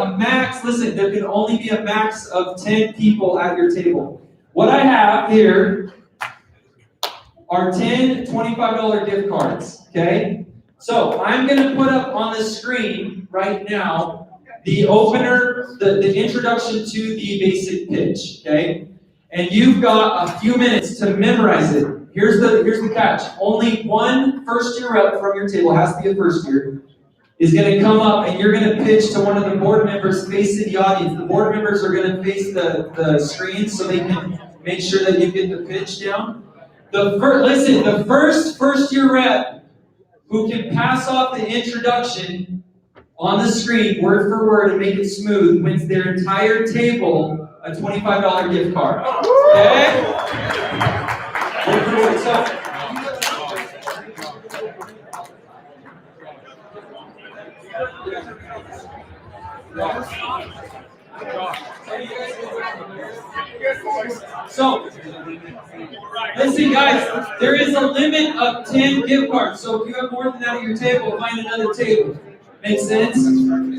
a max, listen, there can only be a max of 10 people at your table. What I have here are 10 $25 gift cards, okay? So I'm gonna put up on the screen right now the opener, the introduction to the basic pitch, okay? And you've got a few minutes to memorize it. Here's the catch. Only one first-year rep from your table, has to be a first year, is going to come up and you're going to pitch to one of the board members facing the audience. The board members are going to face the screen so they can make sure that you get the pitch down. The first-year rep who can pass off the introduction on the screen, word for word, and make it smooth, wins their entire table a $25 gift card. Okay? Word for word. So, listen guys, there is a limit of 10 gift cards. So if you have more than that at your table, find another table. Make sense?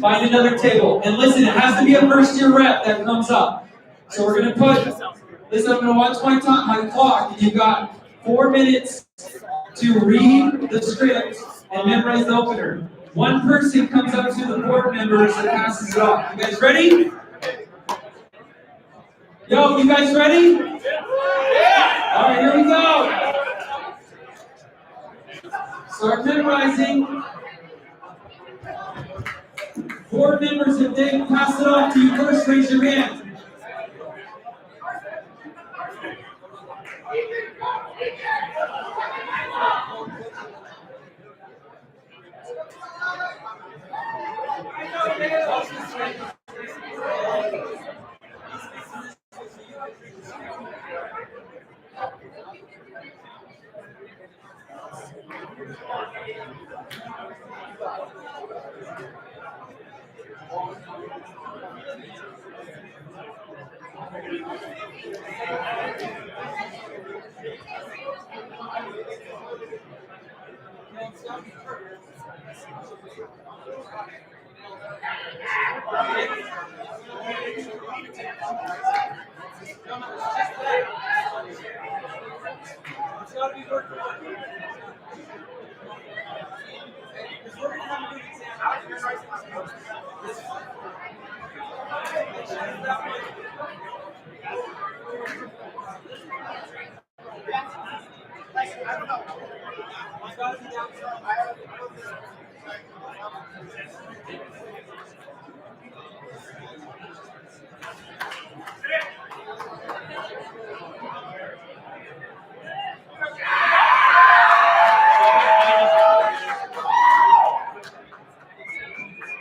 Find another table. And listen, it has to be a first-year rep that comes up. So we're going to listen, I'm going to watch my clock, and you've got 4 minutes to read the script and memorize the opener. One person comes up to the board members and passes it off. You guys ready? Yo, you guys ready? Yeah! All right, here we go. Start memorizing. Board members, if they pass it off to you first, raise your hand.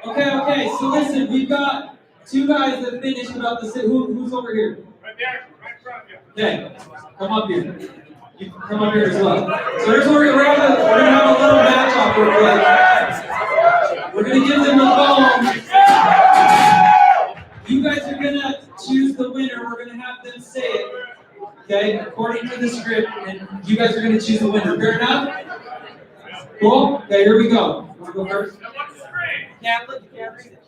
Okay, so listen, we've got 2 guys that finished about the same. Who's over here? Right there, right in front of you. Okay, come up here. You can come up here as well. So here's where we're gonna have a little match off real quick. We're gonna give them the phone. You guys are gonna choose the winner. We're gonna have them say it. Okay, according to the script, and you guys are gonna choose the winner. Fair enough? Cool? Okay, here we go. Wanna go first? Catholic, you can't read it.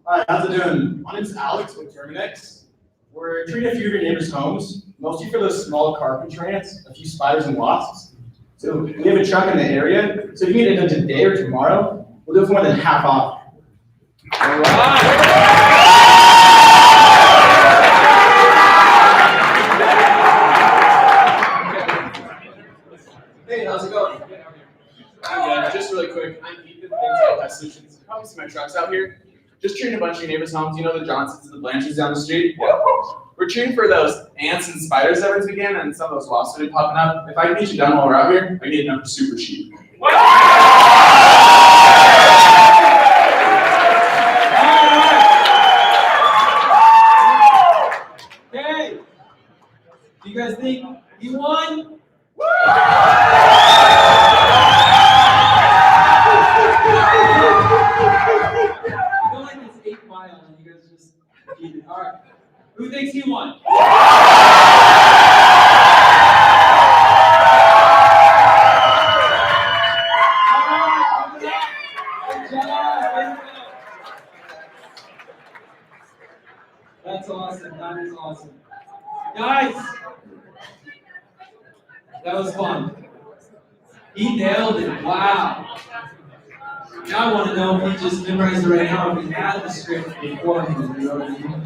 Alright, how's it doing? My name's Alex with Terminex. We're treating a few of your neighbors' homes, mostly for those small carpentry ants, a few spiders and wasps. So we have a truck in the area, so if you need it done today or tomorrow, we'll do it for more than half off. All right. Hey, how's it going? Yeah, just really quick, I'm Ethan, thanks for Pest Solutions. You probably see my trucks out here. Just treating a bunch of your neighbors' homes. You know the Johnsons and the Blanches down the street? Yeah. We're treating for those ants and spiders that was again, and some of those wasps that are popping up. If I can get you done while we're out here, I can get it done for super cheap. Okay. Do you guys think you won? All right. Who thinks he won? That's awesome. That is awesome. Guys, that was fun. He nailed it. Wow. Now I want to know if he just memorized it right now, if he had the script beforehand. You know what I mean?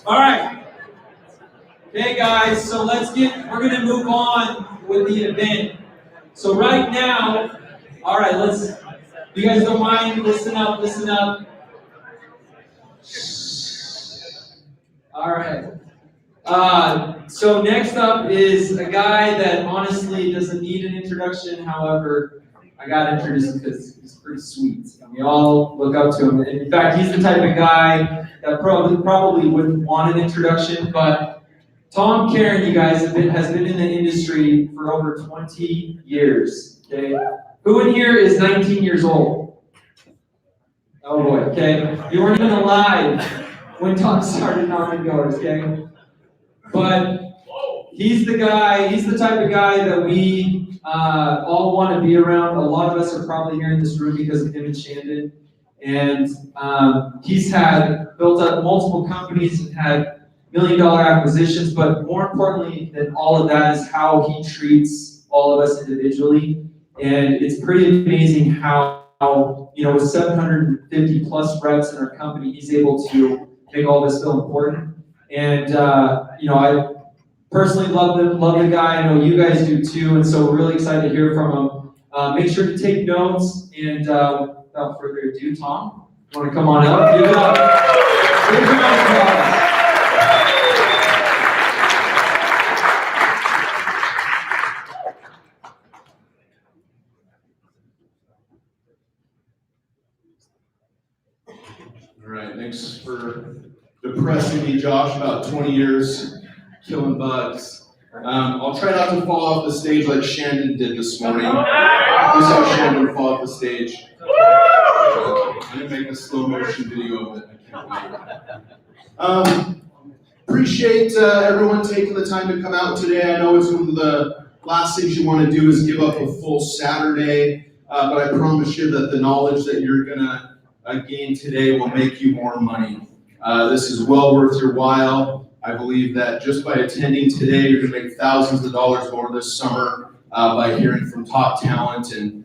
All right. Okay, guys, so we're going to move on with the event. So right now, all right, you guys don't mind, listen up. All right. So next up is a guy that honestly doesn't need an introduction. However, I got to introduce him because he's pretty sweet. And we all look up to him. And in fact, he's the type of guy that probably wouldn't want an introduction. But Tom Karen, you guys, has been in the industry for over 20 years. Okay. Who in here is 19 years old? Oh boy. Okay. You weren't even alive when Tom started Norman Goers, okay? But he's the type of guy that we all want to be around. A lot of us are probably here in this room because of him and Shandon. And he's built up multiple companies and had $1 million acquisitions, but more importantly than all of that is how he treats all of us individually. And it's pretty amazing how, with 750 plus reps in our company, he's able to make all this feel important. And, I personally love the guy. I know you guys do too. And so we're really excited to hear from him. Make sure to take notes. And without further ado, Tom, you want to come on up? Give it up. Give him a round of applause. All right, thanks for depressing me, Josh. About 20 years killing bugs. I'll try not to fall off the stage like Shandon did this morning. You saw Shandon fall off the stage. I'm gonna make a slow motion video of it. I can't wait. Appreciate everyone taking the time to come out today. I know it's one of the last things you want to do is give up a full Saturday, but I promise you that the knowledge that you're gonna gain today will make you more money. This is well worth your while. I believe that just by attending today, you're gonna make thousands of dollars more this summer by hearing from top talent. And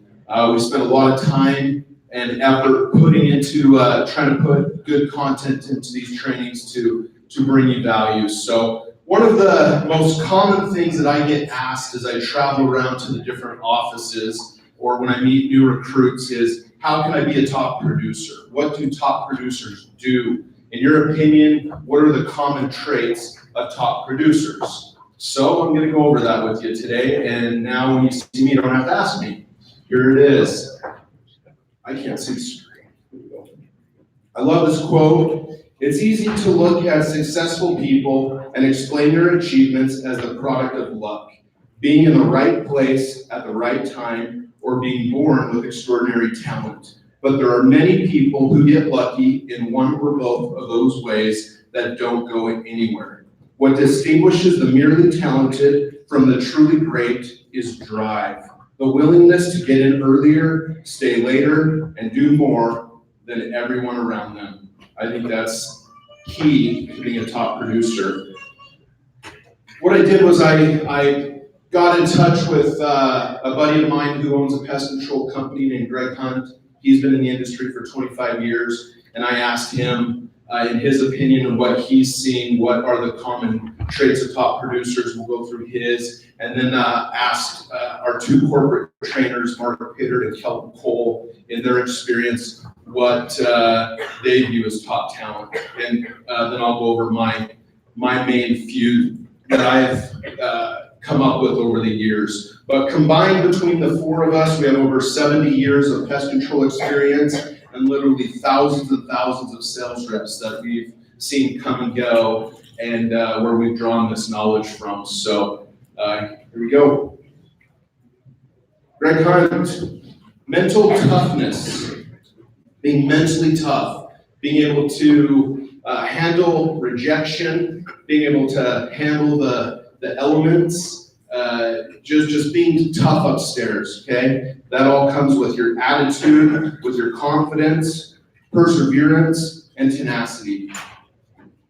we spent a lot of time and effort putting into trying to put good content into these trainings to bring you value. So one of the most common things that I get asked as I travel around to the different offices or when I meet new recruits is, how can I be a top producer? What do top producers do? In your opinion, what are the common traits of top producers? So I'm gonna go over that with you today, and now when you see me, you don't have to ask me. Here it is. I can't see the screen. Here we go. I love this quote. It's easy to look at successful people and explain their achievements as the product of luck, being in the right place at the right time, or being born with extraordinary talent. But there are many people who get lucky in one or both of those ways that don't go anywhere. What distinguishes the merely talented from the truly great is drive, the willingness to get in earlier, stay later, and do more than everyone around them. I think that's key to being a top producer. What I did was I got in touch with a buddy of mine who owns a pest control company named Greg Hunt. He's been in the industry for 25 years, and I asked him, in his opinion, and what he's seeing, what are the common traits of top producers. We'll go through his, and then asked our two corporate trainers, Mark Pittard and Kelton Cole, in their experience, what they view as top talent. And then I'll go over my main few that I've come up with over the years. But combined between the four of us, we have over 70 years of pest control experience and literally thousands and thousands of sales reps that we've seen come and go, and where we've drawn this knowledge from. So here we go. Greg Hunt, mental toughness, being mentally tough, being able to handle rejection, being able to handle the elements, just being tough upstairs, okay? That all comes with your attitude, with your confidence, perseverance, and tenacity.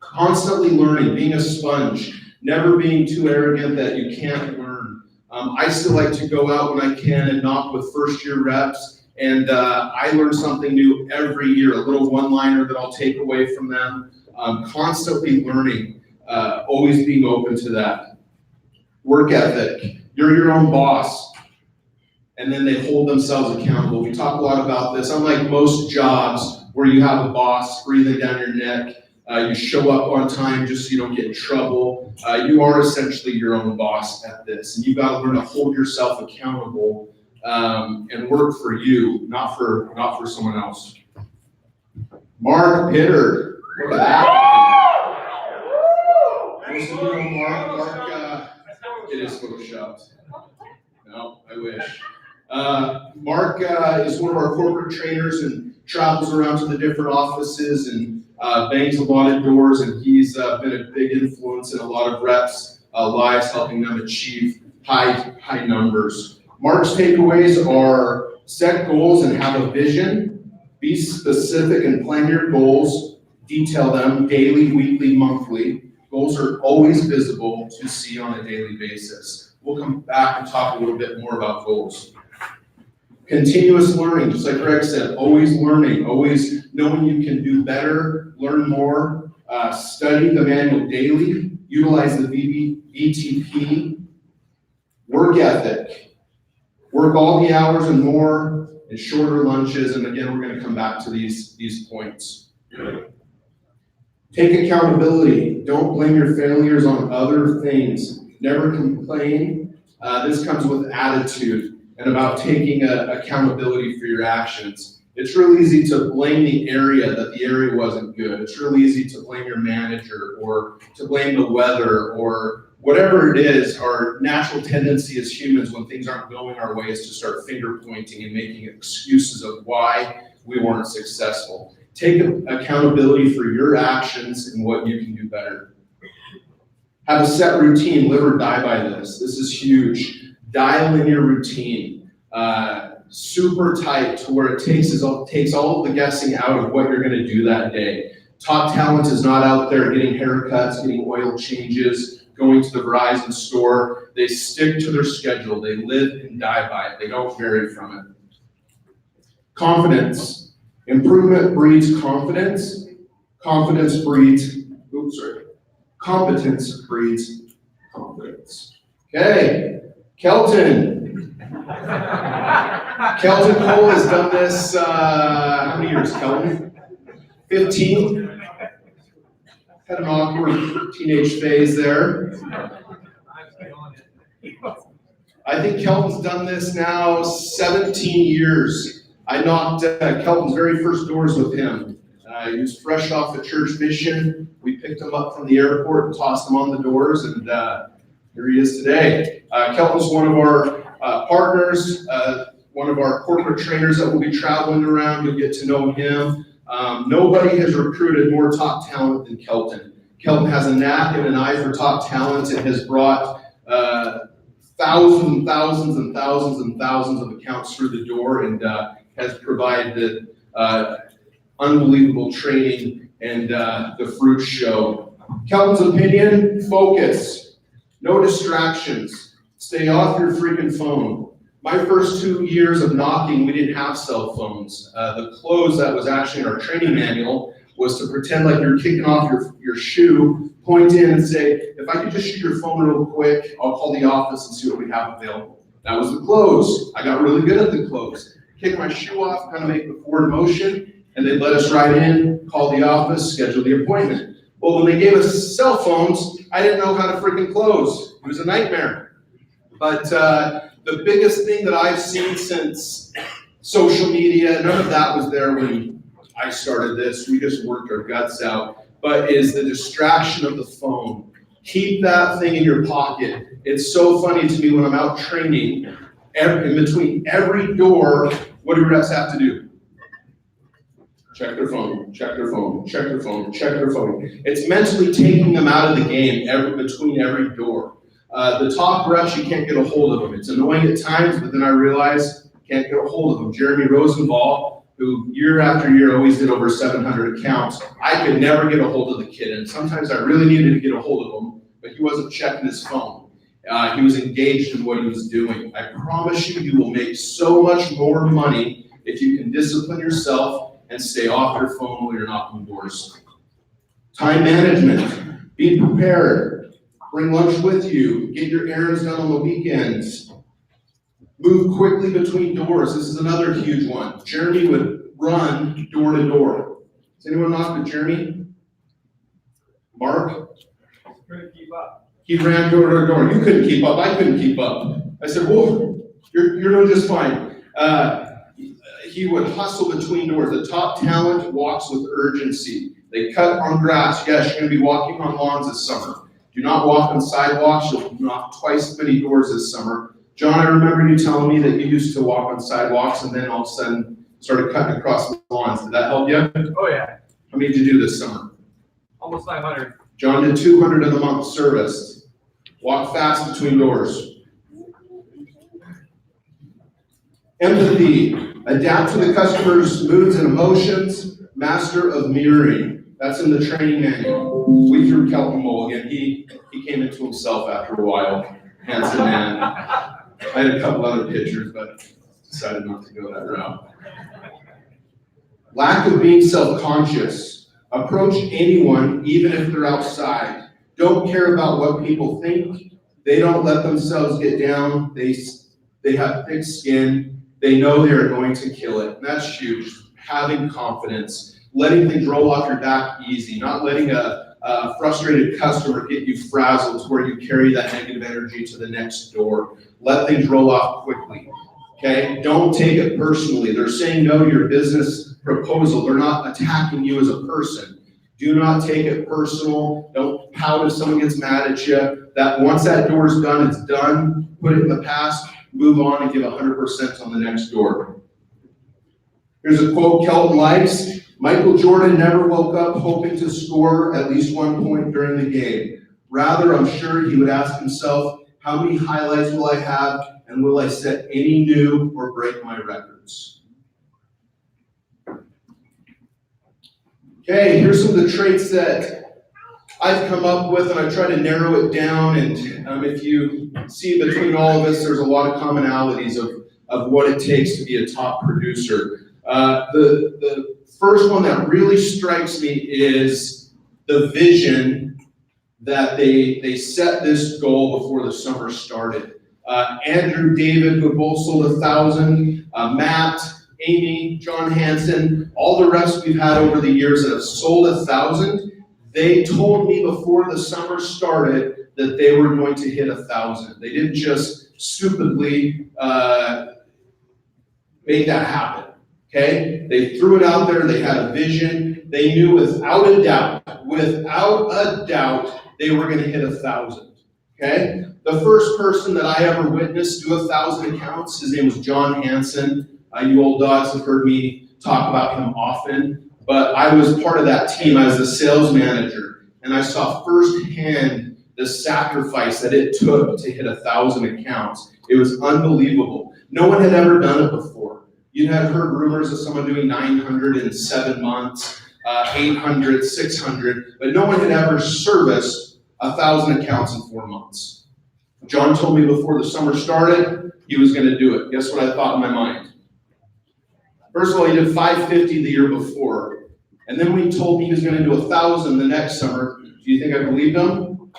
Constantly learning, being a sponge, never being too arrogant that you can't learn. I still like to go out when I can and knock with first-year reps, and I learn something new every year, a little one-liner that I'll take away from them. Constantly learning, always being open to that. Work ethic, you're your own boss, and then they hold themselves accountable. We talk a lot about this. Unlike most jobs where you have a boss breathing down your neck, you show up on time just so you don't get in trouble. You are essentially your own boss at this, and you've got to learn to hold yourself accountable and work for you, not for someone else. Mark Pitter, look at that. Most of you know Mark. It is photoshopped. No, I wish. Mark is one of our corporate trainers and travels around to the different offices and bangs a lot of doors, and he's been a big influence in a lot of reps' lives, helping them achieve high numbers. Mark's takeaways are set goals and have a vision, be specific and plan your goals, detail them daily, weekly, monthly. Goals are always visible to see on a daily basis. We'll come back and talk a little bit more about goals. Continuous learning, just like Greg said, always learning, always knowing you can do better, learn more, study the manual daily, utilize the VTP, work ethic, work all the hours and more, and shorter lunches, and again, we're gonna come back to these points. Take accountability, don't blame your failures on other things, never complain. This comes with attitude and about taking accountability for your actions. It's real easy to blame the area that the area wasn't good. It's real easy to blame your manager or to blame the weather or whatever it is. Our natural tendency as humans when things aren't going our way is to start finger pointing and making excuses of why we weren't successful. Take accountability for your actions and what you can do better. Have a set routine, live or die by this. This is huge. Dial in your routine, super tight to where it takes all of the guessing out of what you're gonna do that day. Top talent is not out there getting haircuts, getting oil changes, going to the Verizon store. They stick to their schedule. They live and die by it. They don't vary from it. Confidence. Improvement breeds confidence. Competence breeds confidence. Okay. Kelton. Kelton Cole has done this, how many years, Kelton? 15? Had an awkward teenage phase there. I think Kelton's done this now 17 years. I knocked Kelton's very first doors with him. He was fresh off the church mission. We picked him up from the airport and tossed him on the doors, and here he is today. Kelton's one of our partners, one of our corporate trainers that will be traveling around. You'll get to know him. Nobody has recruited more top talent than Kelton. Kelton has a knack and an eye for top talent and has brought thousands and thousands and thousands and thousands of accounts through the door and has provided unbelievable training and the fruit show. Kelton's opinion, focus. No distractions. Stay off your freaking phone. My first 2 years of knocking, we didn't have cell phones. The close that was actually in our training manual was to pretend like you're kicking off your shoe, point in and say, if I could just shoot your phone real quick, I'll call the office and see what we have available. That was the close. I got really good at the close. Kick my shoe off, kind of make the forward motion, and they'd let us right in, call the office, schedule the appointment. Well, when they gave us cell phones, I didn't know how to freaking close. It was a nightmare. But the biggest thing that I've seen since social media, none of that was there when I started this. We just worked our guts out. But is the distraction of the phone. Keep that thing in your pocket. It's so funny to me when I'm out training, in between every door, what do reps have to do? Check their phone, check their phone, check their phone, check their phone. It's mentally taking them out of the game between every door. The top reps, you can't get a hold of them. It's annoying at times, but then I realize can't get a hold of them. Jeremy Rosenthal, who year after year always did over 700 accounts. I could never get a hold of the kid, and sometimes I really needed to get a hold of him, but he wasn't checking his phone. He was engaged in what he was doing. I promise you, you will make so much more money if you can discipline yourself and stay off your phone while you're knocking doors. Time management, be prepared, bring lunch with you, get your errands done on the weekends, move quickly between doors. This is another huge one. Jeremy would run door to door. Has anyone knocked with Jeremy? Mark? Couldn't keep up. He ran door to door. You couldn't keep up. I couldn't keep up. I said, "Whoa, you're doing just fine." He would hustle between doors. The top talent walks with urgency. They cut on grass. Yes, you're going to be walking on lawns this summer. Do not walk on sidewalks. You'll knock twice as many doors this summer. John, I remember you telling me that you used to walk on sidewalks and then all of a sudden started cutting across the lawns. Did that help you? Oh, yeah. How many did you do this summer? Almost 500. John did 200 of the month serviced. Walk fast between doors. Empathy. Adapt to the customer's moods and emotions. Master of mirroring. That's in the training manual. We threw Kelton Mulligan. He came into himself after a while. Handsome man. I had a couple other pictures, but decided not to go that route. Lack of being self-conscious. Approach anyone, even if they're outside. Don't care about what people think. They don't let themselves get down. They have thick skin. They know they are going to kill it. And that's huge. Having confidence. Letting things roll off your back easy. Not letting a frustrated customer get you frazzled to where you carry that negative energy to the next door. Let things roll off quickly. Okay? Don't take it personally. They're saying no to your business proposal. They're not attacking you as a person. Do not take it personal. Don't pout if someone gets mad at you. That once that door is done, it's done. Put it in the past. Move on and give 100% on the next door. Here's a quote Kelton likes. Michael Jordan never woke up hoping to score at least 1 point during the game. Rather, I'm sure he would ask himself, how many highlights will I have, and will I set any new or break my records? Okay, here's some of the traits that I've come up with, and I try to narrow it down, and if you see between all of us, there's a lot of commonalities of what it takes to be a top producer. The first one that really strikes me is the vision that they set this goal before the summer started. Andrew, David, who both sold 1,000, Matt, Amy, John Hansen, all the reps we've had over the years that have sold 1,000, they told me before the summer started that they were going to hit 1,000. They didn't just stupidly make that happen. Okay? They threw it out there. They had a vision. They knew without a doubt, they were going to hit 1,000. Okay? The first person that I ever witnessed do 1,000 accounts, his name was John Hansen. You old dogs have heard me talk about him often, but I was part of that team. I was the sales manager, and I saw firsthand the sacrifice that it took to hit 1,000 accounts. It was unbelievable. No one had ever done it before. You had heard rumors of someone doing 900 in 7 months, 800, 600, but no one had ever serviced 1,000 accounts in 4 months. John told me before the summer started, he was going to do it. Guess what I thought in my mind? First of all, he did 550 the year before. And then when he told me he was going to do 1,000 the next summer, do you think I believed him?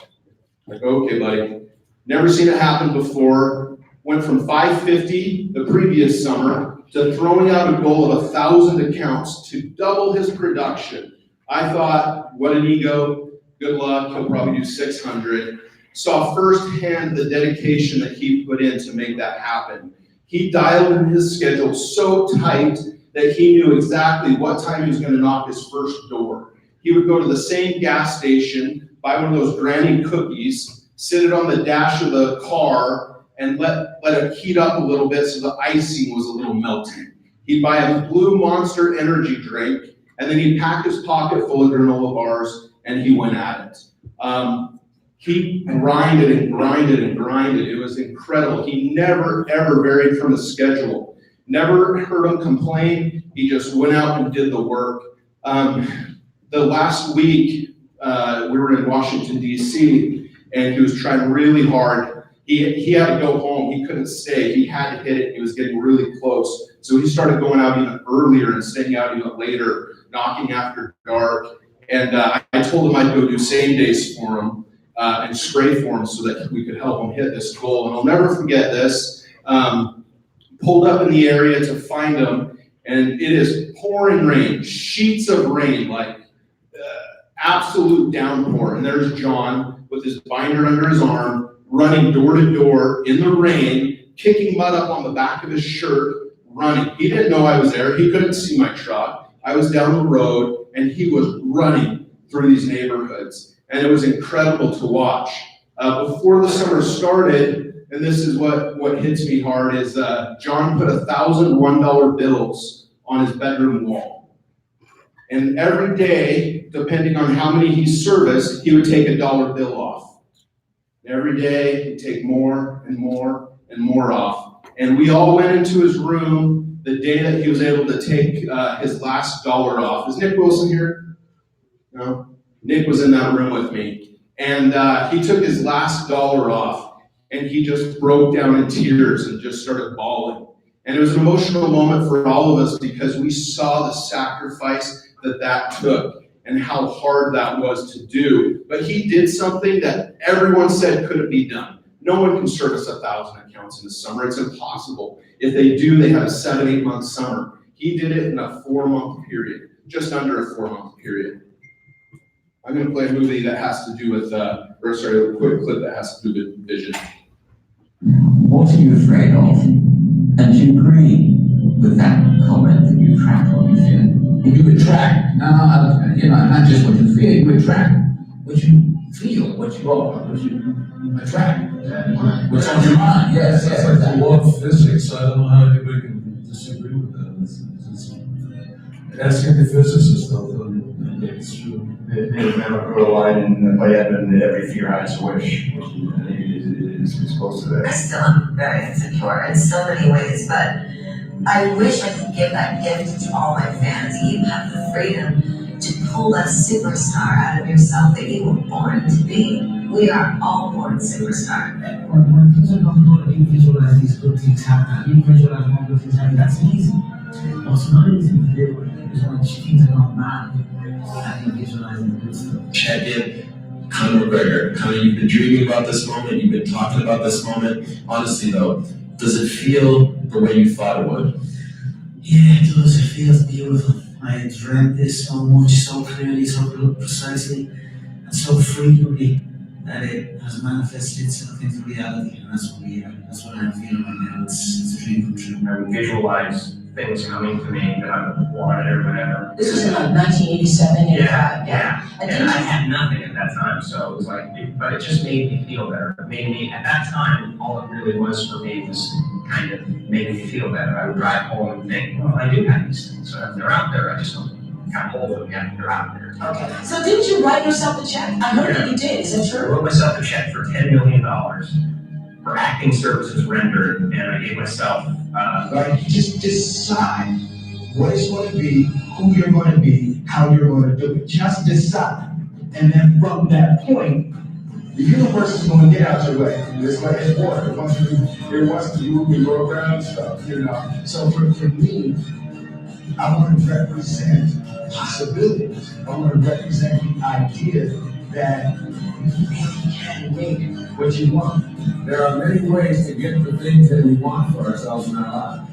Like, okay, buddy. Never seen it happen before. Went from 550 the previous summer to throwing out a goal of 1,000 accounts to double his production. I thought, what an ego. Good luck. He'll probably do 600. Saw firsthand the dedication that he put in to make that happen. He dialed in his schedule so tight that he knew exactly what time he was going to knock his first door. He would go to the same gas station, buy one of those granny cookies, sit it on the dash of the car, and let it heat up a little bit so the icing was a little melty. He'd buy a Blue Monster energy drink, and then he'd pack his pocket full of granola bars, and he went at it. He grinded and grinded and grinded. It was incredible. He never, ever varied from his schedule. Never heard him complain. He just went out and did the work. The last week, we were in Washington, D.C., and he was trying really hard. He had to go home. He couldn't stay. He had to hit it. He was getting really close. So he started going out even earlier and staying out even later, knocking after dark. And I told him I'd go do same days for him and spray for him so that we could help him hit this goal. And I'll never forget this. Pulled up in the area to find him, and it is pouring rain, sheets of rain, like absolute downpour. And there's John with his binder under his arm, running door to door in the rain, kicking mud up on the back of his shirt, running. He didn't know I was there. He couldn't see my truck. I was down the road, and he was running through these neighborhoods. And it was incredible to watch. Before the summer started, and this is what hits me hard, is John put $1,001 bills on his bedroom wall. And every day, depending on how many he serviced, he would take a dollar bill off. Every day, he'd take more and more and more off. And we all went into his room the day that he was able to take his last dollar off. Is Nick Wilson here? No? Nick was in that room with me. And he took his last dollar off, and he just broke down in tears and just started bawling. And it was an emotional moment for all of us because we saw the sacrifice that took and how hard that was to do. But he did something that everyone said couldn't be done. No one can service 1,000 accounts in the summer. It's impossible. If they do, they have a 7-8 month summer. He did it in a 4-month period, just under a 4-month period. I'm going to play a movie that has to do with, a quick clip that has to do with vision. What are you afraid of? And do you agree with that comment that you attract what you fear? If you attract, not just what you fear, you attract what you feel, what you are, what you attract. What's on your mind? Yes. It's like the law of physics. I don't know how anybody can disagree with that. Asking the physicists, though, it's true. They never put a line in by Edmund, every fear has a wish, which is close to that. I still am very insecure in so many ways, but I wish I could give that gift to all my fans. You have the freedom to pull that superstar out of yourself that you were born to be. We are all born superstar. When things are not good, you visualize these good things happen. You visualize when good things happen. That's easy. What's not easy to do is when things are not bad and you visualize the good stuff. Check in. Conor McGregor, Conor, you've been dreaming about this moment, you've been talking about this moment. Honestly though, does it feel the way you thought it would? Yeah, it does. It feels beautiful. I dreamt this so much, so clearly, so precisely, and so frequently that it has manifested itself into reality. And that's what I'm feeling right now. It's a dream come true. I would visualize things coming to me that I wanted or whatever. This was in like 1987, Yeah. And I had nothing at that time, so it was like, but it just made me feel better. It made me, at that time, all it really was for me was kind of making me feel better. I would drive home and think, well, I do have these things, so they're out there, I just don't have hold of them yet, they're out there. Okay, so didn't you write yourself a check? I heard that you did, is that I true? wrote myself a check for $10 million for acting services rendered, and I gave myself, Right? Just decide what it's going to be, who you're going to be, how you're going to do it. Just decide. And then from that point, the universe is going to get out your way. It's like it's water. It wants to move and go around stuff, So for me, I want to represent possibilities. I want to represent the idea that you really can make what you want. There are many ways to get the things that we want for ourselves in our lives.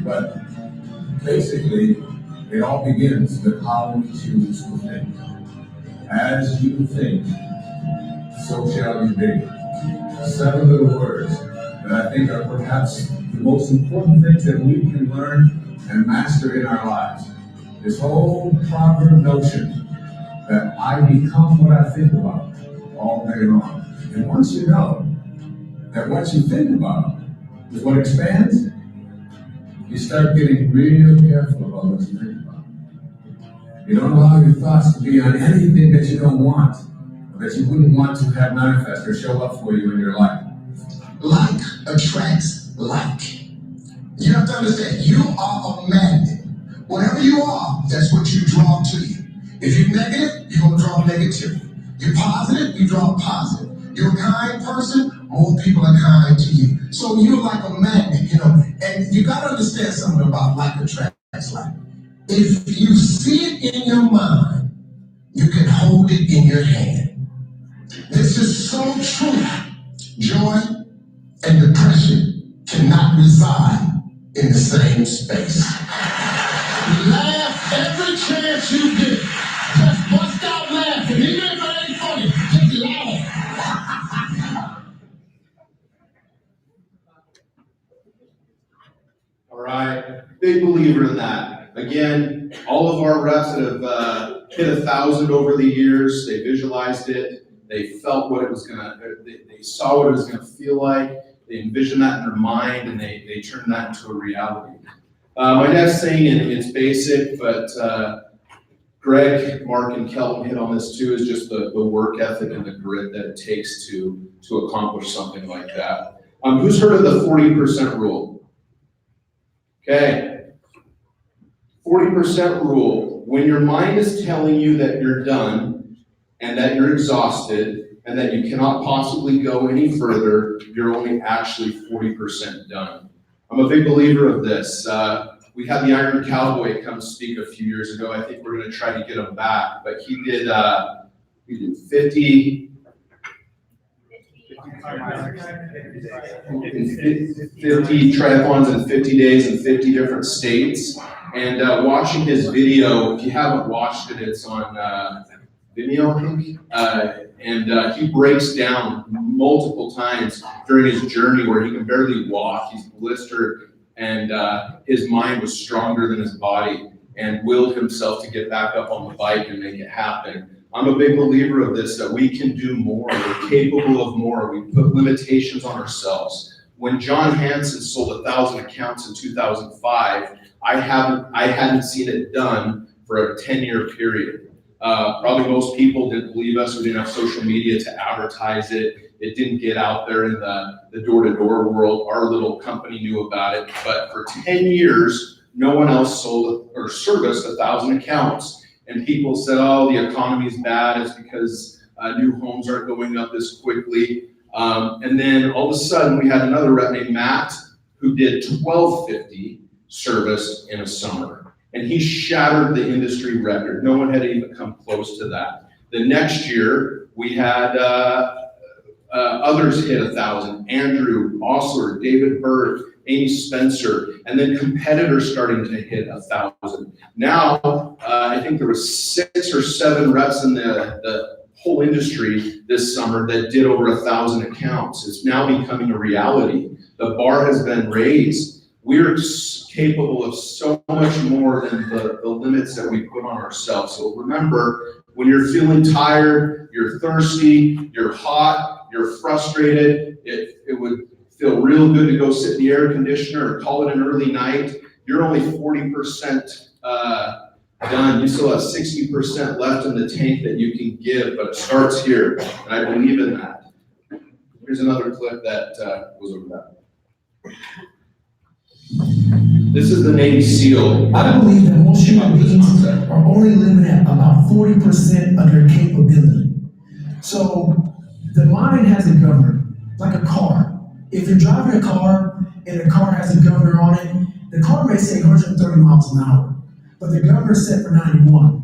But basically, it all begins with how we choose to think. As you think, so shall you be. 7 little words that I think are perhaps the most important things that we can learn and master in our lives. This whole proverb notion that I become what I think about all day long. And once you know that what you think about is what expands, you start getting real careful about what you think about. You don't allow your thoughts to be on anything that you don't want, or that you wouldn't want to have manifest or show up for you in your life. Like attracts like. You have to understand, you are a magnet. Whatever you are, that's what you draw to you. If you're negative, you're gonna draw negativity. You're positive, you draw positive. You're a kind person, more people are kind to you. So you're like a magnet, and you gotta understand something about like attracts like. If you see it in your mind, you can hold it in your hand. This is so true. Joy and depression cannot reside in the same space. Laugh every chance you get. Just bust out laughing. Even if it ain't funny, just laugh. All right, big believer in that. Again, all of our reps that have hit 1,000 over the years, they visualized it, they felt what it was they saw what it was gonna feel like, they envisioned that in their mind, and they turned that into a reality. My dad's saying, and it's basic, but Greg, Mark, and Kelvin hit on this too, is just the work ethic and the grit that it takes to accomplish something like that. Who's heard of the 40% rule? Okay. 40% rule. When your mind is telling you that you're done and that you're exhausted and that you cannot possibly go any further, you're only actually 40% done. I'm a big believer of this. We had the Iron Cowboy come speak a few years ago. I think we're going to try to get him back, but he did 50 triathlons in 50 days in 50 different states. And watching his video, if you haven't watched it, it's on Vimeo, I think. And he breaks down multiple times during his journey where he can barely walk. He's blistered, and his mind was stronger than his body and willed himself to get back up on the bike and make it happen. I'm a big believer of this, that we can do more. We're capable of more. We put limitations on ourselves. When John Hanson sold 1,000 accounts in 2005, I hadn't seen it done for a 10-year period. Probably most people didn't believe us. We didn't have social media to advertise it. It didn't get out there in the door-to-door world. Our little company knew about it. But for 10 years, no one else sold or serviced 1,000 accounts. And people said, oh, the economy's bad. It's because new homes aren't going up as quickly. And then all of a sudden, we had another rep named Matt who did 1,250 serviced in a summer. And he shattered the industry record. No one had even come close to that. The next year, we had others hit 1,000. Andrew Osler, David Bird, Amy Spencer, and then competitors starting to hit 1,000. Now, I think there was 6 or 7 reps in the whole industry this summer that did over 1,000 accounts. It's now becoming a reality. The bar has been raised. We're capable of so much more than the limits that we put on ourselves. So remember, when you're feeling tired, you're thirsty, you're hot, you're frustrated, it would feel real good to go sit in the air conditioner or call it an early night. You're only 40% done. You still have 60% left in the tank that you can give, but it starts here, and I believe in that. Here's another clip that goes over that. This is the Navy SEAL. I believe that most human beings are only living at about 40% of their capability. So the mind has a governor, like a car. If you're driving a car and the car has a governor on it, the car may say 130 miles an hour, but the governor is set for 91.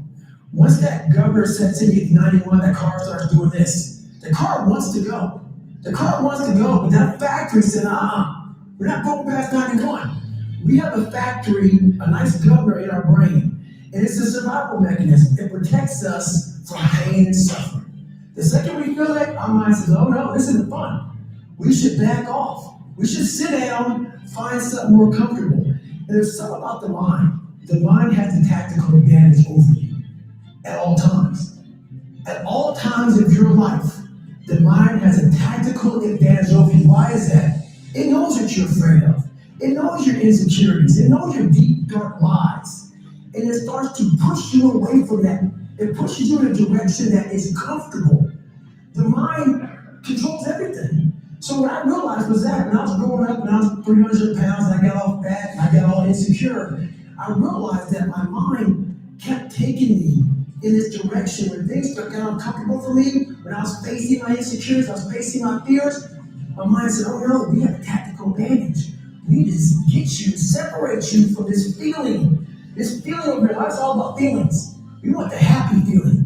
Once that governor sets in at 91, that car starts doing this. The car wants to go. The car wants to go, but that factory said, we're not going past 91. We have a factory, a nice governor in our brain, and it's a survival mechanism. It protects us from pain and suffering. The second we feel that, our mind says, oh no, this isn't fun. We should back off. We should sit down, find something more comfortable. And there's something about the mind. The mind has a tactical advantage over you at all times. At all times of your life, the mind has a tactical advantage over you. Why is that? It knows what you're afraid of. It knows your insecurities. It knows your deep, dark lies. And it starts to push you away from that. It pushes you in a direction that is comfortable. The mind controls everything. So So what I realized was that when I was growing up, when I was 300 pounds, and I got all fat, and I got all insecure, I realized that my mind kept taking me in this direction. When things got uncomfortable for me, when I was facing my insecurities, I was facing my fears, my mind said, oh no, we have a tactical advantage. We need to get you, separate you from this feeling. This feeling over here, life's all about feelings. We want the happy feeling.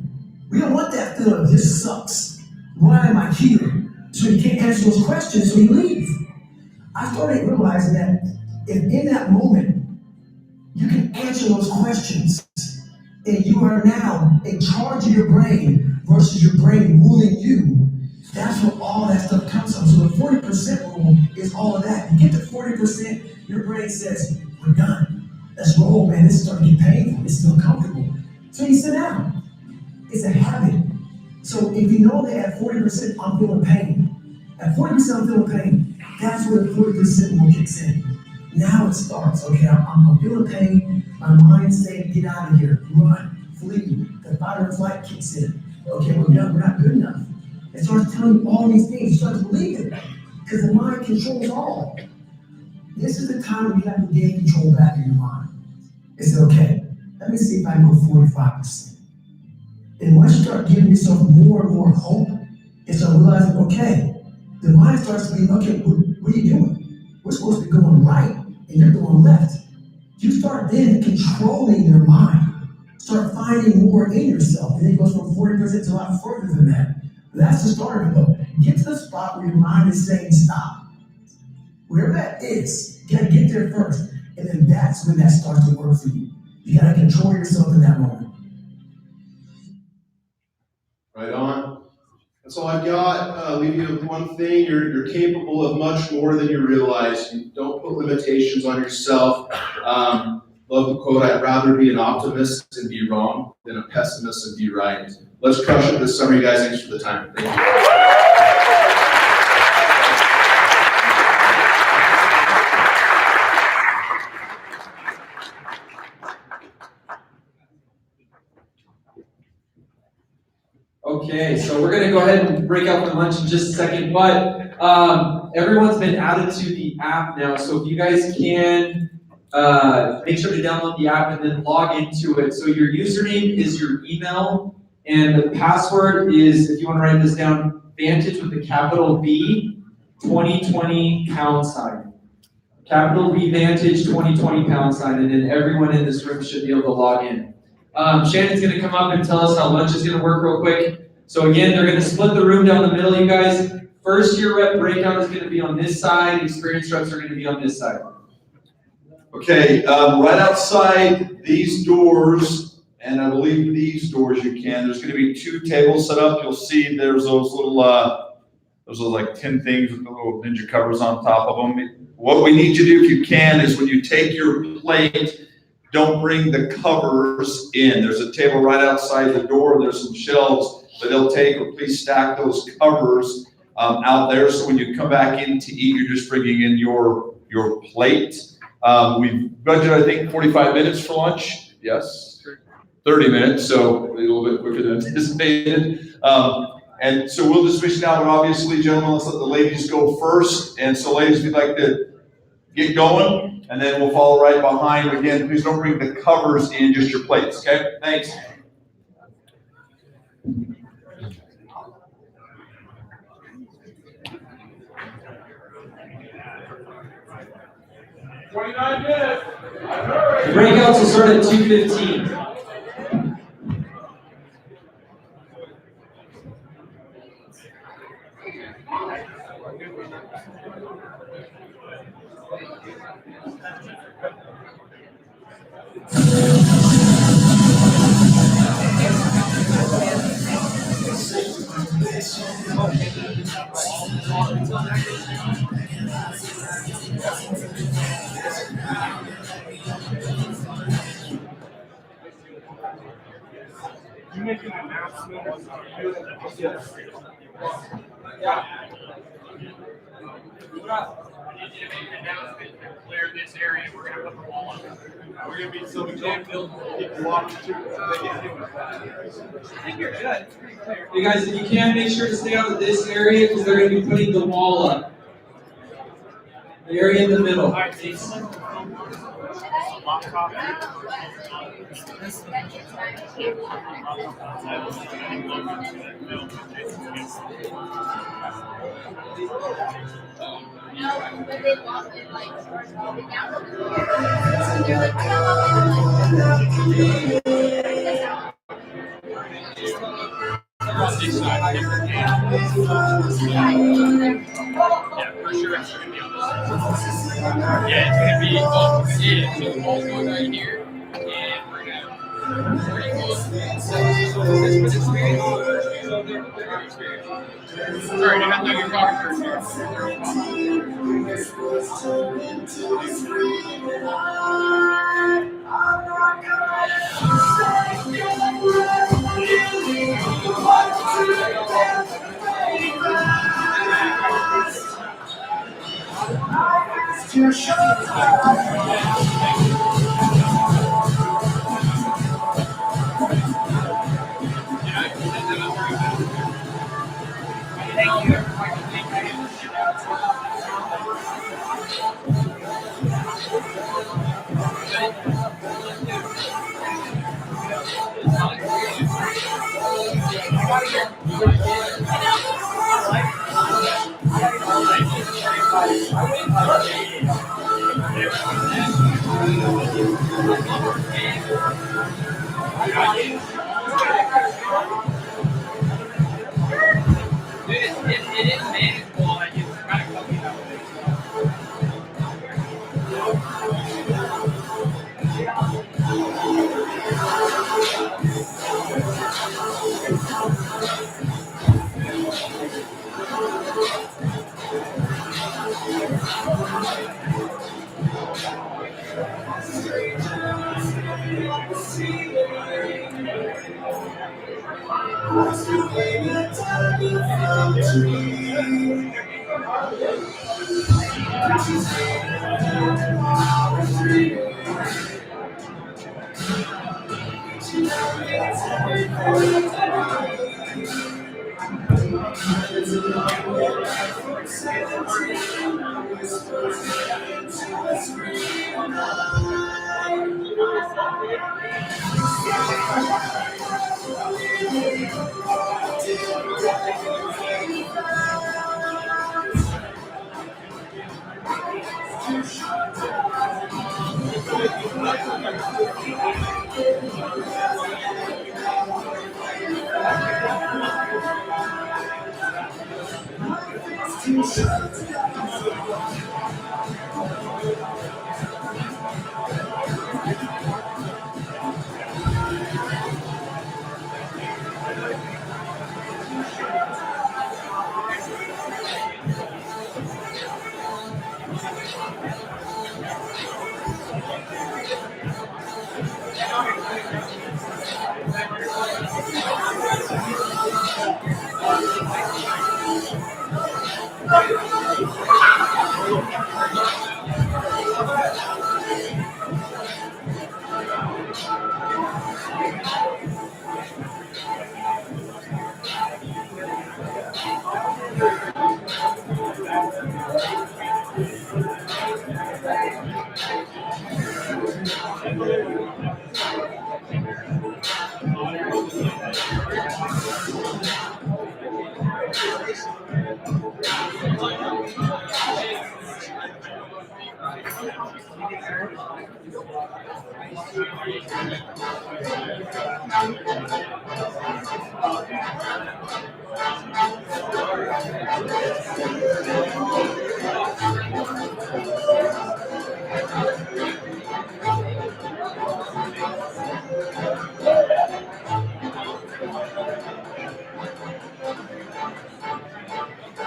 We don't want that feeling, this sucks. Why am I here? So he can't answer those questions, so he leaves. I started realizing that if in that moment, you can answer those questions, and you are now in charge of your brain versus your brain ruling you, that's where all that stuff comes from. So the 40% rule is all of that. You get to 40%, your brain says, we're done. Let's roll, man. This is starting to get painful. This is uncomfortable. So you sit down. It's a habit. So if you know that at 40% I'm feeling pain, at 40% I'm feeling pain, that's where the 40% rule kicks in. Now it starts, okay, I'm feeling pain, my mind's saying, get out of here, run, flee, the fight or flight kicks in. Okay, we're not good enough. It starts telling you all these things, you start to believe it, because the mind controls all. This is the time when you have to gain control back in your mind. It's okay, let me see if I can go 45%. And once you start giving yourself more and more hope, and start realizing, okay, the mind starts to be, okay, what are you doing? We're supposed to be going right, and you're going left. You start then controlling your mind. Start finding more in yourself. And it goes from 40% to a lot further than that. But that's the start of it, though. Get to the spot where your mind is saying stop. Wherever that is, you gotta get there first. And then that's when that starts to work for you. You gotta control yourself in that moment. Right on. That's all I've got. Leave you with one thing. You're capable of much more than you realize. You don't put limitations on yourself. Love the quote, I'd rather be an optimist and be wrong than a pessimist and be right. Let's crush it this summer, you guys. Thanks for the time. Thank you. Okay, so we're going to go ahead and break out for lunch in just a second, but everyone's been added to the app now, so if you guys can make sure to download the app and then log into it. So your username is your email, and the password is, if you want to write this down, Vantage with the capital V, 2020 #. Capital V Vantage 2020 #, and then everyone in this room should be able to log in. Shannon's going to come up and tell us how lunch is going to work real quick. So again, they're going to split the room down the middle, you guys. First year rep breakout is going to be on this side. Experienced reps are going to be on this side. Okay, right outside these doors, and I believe these doors you can, there's going to be 2 tables set up. You'll see there's those little, those are like 10 things with the little ninja covers on top of them. What we need you to do, if you can, is when you take your plate, don't bring the covers in. There's a table right outside the door. There's some shelves that they'll take, or please stack those covers out there. So when you come back in to eat, you're just bringing in your plate. We've budgeted, I think, 45 minutes for lunch. Yes? 30 minutes, so a little bit quicker than anticipated. And so we'll just switch now, but obviously, gentlemen, let's let the ladies go first. And so ladies, if you'd like to get going, and then we'll follow right behind. Again, please don't bring the covers in, just your plates, okay? Thanks. The breakouts will start at 2:15. You make an announcement. Yes. Yeah. I need you to make an announcement to clear this area. We're going to put the wall up. We're going to be so we can't build people walking through. I think you're good. It's pretty clear. You guys, if you can, make sure to stay out of this area because they're going to be putting the wall up. The area in the middle. Yeah, it's gonna be all yeah, so all going right here, and we're gonna pretty close. So this was experience. So they're experienced. Sorry, I got your car first here. It is manageable. I just kind of coming out with it.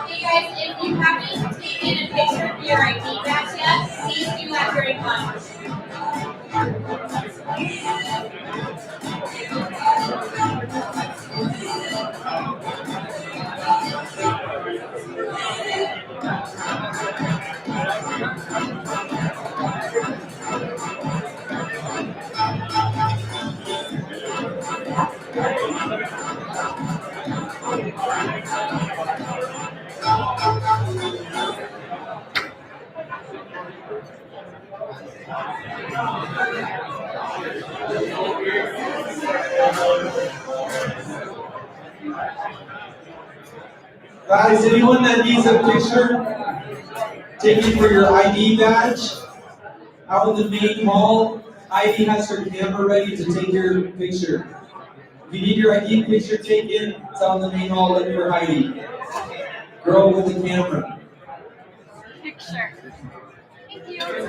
Hey guys, if you haven't taken a picture of your ID badge yet, please do that during lunch. Guys, anyone that needs a picture taken for your ID badge, out in the main hall, ID has her camera ready to take your picture. If you need your ID picture taken, it's out in the main hall, look for Heidi. Girl with the camera. Picture. Thank you.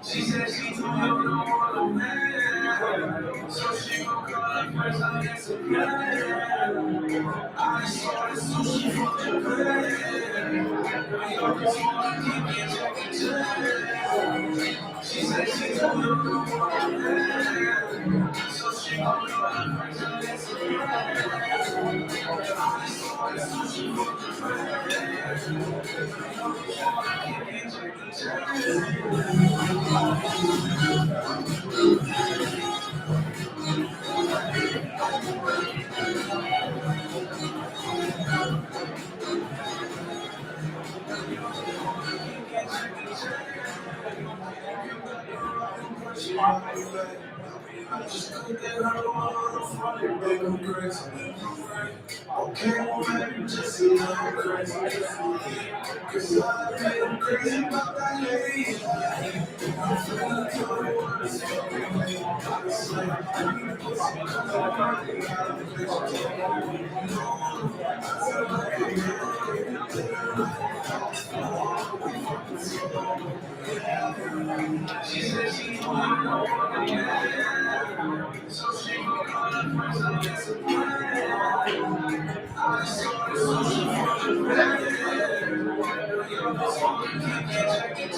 She said she told me no more man, so she gon' call first. I guess a man. I saw the sushi from Japan. Yo, this one keep me checking. She said she told me no more man, so she gon' call first. I guess a man. I saw the sushi from Japan. Yo, this one keep me checking. Okay, woman, just a little crazy. Cause I feel crazy about that lady. I'm feeling she said she wanted no one man, so she gon' call her first. I guess a plan. I saw the sushi from the bed. Yo, this woman keep checking.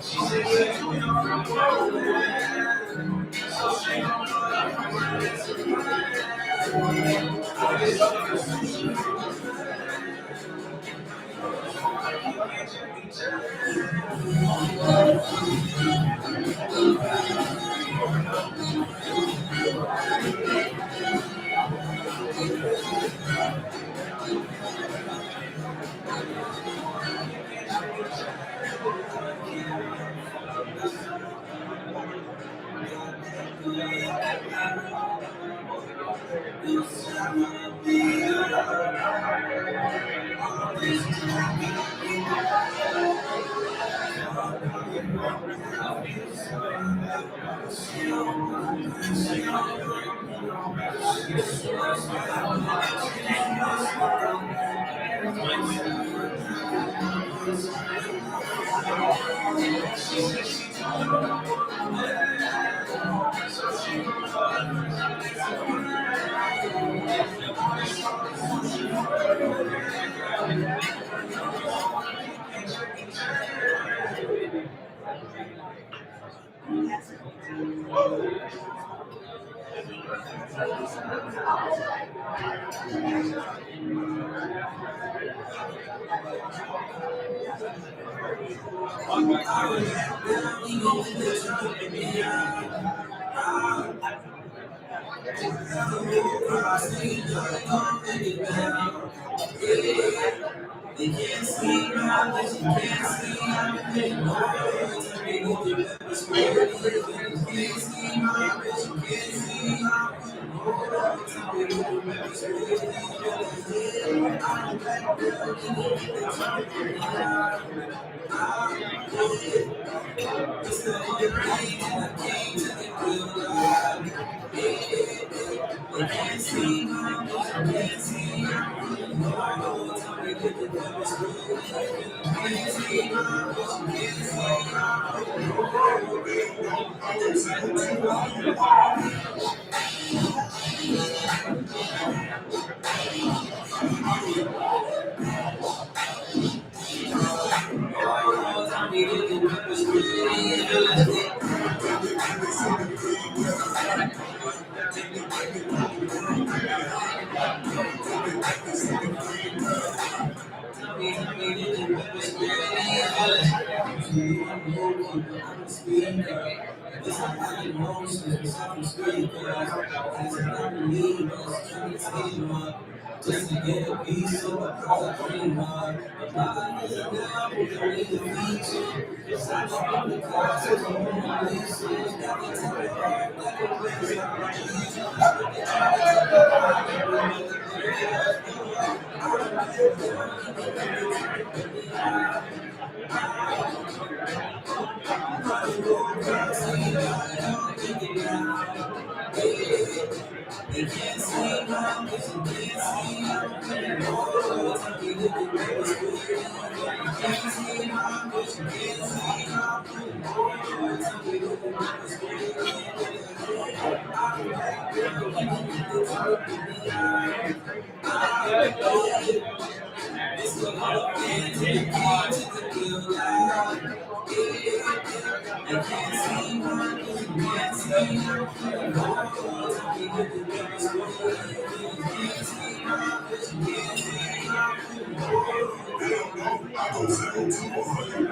She said she too young for one man, so she gon' call her first. I guess a plan. I saw the sushi from the bed. They can't see my lips, you can't see how they know. They know the best way to live. You can't see my lips, you can't see how they know. Tell me the best way to live. I'm that girl, you know the time. It's the rain and I came to the good life. They can't see my lips, you can't see how they know. Tell me the best way to live. You can't see my lips, you can't see how Just to get a piece of the dream of now we don't need the feature. Cause I drop the cars with the Mona Lisa. Got the type of heart that can raise they can't see my vision, can't see my vision. Oh, tell me that the way is good. Can't see my vision, can't see my vision. Oh, tell me that the way is good. It's a lot of things that can't feel like. I can't see my vision, can't see my vision. Oh, tell me that the way is good. Can't see my vision, can't see my vision. I go 0 to 100.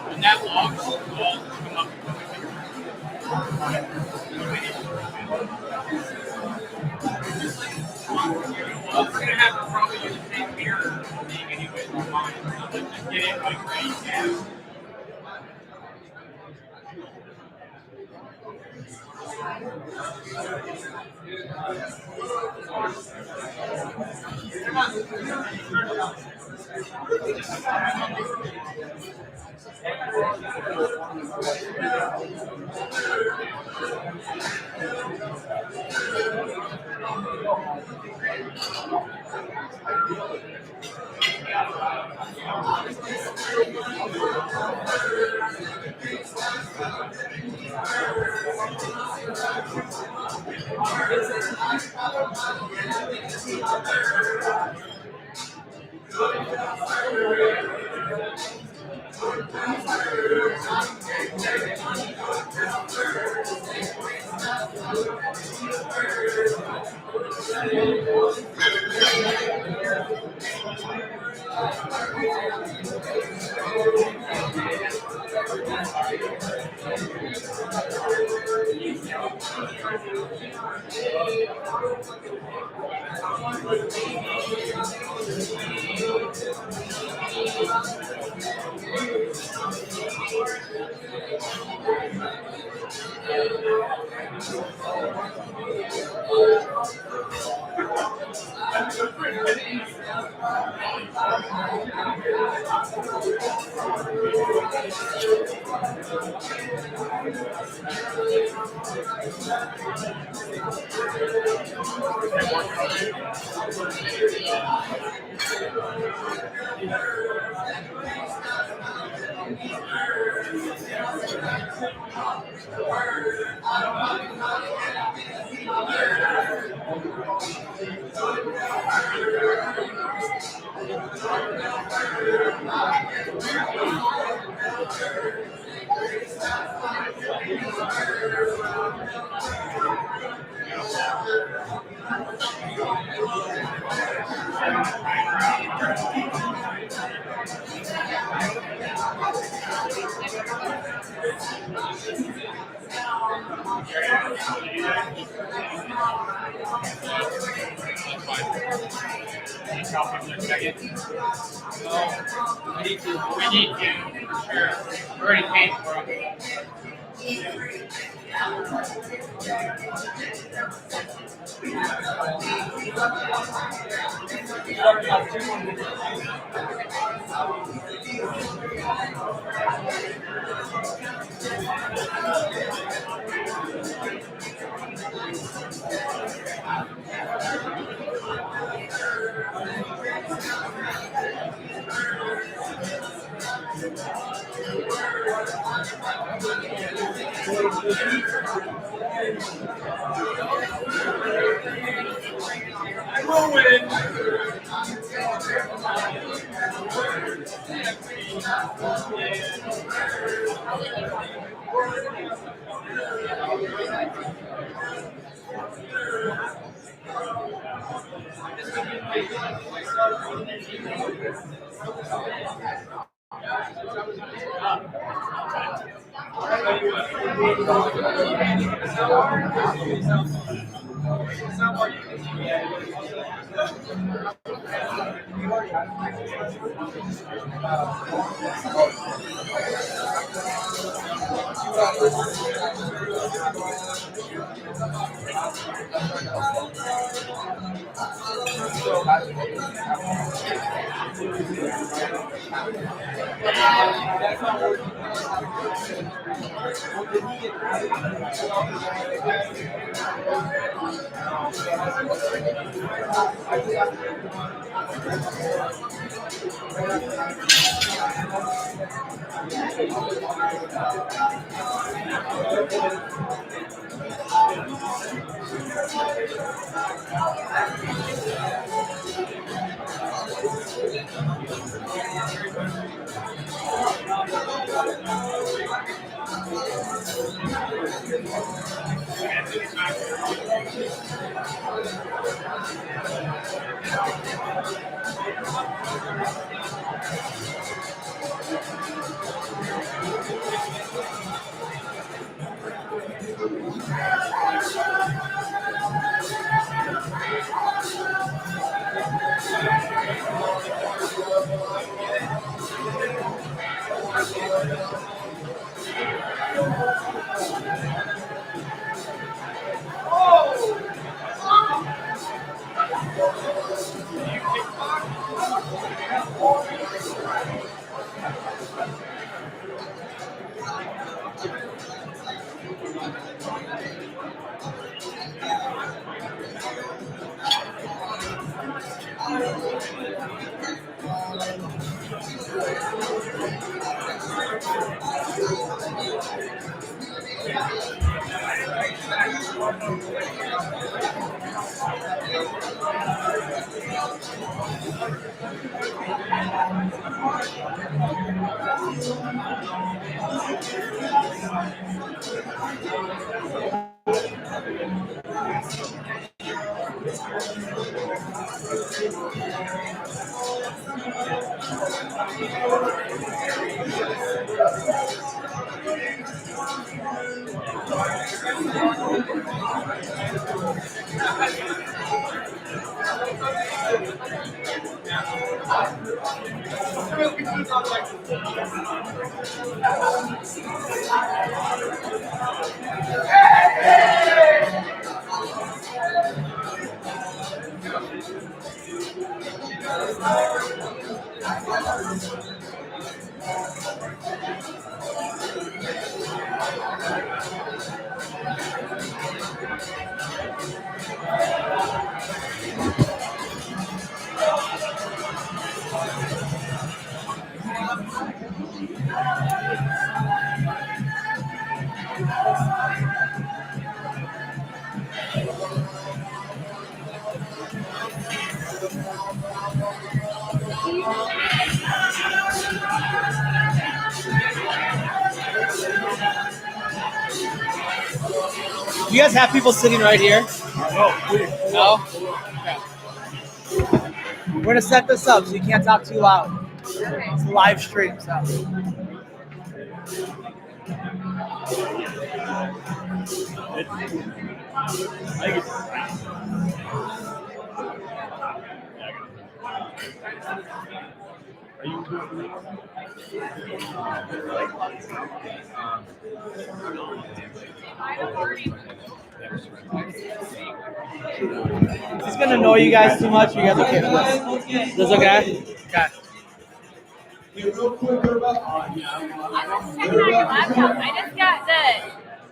And that log will come up. Well, we're gonna have to probably use the same mirror thing anyways on mine. So let's just get it like ready to. We need to, sure. We're already paying for it. Do you guys have people sitting right here? No? Okay. We're gonna set this up so you can't talk too loud. It's a live stream, so. Is this gonna annoy you guys too much? You guys okay with this? Is this okay? Okay. Checking out your laptop. I just got the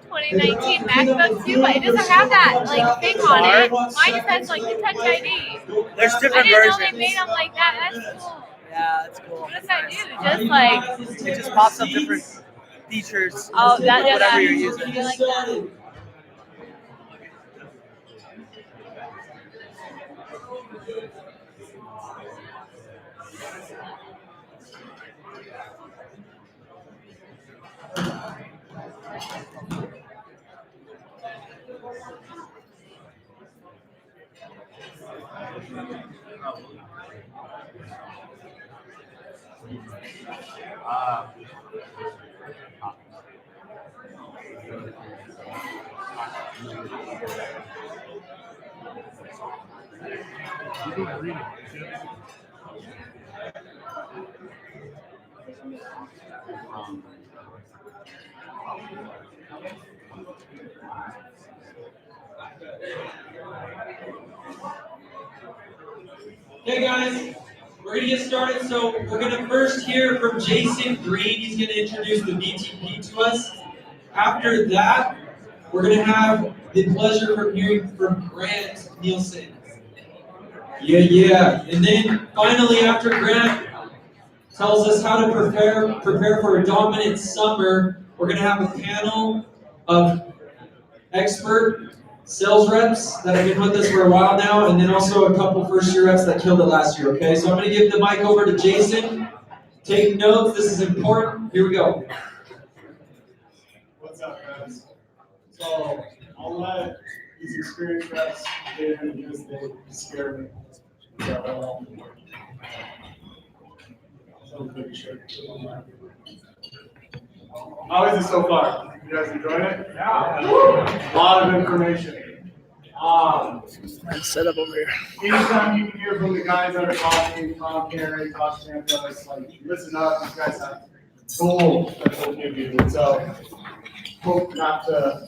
2019 MacBook too, but it doesn't have that like thing on it. Mine just has like the Touch ID. There's different I didn't know versions. they made them like that. That's cool. Yeah, that's cool. What does that do? Just like It just pops up different features. Oh, that yeah, whatever that. you're using. I like that. Okay, guys, we're gonna get started. So we're gonna first hear from Jason Green. He's gonna introduce the BTP to us. After that, we're gonna have the pleasure of hearing from Grant Nielsen. Yeah. And then finally, after Grant tells us how to prepare for a dominant summer, we're gonna have a panel of expert sales reps that have been with us for a while now, and then also a couple first-year reps that killed it last year, okay? So I'm gonna give the mic over to Jason. Take notes, this is important. Here we go. What's up, guys? So I'll let these experienced reps get in because they scare me. So, how is it so far? You guys enjoying it? Yeah. A lot of information. Set up over here. Anytime you can hear from the guys that are talking, Tom, Karen, Josh, Santa, it's like, listen up, these guys have gold that they'll give you. So, hope not to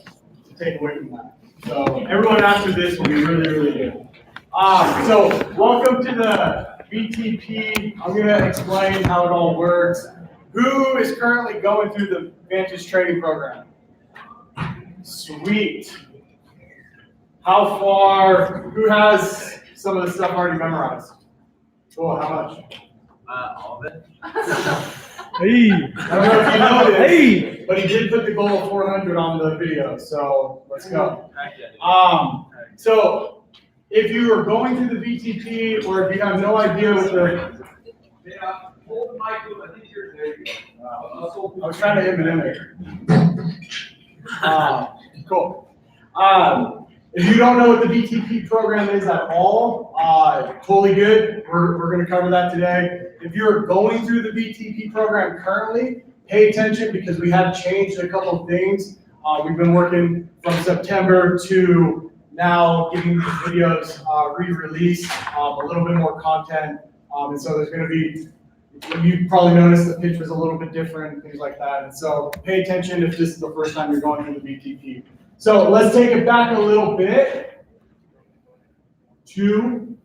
take away from that. So, everyone after this will be really, really good. So, welcome to the VTP. I'm going to explain how it all works. Who is currently going through the Vantage training program? Sweet. How far? Who has some of the stuff already memorized? Cool. How much? All of it. Hey. I don't know if you know this, Hey. but he did put the goal of 400 on the video, so let's go. So if you are going through the VTP, or if you have no idea what the hold the mic, I think you're there. I was trying to Eminem it. Cool. If you don't know what the VTP program is at all, totally good. We're going to cover that today. If you're going through the VTP program currently, pay attention because we have changed a couple of things. We've been working from September to now getting these videos re-released, a little bit more content. And so there's going to be, you probably noticed the pitch was a little bit different, things like that. And so pay attention if this is the first time you're going through the VTP. So let's take it back a little bit to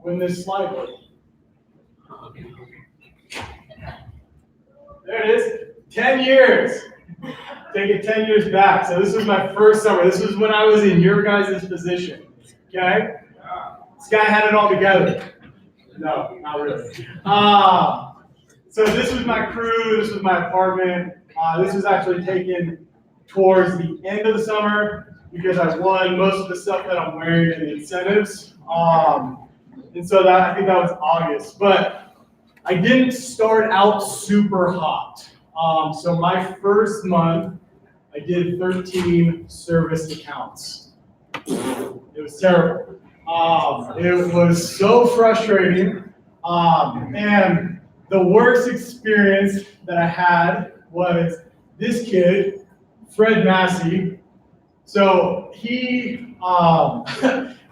when this slide worked. There it is, 10 years. Take it 10 years back. So this was my first summer. This was when I was in your guys' position, okay? This guy had it all together. No, not really. So this was my crew, this was my apartment. This was actually taken towards the end of the summer because I won most of the stuff that I'm wearing in the incentives. And so that I think that was August. But I didn't start out super hot. So my first month, I did 13 service accounts. It was terrible. It was so frustrating. And the worst experience that I had was this kid, Fred Massey. So he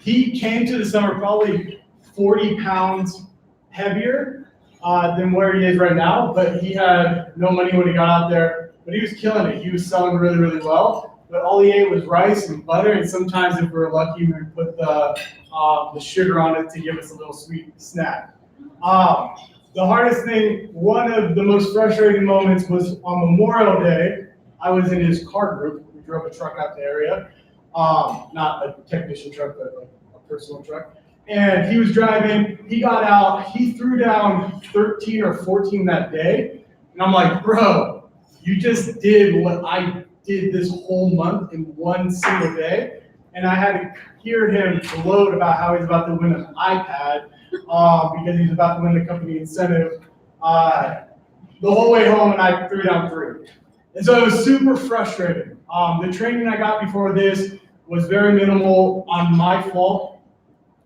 he came to the summer probably 40 pounds heavier than where he is right now, but he had no money when he got out there, but he was killing it. He was selling really, really well, but all he ate was rice and butter, and sometimes if we were lucky, we would put the sugar on it to give us a little sweet snack. The hardest thing, one of the most frustrating moments was on Memorial Day. I was in his car group. We drove a truck out the area. Not a technician truck, but like a personal truck. And he was driving, he got out, he threw down 13 or 14 that day. And I'm like, bro, you just did what I did this whole month in one single day. And I had to hear him gloat about how he's about to win an iPad because he's about to win the company incentive the whole way home, and I threw down 3. And so it was super frustrating. The training I got before this was very minimal on my fault,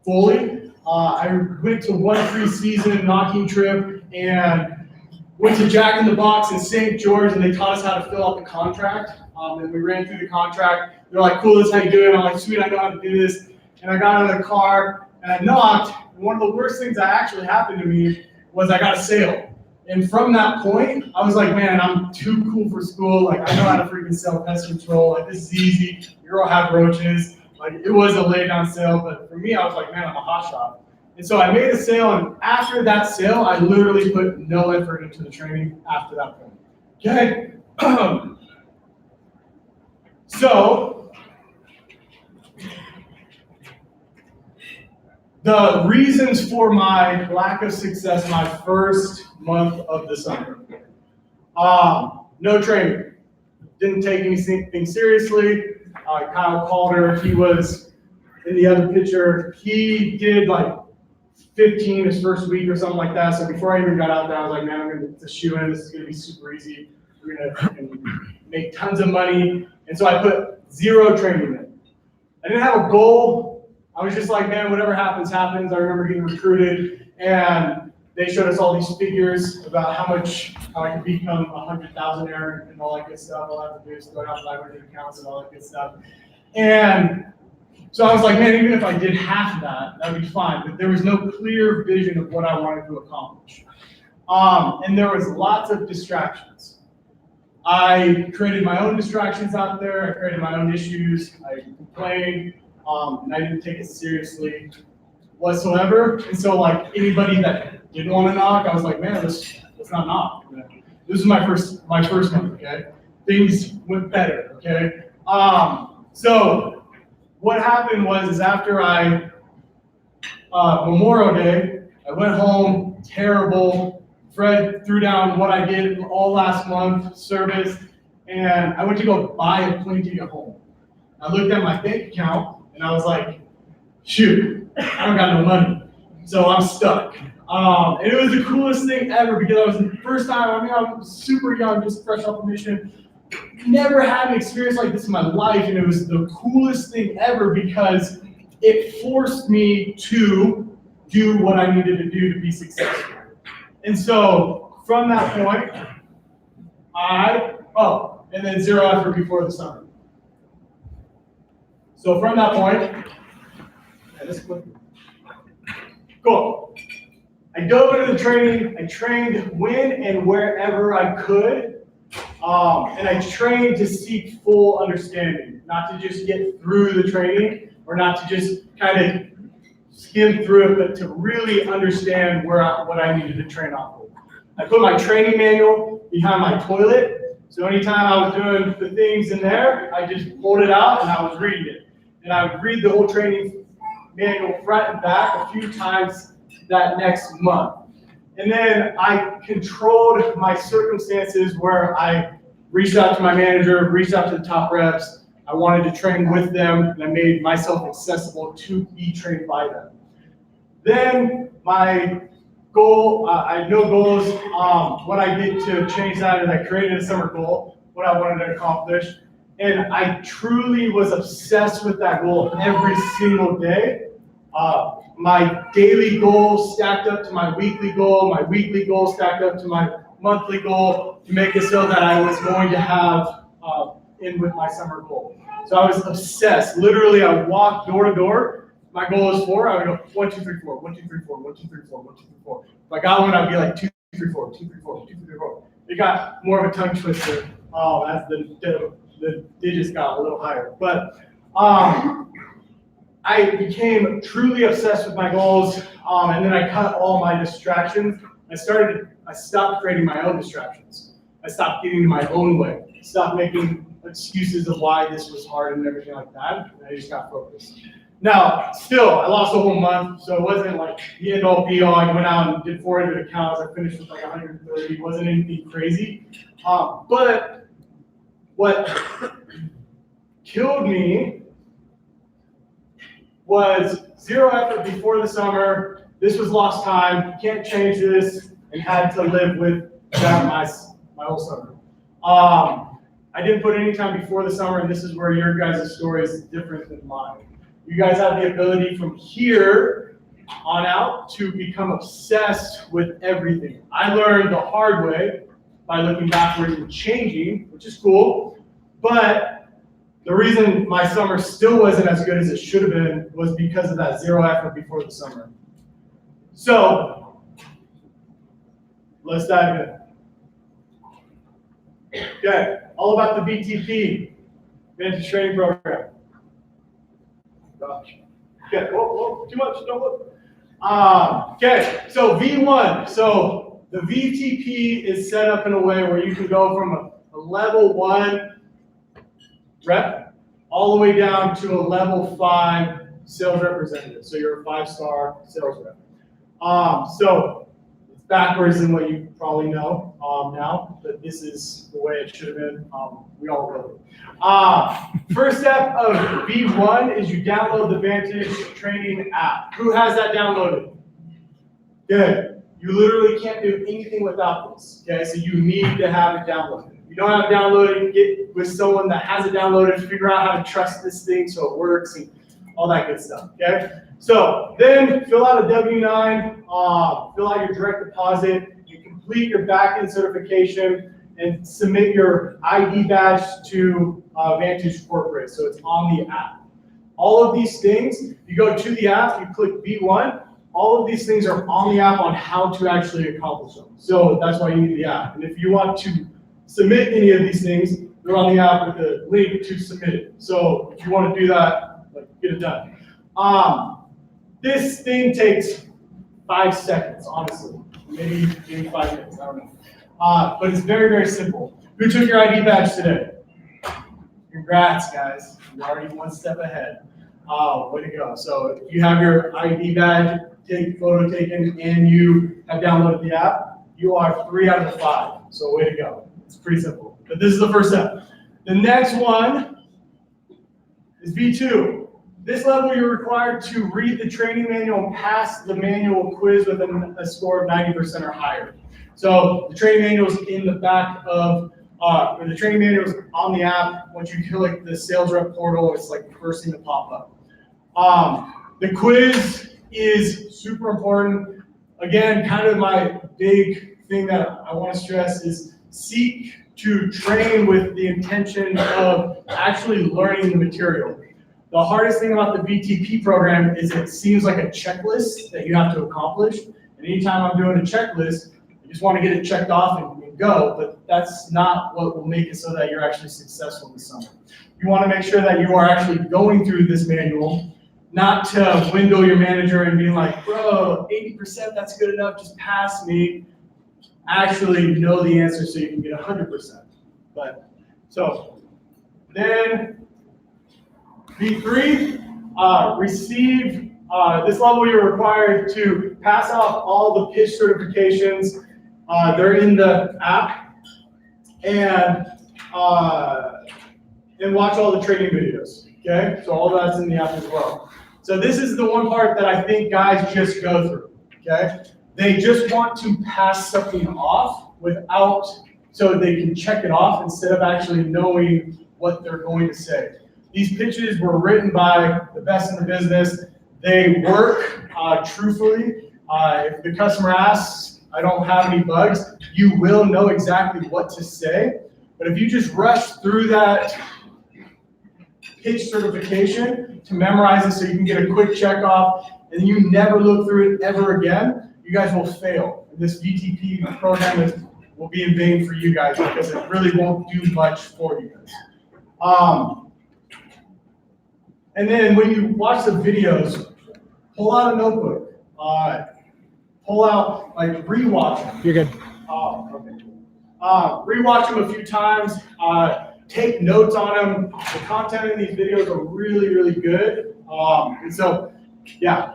fully. I went to one pre-season knocking trip and went to Jack in the Box in St. George, and they taught us how to fill out the contract. And we ran through the contract. They're like, cool, this is how you do it. I'm like, sweet, I know how to do this. And I got out of the car and I knocked. And one of the worst things that actually happened to me was I got a sale. And from that point, I was like, man, I'm too cool for school. Like, I know how to freaking sell pest control. Like, this is easy. Your girl have roaches. Like, it was a lay down sale. But for me, I was like, man, I'm a hot shot. And so I made a sale. And after that sale, I literally put no effort into the training after that point. Okay? So, the reasons for my lack of success my first month of the summer. No training. Didn't take anything seriously. Kyle Calder, he was in the other picture. He did like 15 his first week or something like that. So before I even got out there, I was like, man, I'm going to shoe in. This is going to be super easy. We're going to make tons of money. And so I put 0 training in. I didn't have a goal. I was just like, man, whatever happens, happens. I remember getting recruited, and they showed us all these figures about how I could become a 100,000-aire and all that good stuff. All I have to do is throw out 500 accounts and all that good stuff. And so I was like, man, even if I did half of that, that would be fine. But there was no clear vision of what I wanted to accomplish. And there was lots of distractions. I created my own distractions out there. I created my own issues. I complained, and I didn't take it seriously whatsoever. And so, like, anybody that didn't want to knock, I was like, man, let's not knock. This is my first month, okay? Things went better, okay? So what happened was after Memorial Day, I went home, terrible. Fred threw down what I did all last month, service, and I went to go buy a plane ticket home. I looked at my bank account, and I was like, shoot, I don't got no money. So I'm stuck. And it was the coolest thing ever because I was the first time, I'm super young, just fresh off the mission. Never had an experience like this in my life, and it was the coolest thing ever because it forced me to do what I needed to do to be successful. And so from that point, and then 0 effort before the summer. So from that point, cool. I dove into the training. I trained when and wherever I could. And I trained to seek full understanding, not to just get through the training or not to just kind of skim through it, but to really understand what I needed to train off of. I put my training manual behind my toilet, so anytime I was doing the things in there, I just pulled it out and I was reading it. And I would read the whole training manual front and back a few times that next month. And then I controlled my circumstances where I reached out to my manager, reached out to the top reps. I wanted to train with them, and I made myself accessible to be trained by them. Then my goal, I had no goals. What I did to change that is I created a summer goal, what I wanted to accomplish. And I truly was obsessed with that goal every single day. My daily goal stacked up to my weekly goal stacked up to my monthly goal to make it so that I was going to have in with my summer goal. So I was obsessed. Literally, I walked door to door. My goal is 4. I would go 1, 2, 3, 4, 1, 2, 3, 4, 1, 2, 3, 4, 1, 2, 3, 4. If I got one, I'd be like 2, 3, 4, 2, 3, 4, 2, 3, 4. It got more of a tongue twister as the digits got a little higher. But I became truly obsessed with my goals, and then I cut all my distractions. I stopped creating my own distractions. I stopped getting in my own way. Stopped making excuses of why this was hard and everything like that. And I just got focused. Now, still, I lost a whole month, so it wasn't like the end all be all. I went out and did 400 accounts. I finished with like 130. It wasn't anything crazy. But what killed me was 0 effort before the summer. This was lost time. You can't change this, and had to live with that my whole summer. I didn't put any time before the summer, and this is where your guys' story is different than mine. You guys have the ability from here on out to become obsessed with everything. I learned the hard way by looking backwards and changing, which is cool, but the reason my summer still wasn't as good as it should have been was because of that 0 effort before the summer. So, let's dive in. Okay, all about the VTP, Vantage Training Program. Gosh. Okay, whoa, too much, don't look. Okay, so V1. So the VTP is set up in a way where you can go from a level 1 rep all the way down to a level 5 sales representative. So you're a 5-star sales rep. So it's backwards than what you probably know now, but this is the way it should have been. We all know it. First step of V1 is you download the Vantage Training app. Who has that downloaded? Good. You literally can't do anything without this. Okay, so you need to have it downloaded. If you don't have it downloaded, get with someone that has it downloaded, figure out how to trust this thing so it works and all that good stuff. Okay. So then fill out a W-9, fill out your direct deposit, you complete your backend certification, and submit your ID badge to Vantage Corporate. So it's on the app. All of these things, you go to the app, you click V1, all of these things are on the app on how to actually accomplish them. So that's why you need the app. And if you want to submit any of these things, they're on the app with a link to submit it. So if you want to do that, get it done. This thing takes 5 seconds, honestly. Maybe 5 minutes, I don't know. But it's very, very simple. Who took your ID badge today? Congrats, guys. You're already one step ahead. Way to go. So if you have your ID badge photo taken and you have downloaded the app, you are 3 out of 5. So way to go. It's pretty simple. But this is the first step. The next one is V2. This level, you're required to read the training manual and pass the manual quiz with a score of 90% or higher. So the training manual is in the back of, or the training manual is on the app. Once you click the sales rep portal, it's like the first thing to pop up. The quiz is super important. Again, kind of my big thing that I want to stress is seek to train with the intention of actually learning the material. The hardest thing about the VTP program is it seems like a checklist that you have to accomplish. And anytime I'm doing a checklist, I just want to get it checked off and go, but that's not what will make it so that you're actually successful this summer. You want to make sure that you are actually going through this manual, not to window your manager and being like, bro, 80%, that's good enough, just pass me. Actually know the answer so you can get 100%. But so then V3, receive, this level you're required to pass off all the pitch certifications. They're in the app, and watch all the training videos, okay? So all that's in the app as well. So this is the one part that I think guys just go through, okay? They just want to pass something off without, so they can check it off instead of actually knowing what they're going to say. These pitches were written by the best in the business. They work truthfully. If the customer asks, I don't have any bugs, you will know exactly what to say. But if you just rush through that pitch certification to memorize it so you can get a quick check off, and you never look through it ever again, you guys will fail. This VTP program will be in vain for you guys because it really won't do much for you guys. And then when you watch the videos, pull out a notebook. Pull out, like, rewatch them. You're good. Okay. Rewatch them a few times. Take notes on them. The content in these videos are really, really good. And so, yeah.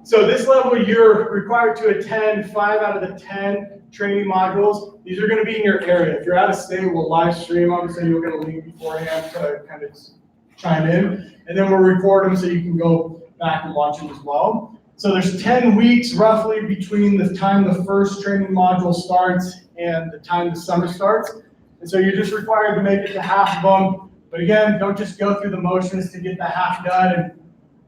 So this level, you're required to attend 5 out of the 10 training modules. These are going to be in your area. If you're out of state, we'll live stream them, so you're going to link beforehand to kind of chime in. And then we'll record them so you can go back and watch them as well. So there's 10 weeks roughly between the time the first training module starts and the time the summer starts. And so you're just required to make it to half of them. But again, don't just go through the motions to get the half done and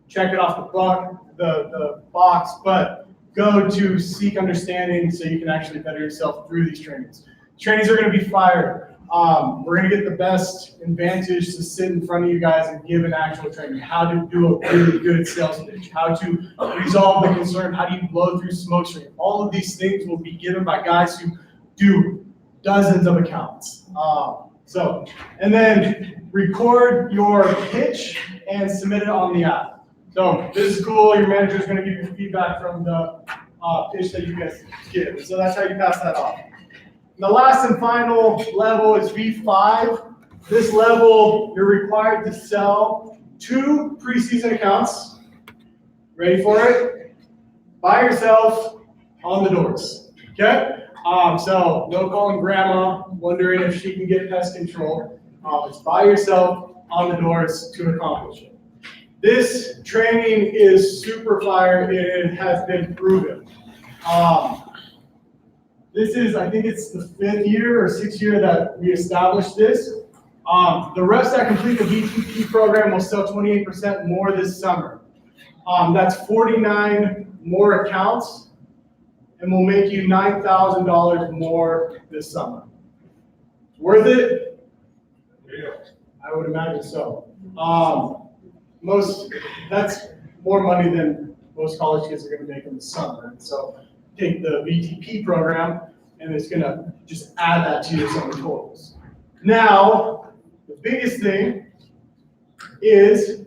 check it off the box, but go to seek understanding so you can actually better yourself through these trainings. Trainings are going to be fire. We're going to get the best advantage to sit in front of you guys and give an actual training. How to do a really good sales pitch, how to resolve the concern, how do you blow through smoke screen. All of these things will be given by guys who do dozens of accounts. And then record your pitch and submit it on the app. So this is cool. Your manager is going to give you feedback from the pitch that you guys give. So that's how you pass that off. The last and final level is V5. This level, you're required to sell 2 preseason accounts. Ready for it? By yourself on the doors, okay? So no calling grandma, wondering if she can get pest control. It's by yourself on the doors to accomplish it. This training is super fire. It has been proven. This is, I think it's the 5th year or 6th year that we established this. The reps that complete the VTP program will sell 28% more this summer. That's 49 more accounts and will make you $9,000 more this summer. Worth it? Yeah. I would imagine so. That's more money than most college kids are going to make in the summer. And so take the VTP program and it's going to just add that to your summer totals. Now, the biggest thing is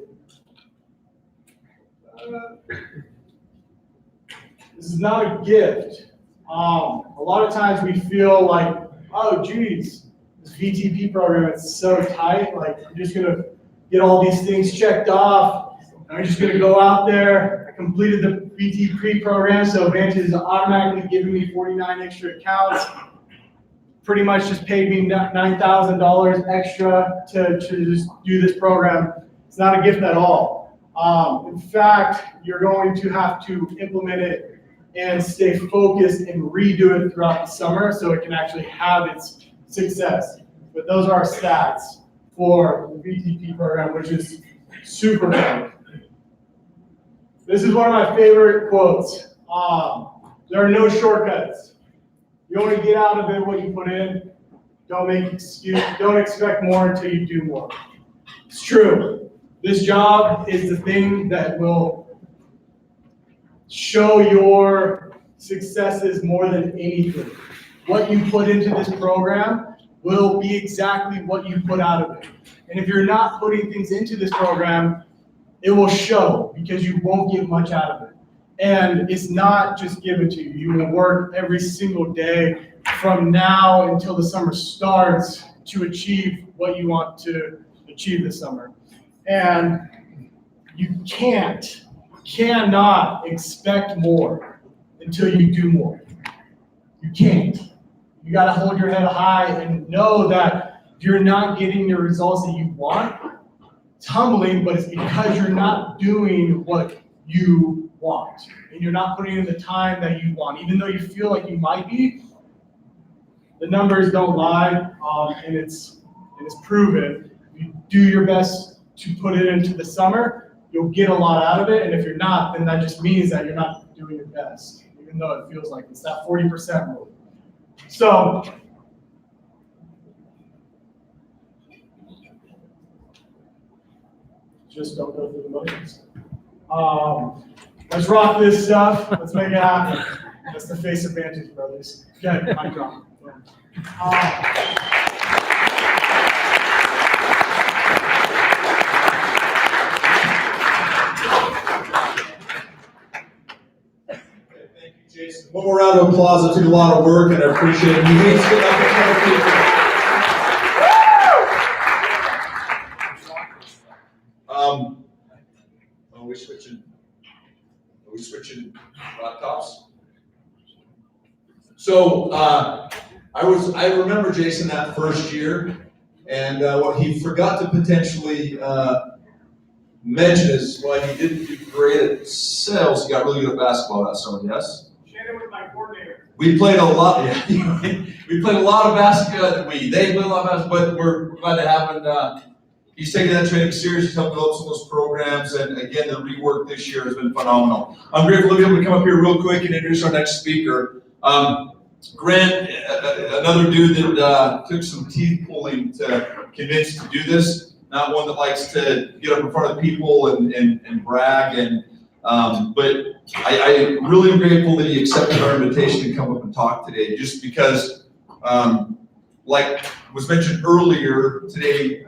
this is not a gift. A lot of times we feel like, oh, geez, this VTP program is so tight. Like, I'm just going to get all these things checked off. I'm just going to go out there. I completed the VTP program, so Vantage is automatically giving me 49 extra accounts. Pretty much just paid me $9,000 extra to just do this program. It's not a gift at all. In fact, you're going to have to implement it and stay focused and redo it throughout the summer so it can actually have its success. But those are our stats for the VTP program, which is super fun. This is one of my favorite quotes. There are no shortcuts. You only get out of it what you put in. Don't make excuse. Don't expect more until you do more. It's true. This job is the thing that will show your successes more than anything. What you put into this program will be exactly what you put out of it. And if you're not putting things into this program, it will show because you won't get much out of it. And it's not just given to you. You will work every single day from now until the summer starts to achieve what you want to achieve this summer. And you cannot expect more until you do more. You can't. You got to hold your head high and know that if you're not getting the results that you want, it's humbling, but it's because you're not doing what you want. And you're not putting in the time that you want. Even though you feel like you might be, the numbers don't lie, and it's proven. If you do your best to put it into the summer, you'll get a lot out of it. And if you're not, then that just means that you're not doing your best, even though it feels like it's that 40% rule. So, just don't go through the motions. Let's rock this stuff. Let's make it happen. That's the face of Vantage, brothers. Okay, mic drop. Jason, one more round of applause. It took a lot of work, and I appreciate it. You need to get up in front of people. Are we switching laptops? So I remember Jason that first year, and what he forgot to potentially mention is why he didn't do great at sales. He got really good at basketball that summer. Yes. Shannon was my coordinator. We played a lot. Yeah, we played a lot of basketball. They played a lot of basketball, but we're glad to have. He's taking that training seriously. He's helped develop some of those programs, and again, the rework this year has been phenomenal. I'm grateful to be able to come up here real quick and introduce our next speaker. Grant, another dude that took some teeth pulling to convince to do this. Not one that likes to get up in front of people and brag, but I'm really grateful that he accepted our invitation to come up and talk today, just because, like was mentioned earlier today,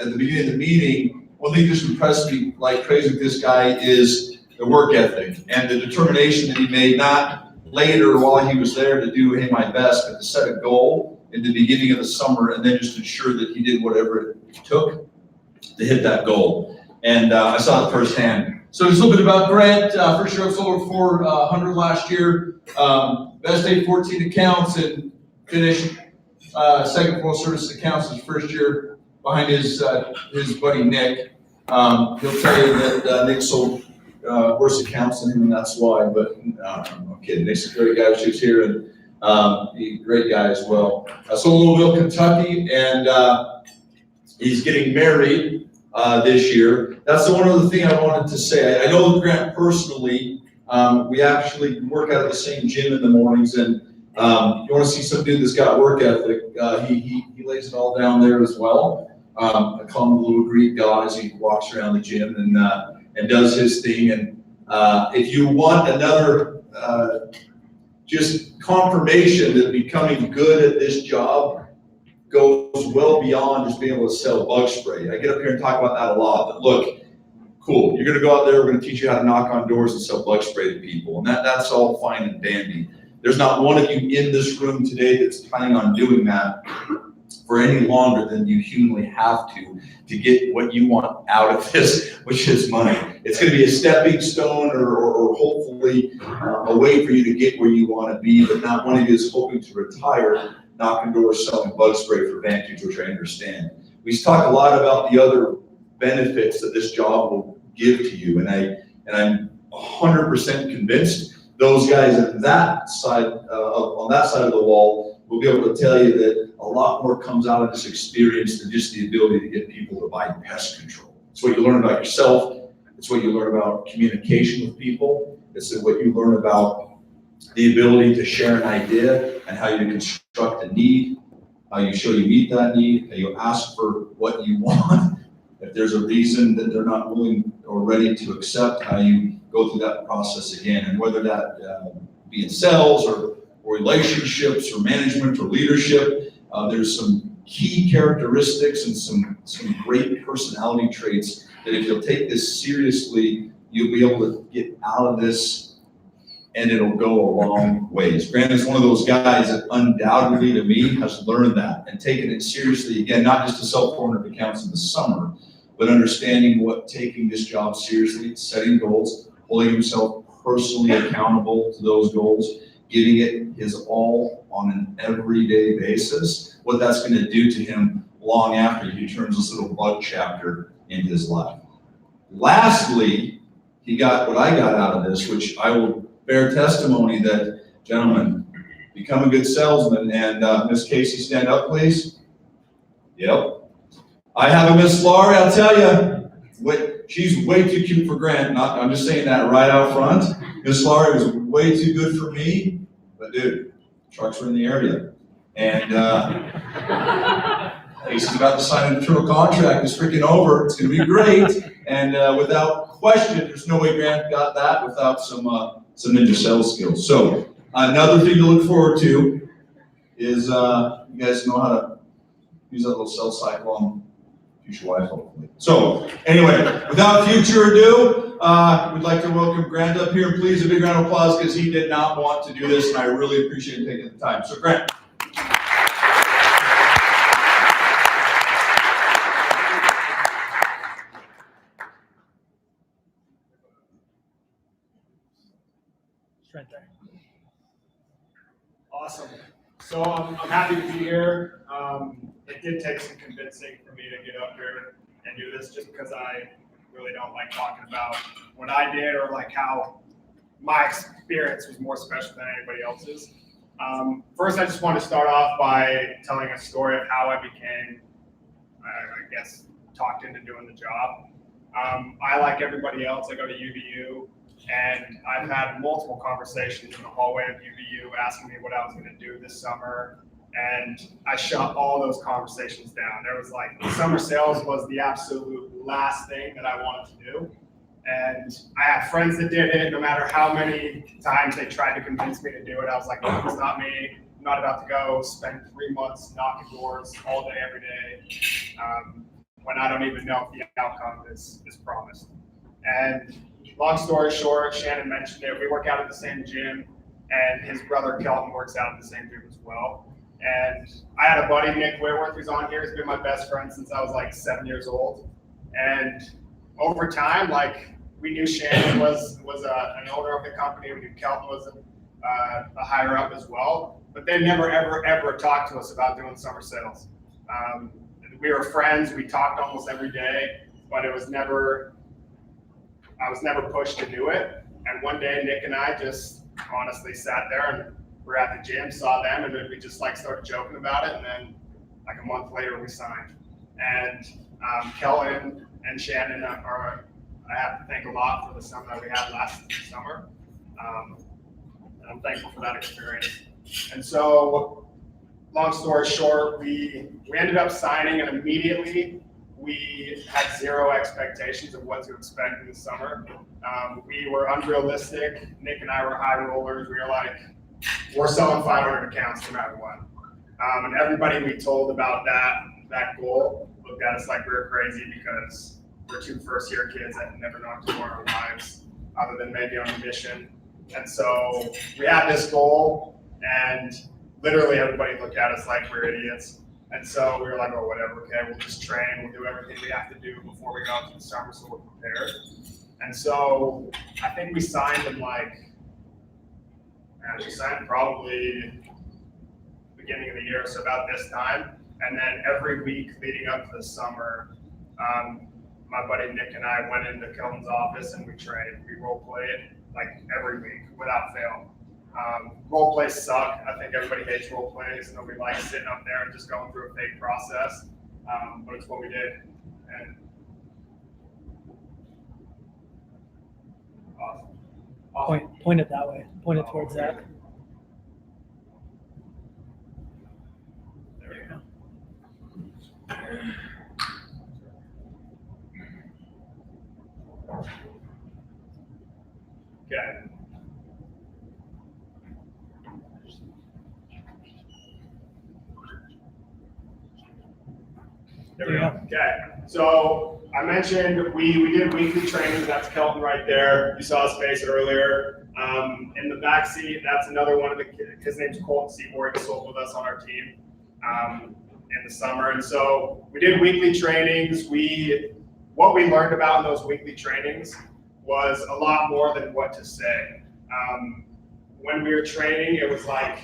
at the beginning of the meeting, one thing that just impressed me like crazy with this guy is the work ethic and the determination that he made, not later while he was there to do, hey, my best, but to set a goal in the beginning of the summer and then just ensure that he did whatever it took to hit that goal. And I saw it firsthand. So just a little bit about Grant. First year I sold over 400 last year. Best day 14 accounts and finished second full service accounts his first year behind his buddy Nick. He'll tell you that Nick sold worse accounts than him, and that's why. But I'm kidding. Nick's a great guy. She's here, and he's a great guy as well. So Louisville, Kentucky, and he's getting married this year. That's the one other thing I wanted to say. I know Grant personally. We actually work out at the same gym in the mornings, and you want to see some dude that's got work ethic. He lays it all down there as well. I call him the little Greek god as he walks around the gym and does his thing. And if you want another just confirmation that becoming good at this job goes well beyond just being able to sell bug spray. I get up here and talk about that a lot. But look, cool, you're gonna go out there, we're gonna teach you how to knock on doors and sell bug spray to people. And that's all fine and dandy. There's not one of you in this room today that's planning on doing that for any longer than you humanly have to get what you want out of this, which is money. It's gonna be a stepping stone or hopefully a way for you to get where you wanna be, but not one of you is hoping to retire knocking doors selling bug spray for Vantage, which I understand. We talk a lot about the other benefits that this job will give to you, and I'm 100% convinced those guys at that side, on that side of the wall, will be able to tell you that a lot more comes out of this experience than just the ability to get people to buy pest control. It's what you learn about yourself. It's what you learn about communication with people. It's what you learn about the ability to share an idea and how you construct a need, how you show you meet that need, how you ask for what you want. If there's a reason that they're not willing or ready to accept, how you go through that process again. And whether that be in sales or relationships or management or leadership, there's some key characteristics and some great personality traits that if you'll take this seriously, you'll be able to get out of this and it'll go a long ways. Grant is one of those guys that undoubtedly to me has learned that and taken it seriously, again, not just to sell 400 accounts in the summer, but understanding what taking this job seriously, setting goals, holding himself personally accountable to those goals, giving it his all on an everyday basis, what that's going to do to him long after he turns this little bug chapter in his life. Lastly, he got what I got out of this, which I will bear testimony that, gentlemen, become a good salesman. And Miss Casey, stand up, please. Yep. I have a Miss Laurie, I'll tell you, she's way too cute for Grant. I'm just saying that right out front. Miss Laurie was way too good for me, but dude, trucks were in the area. And Casey's about to sign an internal contract. It's freaking over. It's going to be great. And without question, there's no way Grant got that without some ninja sales skills. So another thing to look forward to is you guys know how to use that little sales cycle on future wife, hopefully. So anyway, without future ado, we'd like to welcome Grant up here. Please, a big round of applause because he did not want to do this, and I really appreciate taking the time. So Grant. Right there. Awesome. So I'm happy to be here. It did take some convincing for me to get up here and do this just because I really don't like talking about what I did or like how my experience was more special than anybody else's. First, I just want to start off by telling a story of how I became, I guess, talked into doing the job. I, like everybody else, I go to UVU. And I've had multiple conversations in the hallway of UVU asking me what I was going to do this summer. And I shut all those conversations down. There was like, summer sales was the absolute last thing that I wanted to do. And I had friends that did it. No matter how many times they tried to convince me to do it, I was like, no, it's not me. I'm not about to go spend 3 months knocking doors all day, every day, when I don't even know if the outcome is promised. And long story short, Shannon mentioned it. We work out at the same gym, and his brother Kelton works out at the same gym as well. And I had a buddy, Nick Whitworth, who's on here. He's been my best friend since I was like 7 years old. And over time, like we knew Shannon was an owner of the company. We knew Kelton was a higher up as well, but they never ever talked to us about doing summer sales. We were friends. We talked almost every day, but I was never pushed to do it. And one day, Nick and I just honestly sat there and we're at the gym, saw them, and we just like started joking about it. And then like a month later, we signed. And Kelton and Shannon I have to thank a lot for the summer that we had last summer. And I'm thankful for that experience. And so, long story short, we ended up signing, and immediately we had zero expectations of what to expect in the summer. We were unrealistic. Nick and I were high rollers. We were like, we're selling 500 accounts no matter what. And everybody we told about that goal looked at us like we were crazy because we're two first-year kids that had never knocked a door in our lives, other than maybe on a mission. And so we had this goal, and literally everybody looked at us like we're idiots. And so we were like, oh, whatever, okay, we'll just train, we'll do everything we have to do before we go out to the summer so we're prepared. And so I think we signed in we signed probably beginning of the year, so about this time. And then every week leading up to the summer, my buddy Nick and I went into Kelton's office and we trained. We role played like every week without fail. Role plays suck. I think everybody hates role plays. Nobody likes sitting up there and just going through a fake process. But it's what we did. And awesome. Point it that way. Point it towards that. There we go. Okay. There we go. Okay. So I mentioned we did weekly training. That's Kelton right there. You saw his face earlier. In the back seat, that's another one of the kids. His name's Colton Seymour. He sold with us on our team in the summer. And so we did weekly trainings. What we learned about in those weekly trainings was a lot more than what to say. When we were training, it was like,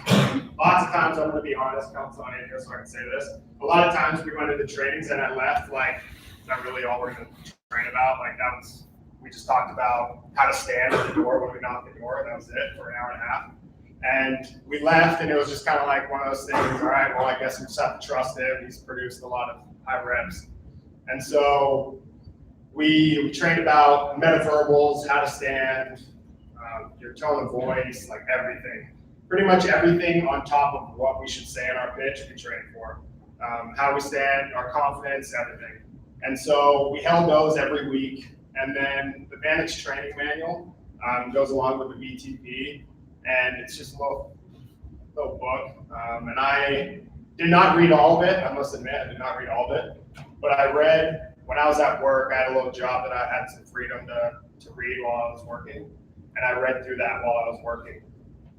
lots of times, I'm gonna be honest, Kelton's on in here so I can say this. A lot of times we went into trainings and I left, like, is that really all we're gonna train about? Like we just talked about how to stand at the door when we knocked the door, and that was it for an hour and a half. And we left and it was just kind of like one of those things, all right, well, I guess we just have to trust him. He's produced a lot of high reps. And so we trained about metaverbals, how to stand, your tone of voice, like everything. Pretty much everything on top of what we should say in our pitch, we trained for. How we stand, our confidence, everything. And so we held those every week. And then the Vantage Training Manual goes along with the VTP. And it's just a little book. And I did not read all of it. I must admit, I did not read all of it. But I read, when I was at work, I had a little job that I had some freedom to read while I was working. And I read through that while I was working.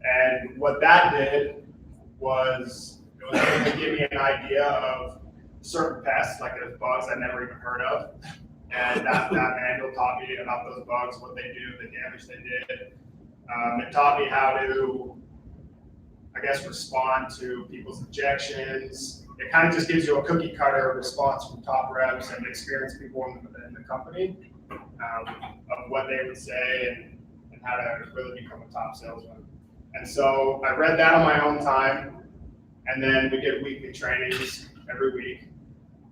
And what that did was, it was able to give me an idea of certain pests, like there's bugs I never even heard of. And that manual taught me about those bugs, what they do, the damage they did. It taught me how to, I guess, respond to people's objections. It kind of just gives you a cookie cutter response from top reps and experienced people in the company of what they would say and how to really become a top salesman. And so I read that on my own time, and then we did weekly trainings every week.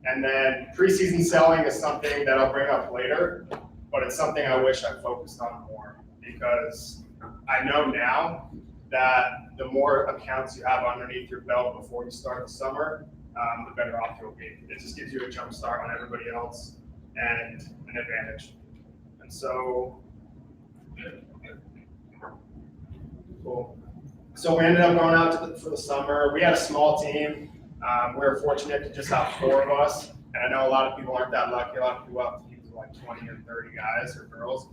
And then preseason selling is something that I'll bring up later, but it's something I wish I focused on more, because I know now that the more accounts you have underneath your belt before you start the summer, the better off you'll be. It just gives you a jump start on everybody else and an advantage. And so, cool. So we ended up going out for the summer. We had a small team. We were fortunate to just have 4 of us. And I know a lot of people aren't that lucky. A lot of people have teams of like 20 or 30 guys or girls.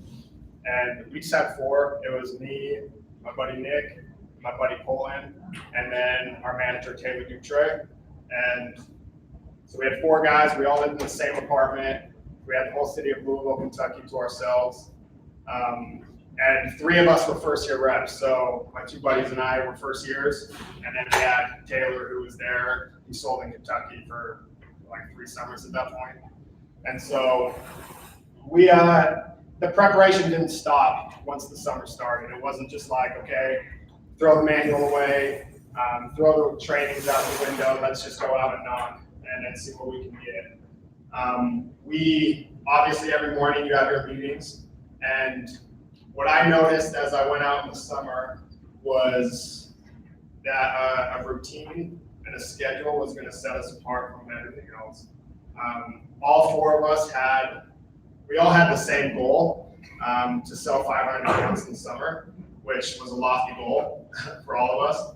And we just had 4. It was me, my buddy Nick, my buddy Poland, and then our manager Taylor Dutre. And so we had 4 guys. We all lived in the same apartment. We had the whole city of Louisville, Kentucky to ourselves. And 3 of us were first year reps. So my 2 buddies and I were first years. And then we had Taylor, who was there. He sold in Kentucky for like 3 summers at that point. And so we, the preparation didn't stop once the summer started. It wasn't just like, okay, throw the manual away, throw the trainings out the window, let's just go out and knock and then see what we can get. We, obviously every morning you have your meetings, and what I noticed as I went out in the summer was that a routine and a schedule was gonna set us apart from everything else. All 4 of us we all had the same goal, to sell 500 accounts in the summer, which was a lofty goal for all of us.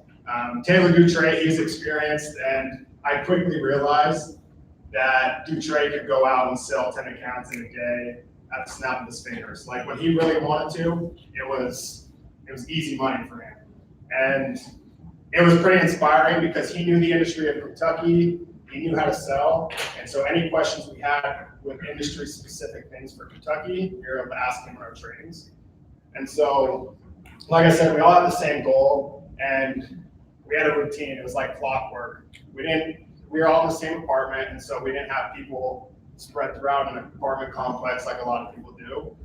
Taylor Dutre, he's experienced, and I quickly realized that Dutre could go out and sell 10 accounts in a day at the snap of his fingers. Like when he really wanted to, it was easy money for him. And it was pretty inspiring because he knew the industry of Kentucky, he knew how to sell, and so any questions we had with industry-specific things for Kentucky, we were able to ask him in our trainings. And so, like I said, we all had the same goal, and we had a routine. It was like clockwork. We were all in the same apartment, and so we didn't have people spread throughout an apartment complex like a lot of people do.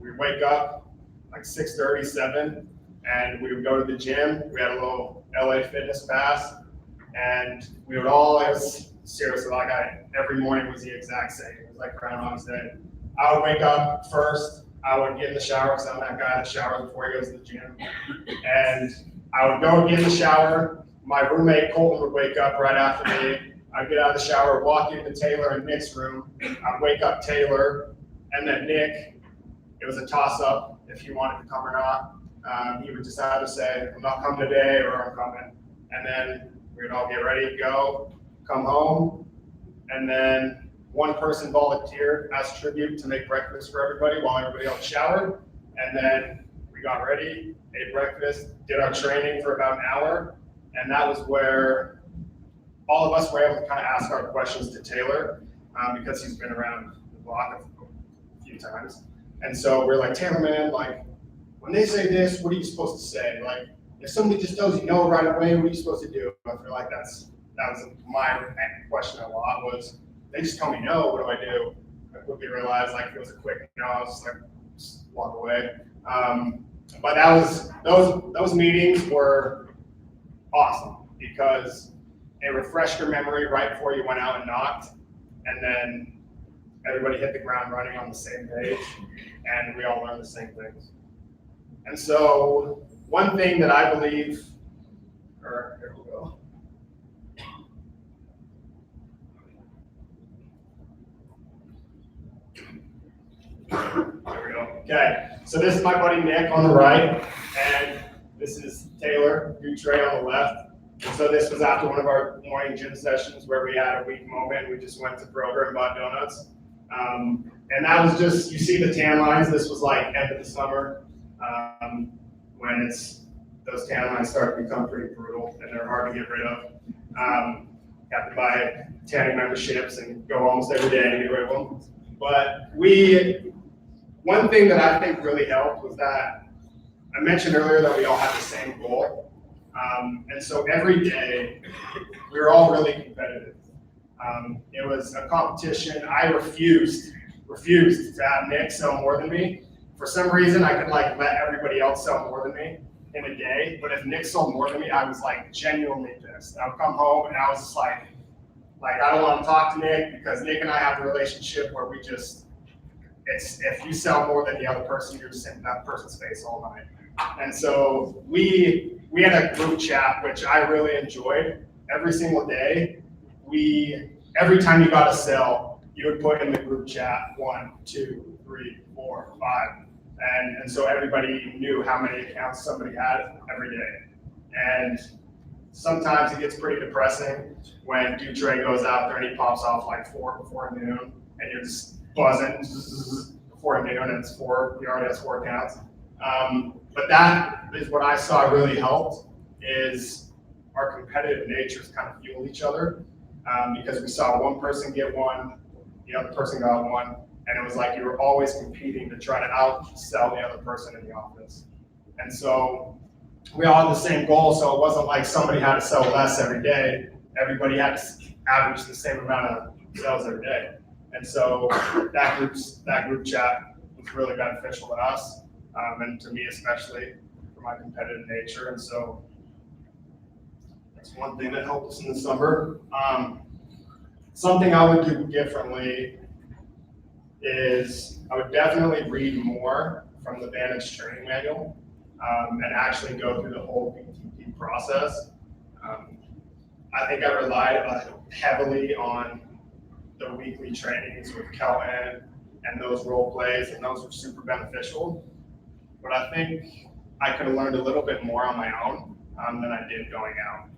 We would wake up like 6:30, 7, and we would go to the gym. We had a little LA Fitness Pass, and we would all, it was seriously like every morning was the exact same. It was like Groundhog's Day. I would wake up first, I would get in the shower because I'm that guy that showers before he goes to the gym. And I would go get in the shower. My roommate Colton would wake up right after me. I'd get out of the shower, walk into Taylor and Nick's room. I'd wake up Taylor, and then Nick, it was a toss-up if he wanted to come or not. He would just either say, I'm not coming today, or I'm coming. And then we would all get ready to go, come home, and then one person volunteered as tribute to make breakfast for everybody while everybody else showered. And then we got ready, ate breakfast, did our training for about an hour, and that was where all of us were able to kind of ask our questions to Taylor, because he's been around the block a few times. And so we're like, Taylor, man, like, when they say this, what are you supposed to say? Like, if somebody just tells you no right away, what are you supposed to do? I feel like that was my question a lot was, they just tell me no, what do I do? I quickly realized like it was a quick no, I was just like, just walk away. But that was, those meetings were awesome because it refreshed your memory right before you went out and knocked, and then everybody hit the ground running on the same page, and we all learned the same things. And so one thing that I believe, here we go. There we go. Okay, so this is my buddy Nick on the right, and this is Taylor Dutre on the left. And so this was after one of our morning gym sessions where we had a weak moment. We just went to Kroger and bought donuts. And that was just, you see the tan lines, this was like end of the summer, when those tan lines start to become pretty brutal and they're hard to get rid of. Have to buy tanning memberships and go almost every day to get rid of them. But one thing that I think really helped was that I mentioned earlier that we all had the same goal. And so every day we were all really competitive. It was a competition. I refused to have Nick sell more than me. For some reason, I could like let everybody else sell more than me in a day. But if Nick sold more than me, I was like genuinely pissed. I would come home and I was just like I don't want to talk to Nick because Nick and I have a relationship where we just, if you sell more than the other person, you're just in that person's face all night. And so we had a group chat, which I really enjoyed. Every single day, every time you got a sell, you would put in the group chat 1, 2, 3, 4, 5. And so everybody knew how many accounts somebody had every day. And sometimes it gets pretty depressing when Dutre goes out there and he pops off like 4 before noon, and you're just buzzing before noon, and it's 4, he already has 4 accounts. But that is what I saw really helped, is our competitive natures kind of fuel each other, because we saw one person get one, the other person got one, And it was like you were always competing to try to outsell the other person in the office. And so we all had the same goal, so it wasn't like somebody had to sell less every day. Everybody had to average the same amount of sales every day. And so that group chat was really beneficial to us, and to me especially, for my competitive nature. And so that's one thing that helped us in the summer. Something I would do differently is I would definitely read more from the Vantage training manual, and actually go through the whole BTP process. I think I relied heavily on the weekly trainings with Kelton and those role plays, and those were super beneficial. But I think I could have learned a little bit more on my own than I did going out.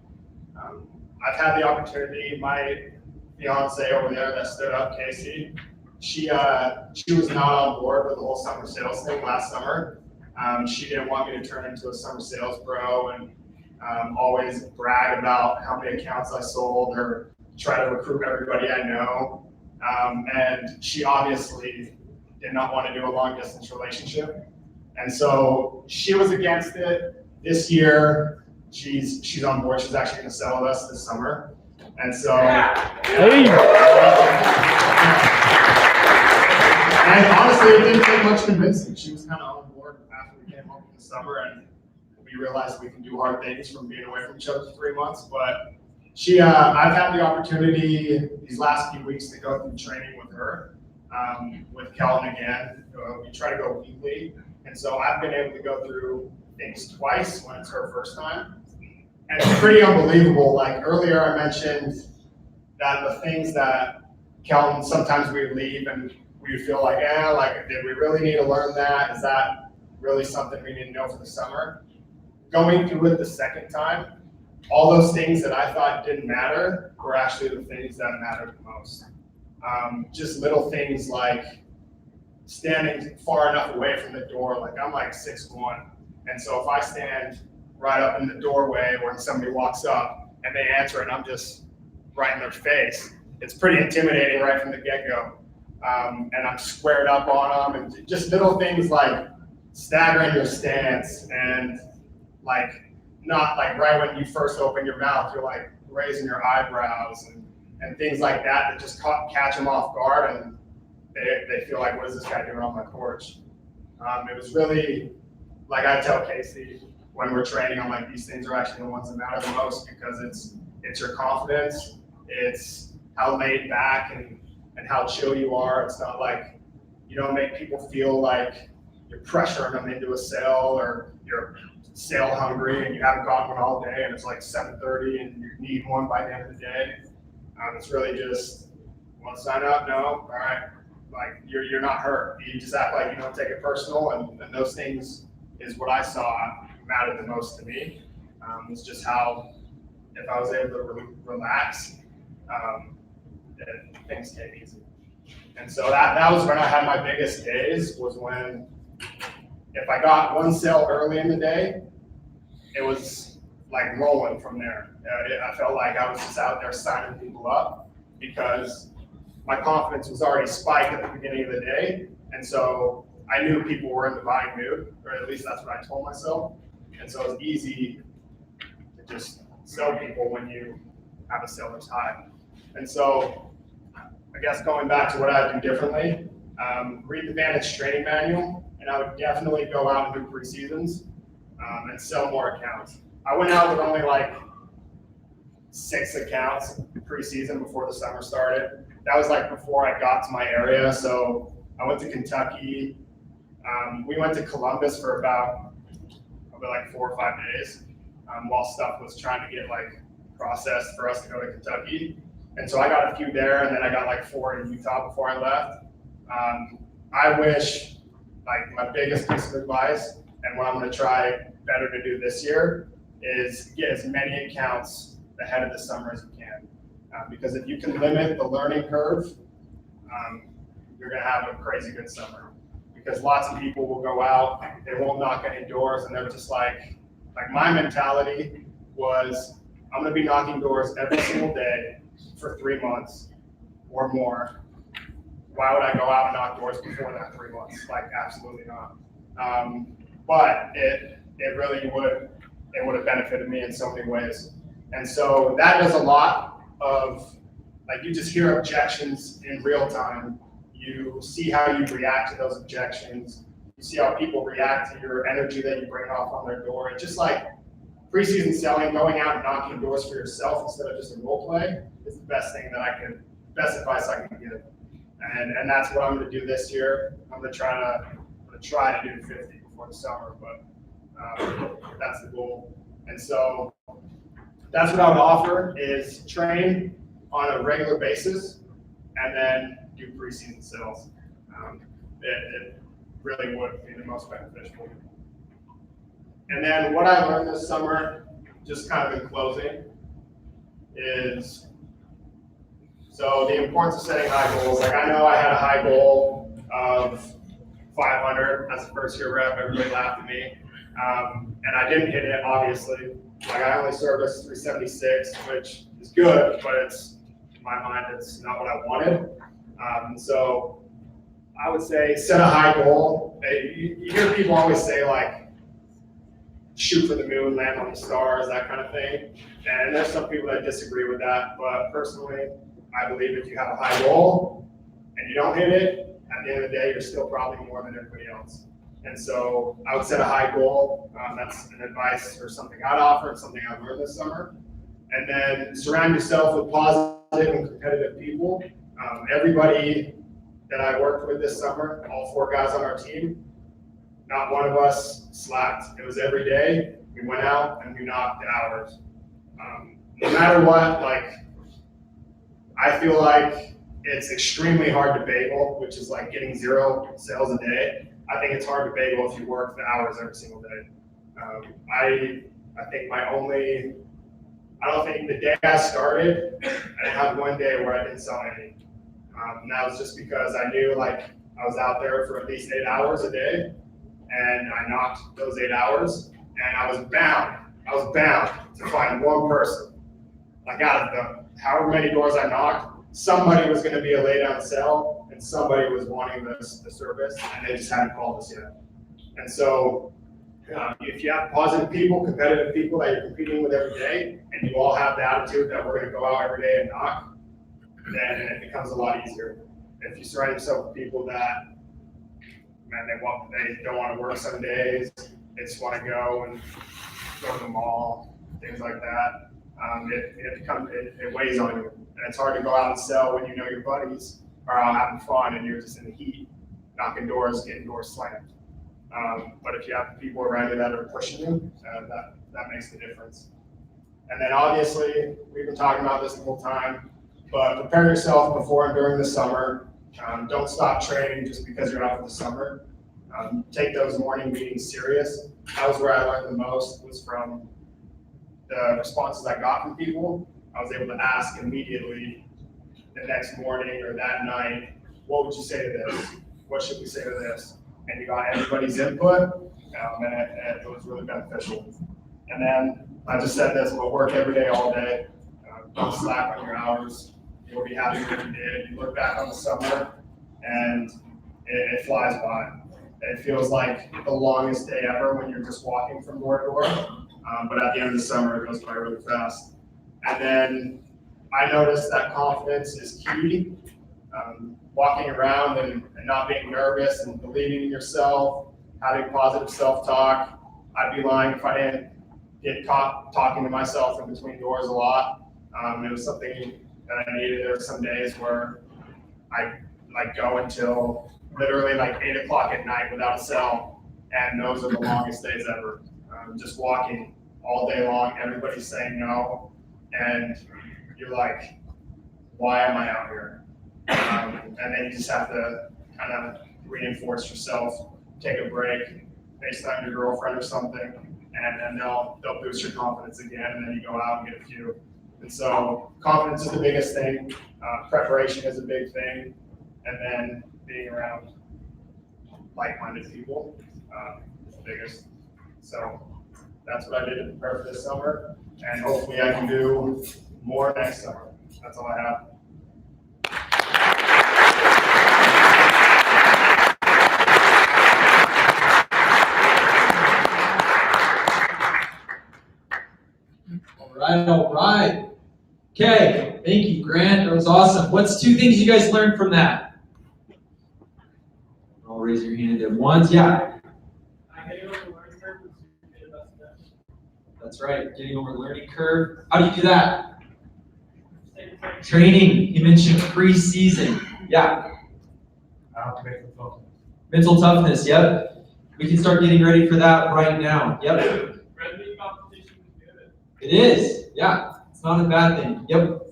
I've had the opportunity, my fiance over there that stood up, Casey, she was not on board with the whole summer sales thing last summer. She didn't want me to turn into a summer sales pro and always brag about how many accounts I sold or try to recruit everybody I know. And she obviously did not want to do a long distance relationship. And so she was against it. This year, she's on board. She's actually going to sell with us this summer. And so, and honestly, it didn't take much convincing. She was kind of on board after we came home in the summer, and we realized we can do hard things from being away from each other for 3 months. But I've had the opportunity these last few weeks to go through training with her, with Kelton again. We try to go weekly, and so I've been able to go through things twice when it's her first time. And it's pretty unbelievable. Like earlier I mentioned that the things that Kelton, sometimes we would leave and we would feel like, did we really need to learn that? Is that really something we need to know for the summer? Going through it the second time, all those things that I thought didn't matter were actually the things that mattered the most. Just little things like standing far enough away from the door. Like I'm like 6'1", and so if I stand right up in the doorway when somebody walks up and they answer and I'm just right in their face, it's pretty intimidating right from the get-go. And I'm squared up on them, and just little things like staggering your stance and like not like right when you first open your mouth, you're like raising your eyebrows and things like that just catch them off guard, and they feel like, what is this guy doing on my porch? It was really, like I tell Casey, when we're training, I'm like, these things are actually the ones that matter the most, because it's your confidence, it's how laid back and how chill you are. It's not like you don't make people feel like you're pressuring them into a sale, or you're sale hungry and you haven't gotten one all day and it's like 7:30 and you need one by the end of the day. It's really just, want to sign up? No? All right. Like you're not hurt. You just act like you don't take it personal, and those things is what I saw mattered the most to me. It's just how, if I was able to relax, things came easy. And so that was when I had my biggest days, was when, if I got one sale early in the day, it was like rolling from there. I felt like I was just out there signing people up, because my confidence was already spiked at the beginning of the day. And so I knew people were in the buying mood, or at least that's what I told myself. And so it's easy to just sell people when you have a seller's high. And so I guess going back to what I do differently, read the Vantage training manual, and I would definitely go out and do pre-seasons and sell more accounts. I went out with only like 6 accounts pre-season before the summer started. That was like before I got to my area. So I went to Kentucky. We went to Columbus for about like 4 or 5 days while stuff was trying to get like processed for us to go to Kentucky. And so I got a few there, and then I got like 4 in Utah before I left. I wish, like my biggest piece of advice, and what I'm going to try better to do this year, is get as many accounts ahead of the summer as you can. Because if you can limit the learning curve, you're going to have a crazy good summer. Because lots of people will go out, they won't knock any doors, and they're just like my mentality was, I'm going to be knocking doors every single day for 3 months or more. why would I go out and knock doors before that 3 months? Like, absolutely not. But it really would have benefited me in so many ways. And so that does a lot of, like, you just hear objections in real time. You see how you react to those objections. You see how people react to your energy that you bring off on their door. It's just like preseason selling, going out and knocking doors for yourself instead of just a role play is the best advice I can give. And that's what I'm going to do this year. I'm going to try to do 50 before the summer, but that's the goal. And so that's what I would offer is train on a regular basis and then do preseason sales. It really would be the most beneficial. And then what I learned this summer, just kind of in closing, is so the importance of setting high goals. Like, I know I had a high goal of 500 as a first year rep. Everybody laughed at me. And I didn't hit it, obviously. Like, I only serviced 376, which is good, but in my mind, it's not what I wanted. So I would say set a high goal. You hear people always say, like, shoot for the moon, land on the stars, that kind of thing. And there's some people that disagree with that, but personally, I believe if you have a high goal and you don't hit it, at the end of the day, you're still probably more than everybody else. And so I would set a high goal. That's an advice or something I'd offer, and something I learned this summer. And then surround yourself with positive and competitive people. Everybody that I worked with this summer, all 4 guys on our team, not one of us slacked. It was every day. We went out and we knocked hours. No matter what, like, I feel like it's extremely hard to bagel, which is like getting 0 sales a day. I think it's hard to bagel if you work the hours every single day. I think I don't think the day I started, I didn't have one day where I didn't sell any. And that was just because I knew, like, I was out there for at least 8 hours a day, and I knocked those 8 hours, and I was bound to find one person. Like, out of the however many doors I knocked, somebody was going to be a lay down sell, and somebody was wanting the service, and they just hadn't called us yet. And so if you have positive people, competitive people that you're competing with every day, and you all have the attitude that we're going to go out every day and knock, then it becomes a lot easier. If you surround yourself with people that, man, they don't want to work some days, they just want to go and go to the mall, things like that, it weighs on you. And it's hard to go out and sell when you know your buddies are out having fun and you're just in the heat, knocking doors, getting doors slammed. But if you have people around you that are pushing you, that makes the difference. And then obviously, we've been talking about this the whole time, but prepare yourself before and during the summer. Don't stop training just because you're out for the summer. Take those morning meetings serious. That was where I learned the most, was from the responses I got from people. I was able to ask immediately the next morning or that night, what would you say to this? What should we say to this? And you got everybody's input, and it was really beneficial. And then, I just said this, but work every day, all day. Don't slack on your hours. You'll be happy when you did. You look back on the summer, and it flies by. It feels like the longest day ever when you're just walking from door to door. But at the end of the summer, it goes by really fast. And then I noticed that confidence is key. Walking around and not being nervous and believing in yourself, having positive self-talk. I'd be lying if I didn't get caught talking to myself in between doors a lot. It was something that I needed. There were some days where I go until literally 8 o'clock at night without a cell, and those are the longest days ever. Just walking all day long, everybody's saying no, and you're like, why am I out here? And then you just have to kind of reinforce yourself, take a break, FaceTime your girlfriend or something, and then they'll boost your confidence again, and then you go out and get a few. And so confidence is the biggest thing, preparation is a big thing, and then being around like-minded people is the biggest. So that's what I did to prepare for this summer, and hopefully I can do more next summer. That's all I have. All right. Okay, thank you, Grant. That was awesome. What's 2 things you guys learned from that? I'll raise your hand at once. Yeah. That's right, getting over the learning curve. How do you do that? Training. You mentioned pre-season. Yeah. Mental toughness. Yep. We can start getting ready for that right now. Yep. It is. Yeah. It's not a bad thing. Yep.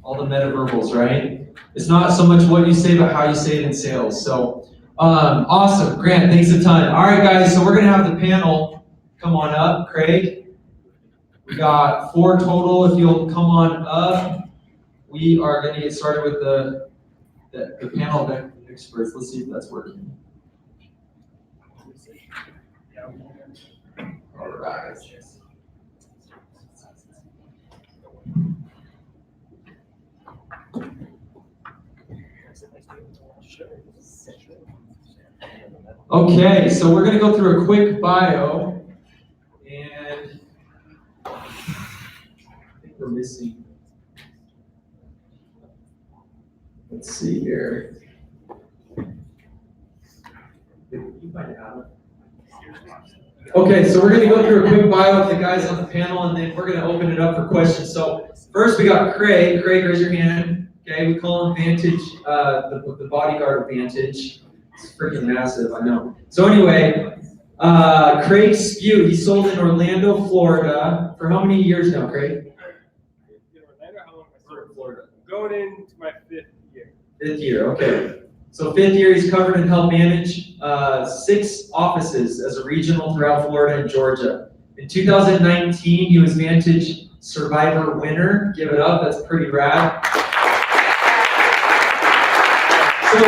All the metaverbals, right? It's not so much what you say, but how you say it in sales. So, awesome. Grant, thanks a ton. All right, guys. So we're going to have the panel come on up. Craig, we got 4 total. If you'll come on up, we are going to get started with the panel of experts. Let's see if that's working. All right. Okay, so we're going to go through a quick bio, and I think we're missing. Let's see here. Okay, so we're going to go through a quick bio of the guys on the panel, and then we're going to open it up for questions. So first we got Craig. Craig, raise your hand. Okay, we call him Vantage, the bodyguard of Vantage. It's freaking massive, I know. So anyway, Craig Spew, he sold in Orlando, Florida. For how many years now, Craig? Florida. Going into my 5th year. 5th year, okay. So 5th year, he's covered and helped manage 6 offices as a regional throughout Florida and Georgia. In 2019, he was Vantage Survivor winner. Give it up, that's pretty rad. So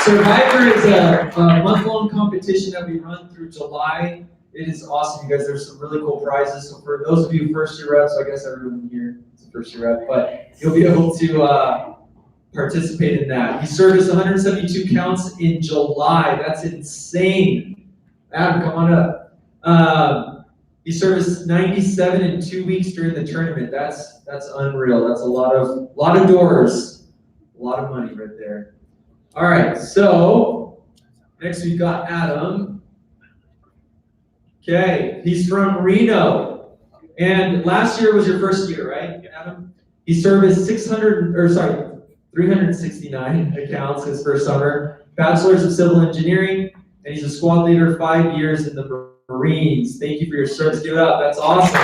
Survivor is a month-long competition that we run through July. It is awesome, you guys. There's some really cool prizes. So for those of you first-year reps, I guess everyone here is a first-year rep, but you'll be able to participate in that. He serviced 172 counts in July. That's insane. Adam, come on up. He serviced 97 in 2 weeks during the tournament. That's unreal. That's a lot of doors, a lot of money right there. All right, so next we've got Adam. Okay, he's from Reno, and last year was your first year, right, Adam? He serviced 369 accounts his first summer, bachelor's of civil engineering, and he's a squad leader 5 years in the Marines. Thank you for your service. Give it up. That's awesome.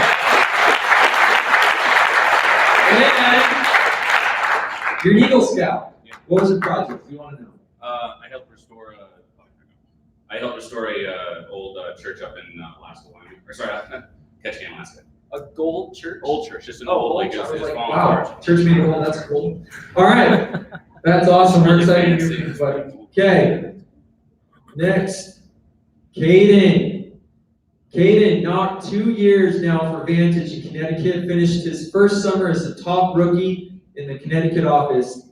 And you're an Eagle Scout. What was the project? We want to know. I helped restore a old church up in Alaska, or sorry, Ketchikan, Alaska. A gold church? Old church, just an old like it's falling wow, apart. church made gold. That's cool. All right, that's awesome. We're excited to hear from you. Okay, next, Caden. Caden, not 2 years now for Vantage in Connecticut. Finished his first summer as the top rookie in the Connecticut office.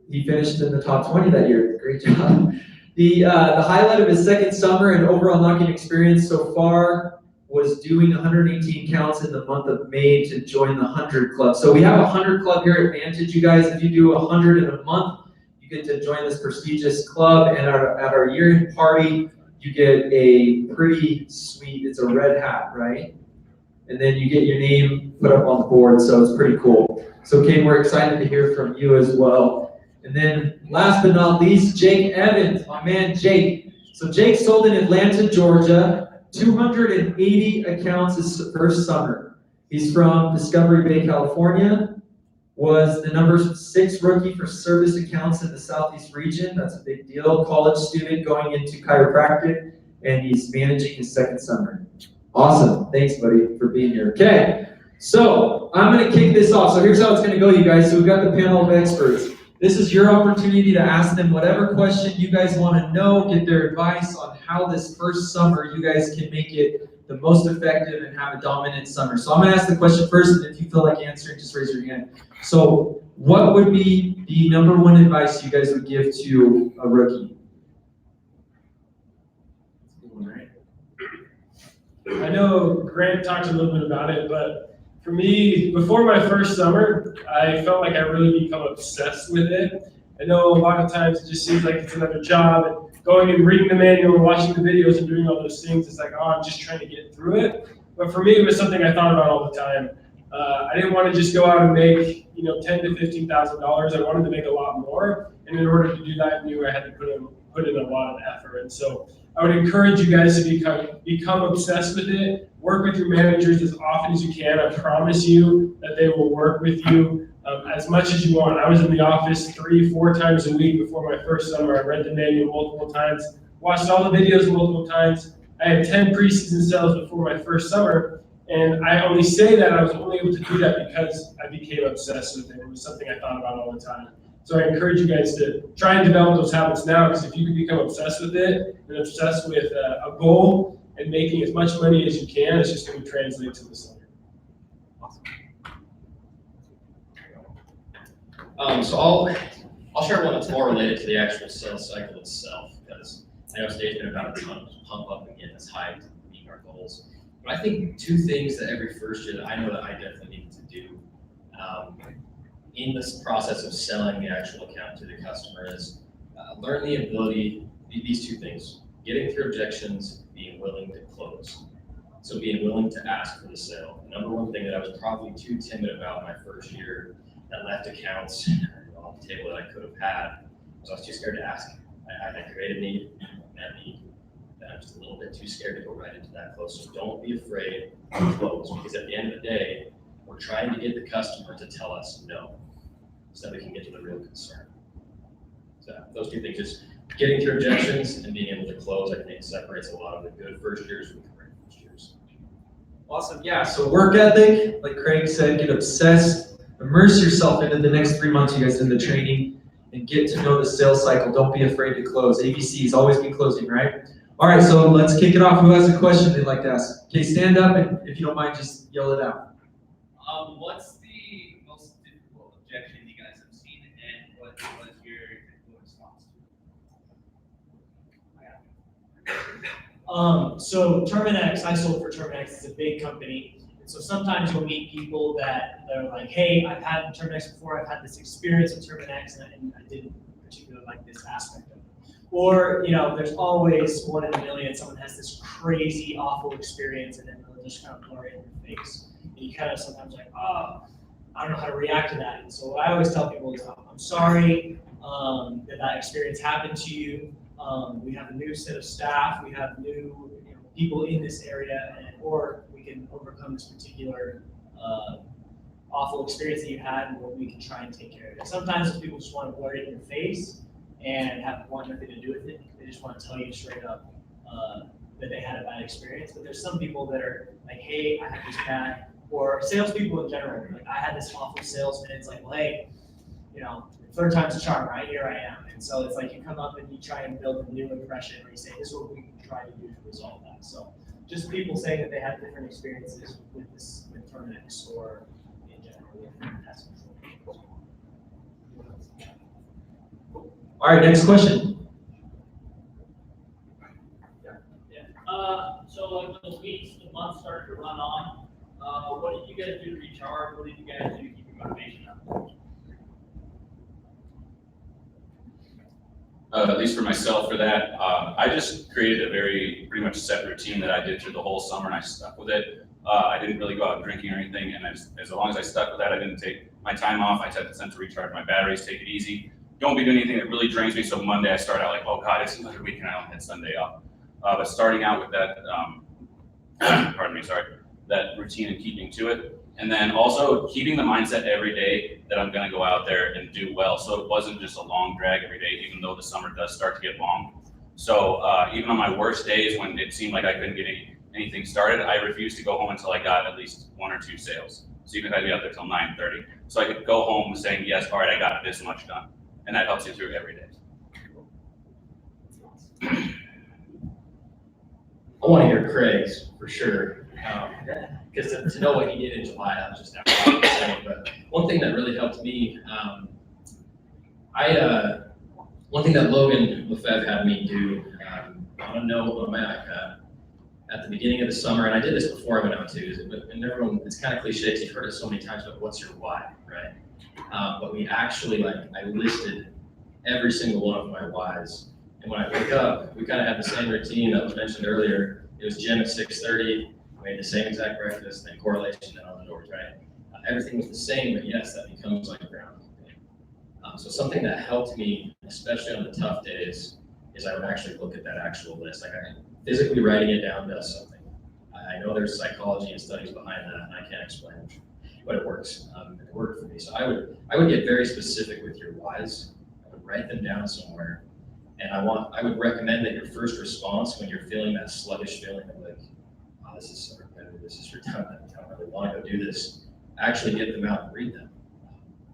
He finished in the top 20 that year. Great job. The highlight of his second summer and overall knocking experience so far was doing 118 counts in the month of May to join the 100 Club. So we have a 100 Club here at Vantage, you guys. If you do 100 in a month, you get to join this prestigious club. And at our year-end party, you get a pretty sweet, it's a red hat, right? And then you get your name put up on the board, so it's pretty cool. So Kate, we're excited to hear from you as well. And then last but not least, Jake Evans, my man Jake. So Jake sold in Atlanta, Georgia, 280 accounts his first summer. He's from Discovery Bay, California, was the number 6 rookie for service accounts in the Southeast region. That's a big deal. College student going into chiropractic, and he's managing his second summer. Awesome. Thanks, buddy, for being here. Okay, so I'm going to kick this off. So here's how it's going to go, you guys. So we've got the panel of experts. This is your opportunity to ask them whatever question you guys want to know, get their advice on how this first summer you guys can make it the most effective and have a dominant summer. So I'm going to ask the question first, and if you feel like answering, just raise your hand. So what would be the number 1 advice you guys would give to a rookie? know Grant talked a little bit about it, but for me, before my first summer, I felt like I really become obsessed with it. I know a lot of times it just seems like it's another job, and going and reading the manual and watching the videos and doing all those things, it's like, oh, I'm just trying to get through it. But for me, it was something I thought about all the time. I didn't want to just go out and make, $10,000 to $15,000. I wanted to make a lot more, and in order to do that, I knew I had to put in a lot of effort. And so I would encourage you guys to become obsessed with it. Work with your managers as often as you can. I promise you that they will work with you as much as you want. I was in the office 3-4 times a week before my first summer. I read the manual multiple times, watched all the videos multiple times. I had 10 preseason sales before my first summer, and I only say that I was only able to do that because I became obsessed with it. It was something I thought about all the time. So I encourage you guys to try and develop those habits now, because if you can become obsessed with it and obsessed with a goal and making as much money as you can, it's just going to translate to the summer. So I'll share one that's more related to the actual sales cycle itself, because I know today's been about a ton to pump up and get us hyped and meet our goals. But I think 2 things that every first year that I know that I definitely need to do in this process of selling the actual account to the customer is learn the ability, these 2 things, getting through objections, being willing to close. So being willing to ask for the sale. The number one thing that I was probably too timid about my first year that left accounts on the table that I could have had was I was too scared to ask. I had created need, met need, and I'm just a little bit too scared to go right into that close. So don't be afraid to close, because at the end of the day, we're trying to get the customer to tell us no, so that we can get to the real concern. So those 2 things, just getting through objections and being able to close, I think separates a lot of the good first years from the great first years. Awesome. Yeah. So work ethic, like Craig said, get obsessed, immerse yourself into the next 3 months you guys in the training, and get to know the sales cycle. Don't be afraid to close. ABCs, always be closing, right? All right. So let's kick it off. Who has a question they'd like to ask? Okay, stand up, and if you don't mind, just yell it out. What's the most difficult objection you guys have seen, and what was your typical response to it? So Terminex, I sold for Terminex. It's a big company. And so sometimes you'll meet people that are like, hey, I've had Terminex before. I've had this experience with Terminex, and I didn't particularly like this aspect of it. Or, there's always 1 in a million. Someone has this crazy, awful experience, and then they'll just kind of blur it in your face. And you kind of sometimes like, oh, I don't know how to react to that. And so what I always tell people is, I'm sorry that experience happened to you. We have a new set of staff. We have new people in this area, or we can overcome this particular awful experience that you had, and we can try and take care of it. Sometimes those people just want to blur it in your face and want nothing to do with it. They just want to tell you straight up that they had a bad experience. But there's some people that are like, hey, I had this bad, or salespeople in general, like, I had this awful salesman. It's like, well, hey, 3rd time's a charm, right? Here I am. And so it's like you come up and you try and build a new impression, or you say, this is what we can try to do to resolve that. So just people saying that they had different experiences with Terminex or in general with pest control. All right, next question. So like when the weeks, the months start to run on, what did you guys do to recharge? What did you guys do to keep your motivation up? At least for myself, for that, I just created a pretty much set routine that I did through the whole summer, and I stuck with it. I didn't really go out drinking or anything, and as long as I stuck with that, I didn't take my time off. I took the time to recharge my batteries, take it easy. Don't be doing anything that really drains me. So Monday I start out like, oh God, it's another week and I only had Sunday off. But starting out with that, that routine and keeping to it. And then also keeping the mindset every day that I'm gonna go out there and do well. So it wasn't just a long drag every day, even though the summer does start to get long. So even on my worst days when it seemed like I couldn't get anything started, I refused to go home until I got at least 1 or 2 sales. So even if I'd be out there till 9:30. So I could go home saying, yes, all right, I got this much done. And that helps you through every day. I want to hear Craig's for sure, because to know what he did in July, that was just never insane. But one thing that really helped me, one thing that Logan Lefebvre had me do on a note on my iPad at the beginning of the summer, and I did this before I went out too, and everyone, it's kind of cliche, 'cause you've heard it so many times, but what's your why, right? But we actually, I listed every single one of my whys. And when I wake up, we kind of have the same routine that was mentioned earlier. It was gym at 6:30, made the same exact breakfast, then correlation, then on the doors, right? Everything was the same, but yes, that becomes like ground. So something that helped me, especially on the tough days, is I would actually look at that actual list. Physically writing it down does something. I know there's psychology and studies behind that, and I can't explain it, but it works. It worked for me. So I would get very specific with your whys. I would write them down somewhere, and I would recommend that your first response when you're feeling that sluggish feeling of like, oh, this is so repetitive, this is redundant, I don't really want to go do this. Actually get them out and read them,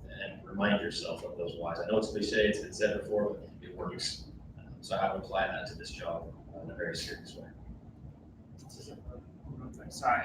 and remind yourself of those whys. I know it's cliche, it's been said before, but it works. So I would apply that to this job in a very serious way. Sorry,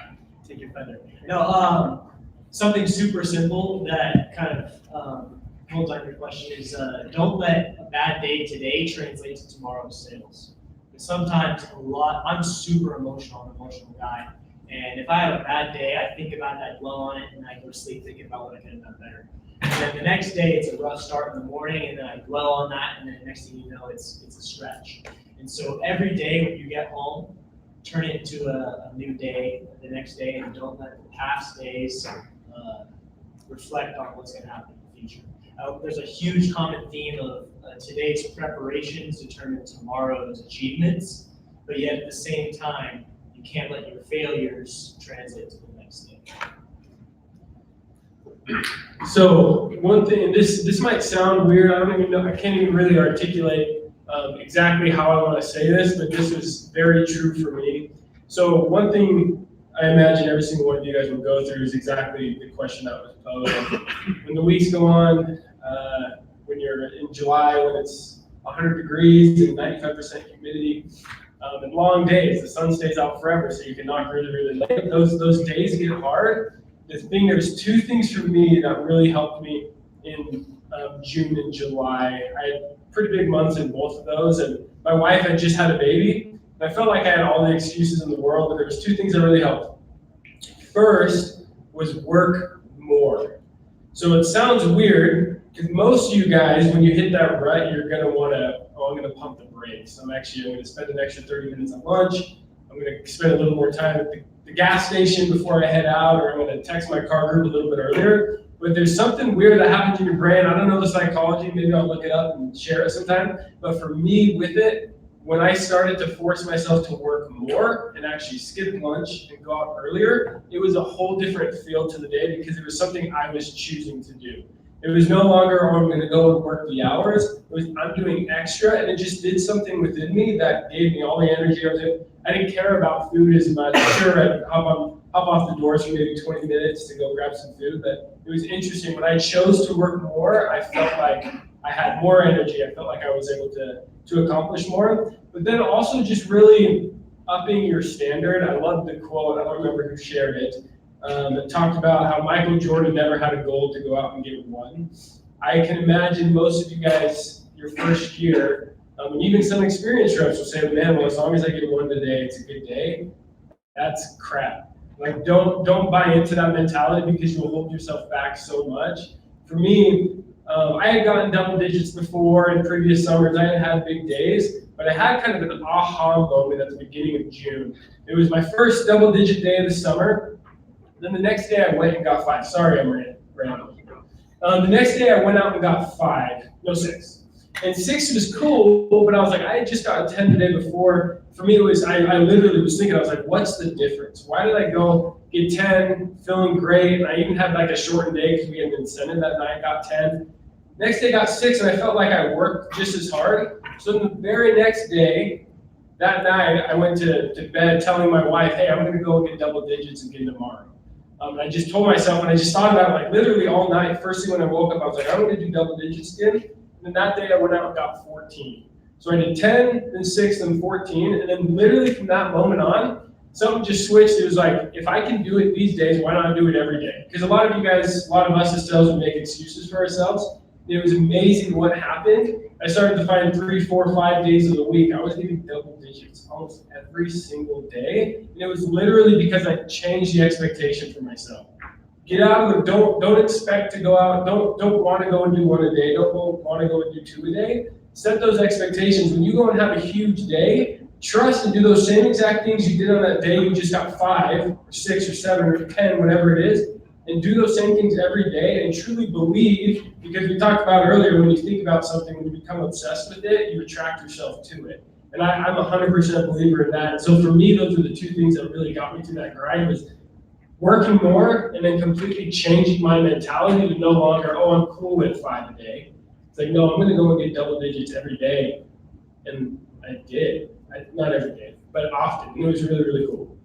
take your thunder. No, something super simple that kind of holds on your question is don't let a bad day today translate to tomorrow's sales. Because sometimes I'm super emotional, I'm an emotional guy. And if I have a bad day, I think about it, I dwell on it, and I go to sleep thinking about what I could have done better. And then the next day, it's a rough start in the morning, and then I dwell on that, and then the next thing you know, it's a stretch. And so every day when you get home, turn it into a new day the next day, and don't let the past days reflect on what's going to happen in the future. There's a huge common theme of today's preparations determine tomorrow's achievements, but yet at the same time, you can't let your failures translate to the next day. So one thing, and this might sound weird, I don't even know, I can't even really articulate exactly how I want to say this, but this is very true for me. So one thing I imagine every single one of you guys will go through is exactly the question that was posed. When the weeks go on, when you're in July, when it's 100 degrees and 95% humidity, and long days, the sun stays out forever, so you can knock really, really late. Those days get hard. There's two things for me that really helped me in June and July. I had pretty big months in both of those, and my wife had just had a baby, and I felt like I had all the excuses in the world, but there was two things that really helped. First was work more. So it sounds weird, because most of you guys, when you hit that rut, you're gonna wanna, I'm gonna pump the brakes. I'm gonna spend an extra 30 minutes at lunch. I'm gonna spend a little more time at the gas station before I head out, or I'm gonna text my car group a little bit earlier. But there's something weird that happens in your brain. I don't know the psychology, maybe I'll look it up and share it sometime. But for me with it, when I started to force myself to work more and actually skip lunch and go out earlier, it was a whole different feel to the day because it was something I was choosing to do. It was no longer, oh, I'm gonna go and work the hours. It was, I'm doing extra, and it just did something within me that gave me all the energy. I didn't care about food as much. Sure, I'd hop off the doors for maybe 20 minutes to go grab some food, but it was interesting. When I chose to work more, I felt like I had more energy. I felt like I was able to accomplish more. But then also just really upping your standard. I love the quote, I don't remember who shared it. It talked about how Michael Jordan never had a goal to go out and get one. I can imagine most of you guys, your first year, and even some experienced reps will say, man, well, as long as I get one today, it's a good day. That's crap. Like, don't buy into that mentality because you'll hold yourself back so much. For me, I had gotten double digits before in previous summers. I had had big days, but I had kind of an aha moment at the beginning of June. It was my first double digit day of the summer. Then the next day I went and got 5. Sorry, I'm random. The next day I went out and got 6. And 6 was cool, but I was like, I had just got 10 the day before. For me, it was, I literally was thinking, I was like, what's the difference? Why did I go get 10, feeling great? And I even had like a shortened day because we had been incentive that night, got 10. Next day got 6, and I felt like I worked just as hard. So the very next day, that night, I went to bed telling my wife, hey, I'm gonna go get double digits again tomorrow. And I just told myself, and I just thought about it like literally all night. First thing when I woke up, I was like, I'm gonna do double digits again. And then that day I went out and got 14. So I did 10, then 6, then 14. And then literally from that moment on, something just switched. It was like, if I can do it these days, why not do it every day? Because a lot of you guys, a lot of us as sales would make excuses for ourselves. And it was amazing what happened. I started to find 3, 4, 5 days of the week, I was getting double digits digits almost every single day. And it was literally because I changed the expectation for myself. Get out of it. Don't expect to go out. Don't want to go and do one a day. Don't want to go and do two a day. Set those expectations. When you go and have a huge day, trust and do those same exact things you did on that day. You just got 5 or 6 or 7 or 10, whatever it is, and do those same things every day and truly believe, because we talked about earlier, when you think about something, when you become obsessed with it, you attract yourself to it. And I'm 100% believer in that. And so for me, those were the two things that really got me through that grind, was working more and then completely changing my mentality to no longer, oh, I'm cool with 5 a day. It's like, no, I'm going to go and get double digits every day. And I did. Not every day, but often. And it was really, really cool.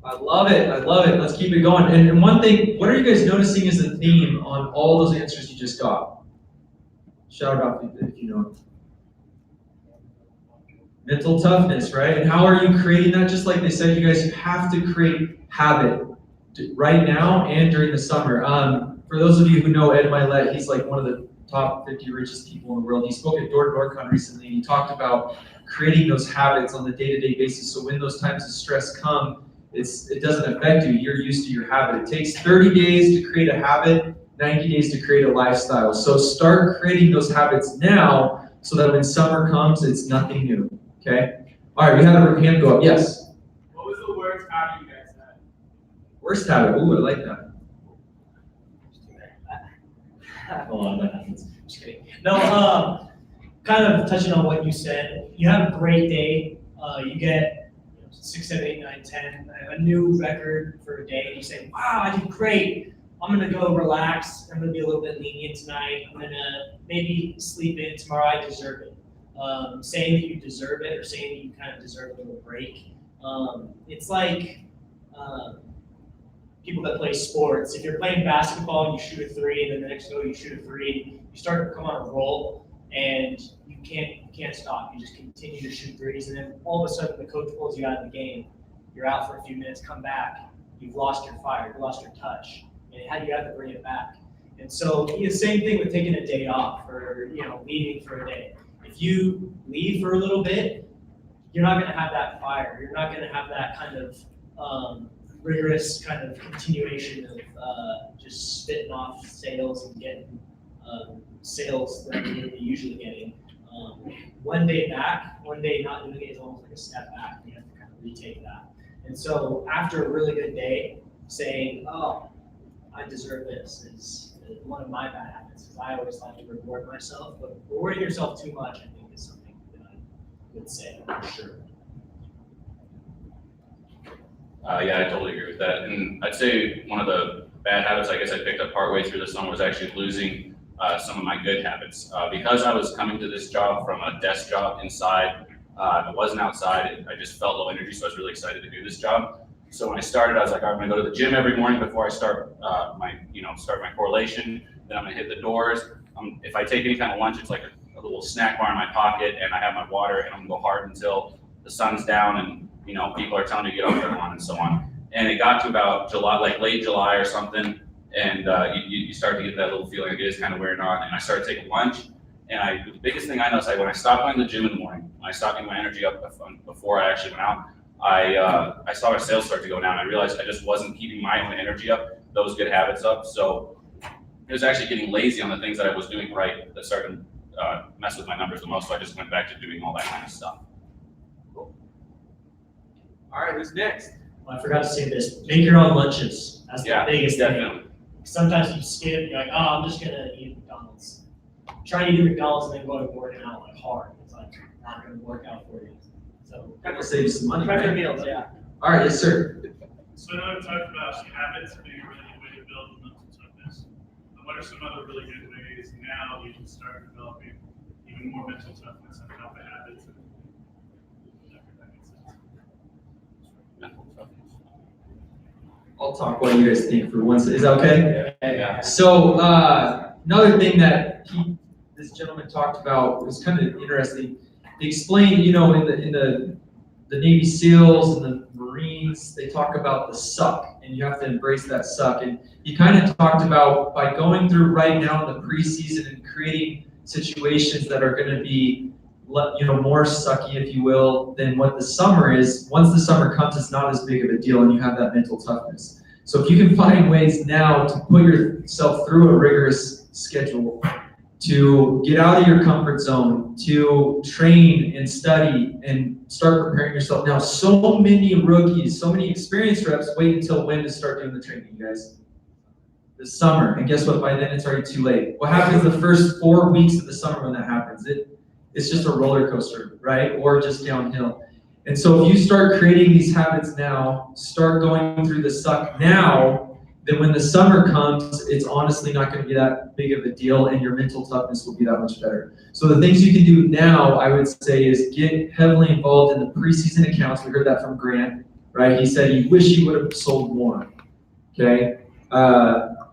I love it. I love it. Let's keep it going. And one thing, what are you guys noticing is the theme on all those answers you just got? Shout out if you know. Mental toughness, right? And how are you creating that? Just like they said, you guys, you have to create habit right now and during the summer. For those of you who know Ed Milet, he's like one of the top 50 richest people in the world. He spoke at Door-to-Door recently, and he talked about creating those habits on the day-to-day basis. So when those times of stress come, it doesn't affect you. You're used to your habit. It takes 30 days to create a habit, 90 days to create a lifestyle. So start creating those habits now so that when summer comes, it's nothing new. Okay? All right, we had a hand go up. Yes? What was the worst habit you guys had? Worst habit. Ooh, I like that. Hold on, that happens. Just kidding. No, kind of touching on what you said. You have a great day. You get 6, 7, 8, 9, 10, a new record for a day, and you say, wow, I did great. I'm gonna go relax. I'm gonna be a little bit lenient tonight. I'm gonna maybe sleep in tomorrow. I deserve it. Saying that you deserve it, or saying that you kind of deserve a little break. It's like people that play sports. If you're playing basketball and you shoot a 3, and then the next go you shoot a 3, you start to come on a roll, and you can't stop. You just continue to shoot 3s, and then all of a sudden the coach pulls you out of the game. You're out for a few minutes, come back. You've lost your fire, you lost your touch, and you have to bring it back. And so the same thing with taking a day off, or leaving for a day. If you leave for a little bit, you're not going to have that fire. You're not going to have that kind of rigorous kind of continuation of just spitting off sales and getting sales that you're usually getting. One day back, one day not doing it is almost like a step back. You have to kind of retake that. And so after a really good day, saying, oh, I deserve this is one of my bad habits. Is I always like to reward myself, but rewarding yourself too much, I think, is something that I would say for sure. Yeah, I totally agree with that. And I'd say one of the bad habits I guess I picked up partway through the summer was actually losing some of my good habits. Because I was coming to this job from a desk job inside, I wasn't outside, I just felt low energy, so I was really excited to do this job. So when I started, I was like, all right, I'm gonna go to the gym every morning before I start start my correlation. Then I'm gonna hit the doors. If I take any kind of lunch, it's like a little snack bar in my pocket, and I have my water, and I'm gonna go hard until the sun's down, and people are telling me to get off their lawn and so on. And it got to about July, like late July or something, and you start to get that little feeling like it is kind of wearing on. And I started taking lunch, and the biggest thing I noticed, when I stopped going to the gym in the morning, when I stopped getting my energy up before I actually went out, I saw my sales start to go down. I realized I just wasn't keeping my own energy up, those good habits up. So it was actually getting lazy on the things that I was doing right that started to mess with my numbers the most. So I just went back to doing all that kind of stuff. Cool. All right, who's next? Well, I forgot to say this. Make your own lunches. That's the biggest definitely. thing. Sometimes you skip, you're like, oh, I'm just gonna eat McDonald's. Trying to eat McDonald's and then going to working out like hard. It's like not gonna work out for you. So That will save you some money, better right? meals, yeah. All right, yes, sir. So I know I've talked about habits being a really good way to build mental toughness. But what are some other really good ways now we can start developing even more mental toughness and healthy habits? I'll talk while you guys think for once. Is that okay? Yeah. So another thing that this gentleman talked about was kind of interesting. He explained, in the Navy SEALs and the Marines, they talk about the suck, and you have to embrace that suck. And he kind of talked about by going through right now in the preseason and creating situations that are going to be more sucky, if you will, than what the summer is. Once the summer comes, it's not as big of a deal, and you have that mental toughness. So if you can find ways now to put yourself through a rigorous schedule, to get out of your comfort zone, to train and study and start preparing yourself now. So many rookies, so many experienced reps wait until when to start doing the training, you guys? The summer. And guess what? By then it's already too late. What happens the first 4 weeks of the summer when that happens? It's just a roller coaster, right? Or just downhill. And so if you start creating these habits now, start going through the suck now, then when the summer comes, it's honestly not going to be that big of a deal, and your mental toughness will be that much better. So the things you can do now, I would say, is get heavily involved in the preseason accounts. We heard that from Grant, right? He said he wished he would have sold more, okay?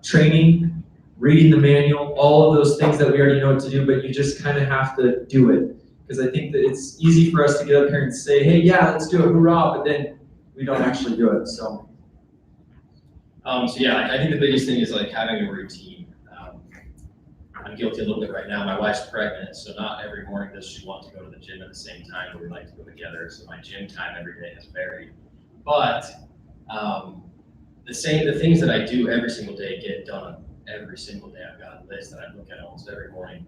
Training, reading the manual, all of those things that we already know what to do, but you just kind of have to do it. Because I think that it's easy for us to get up here and say, hey, yeah, let's do it, hoorah, but then we don't actually do it, so. So yeah, I think the biggest thing is like having a routine. I'm guilty a little bit right now. My wife's pregnant, so not every morning does she want to go to the gym at the same time, but we like to go together. So my gym time every day has varied. But the things that I do every single day get done every single day. I've got a list that I look at almost every morning.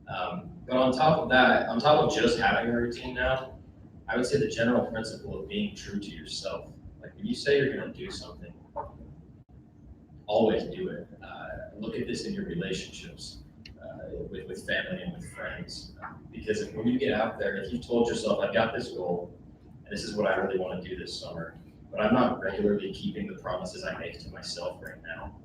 But on top of that, on top of just having a routine now, I would say the general principle of being true to yourself. Like when you say you're going to do something, always do it. Look at this in your relationships with family and with friends. Because when you get out there, if you told yourself, I've got this goal, and this is what I really want to do this summer, but I'm not regularly keeping the promises I make to myself right now,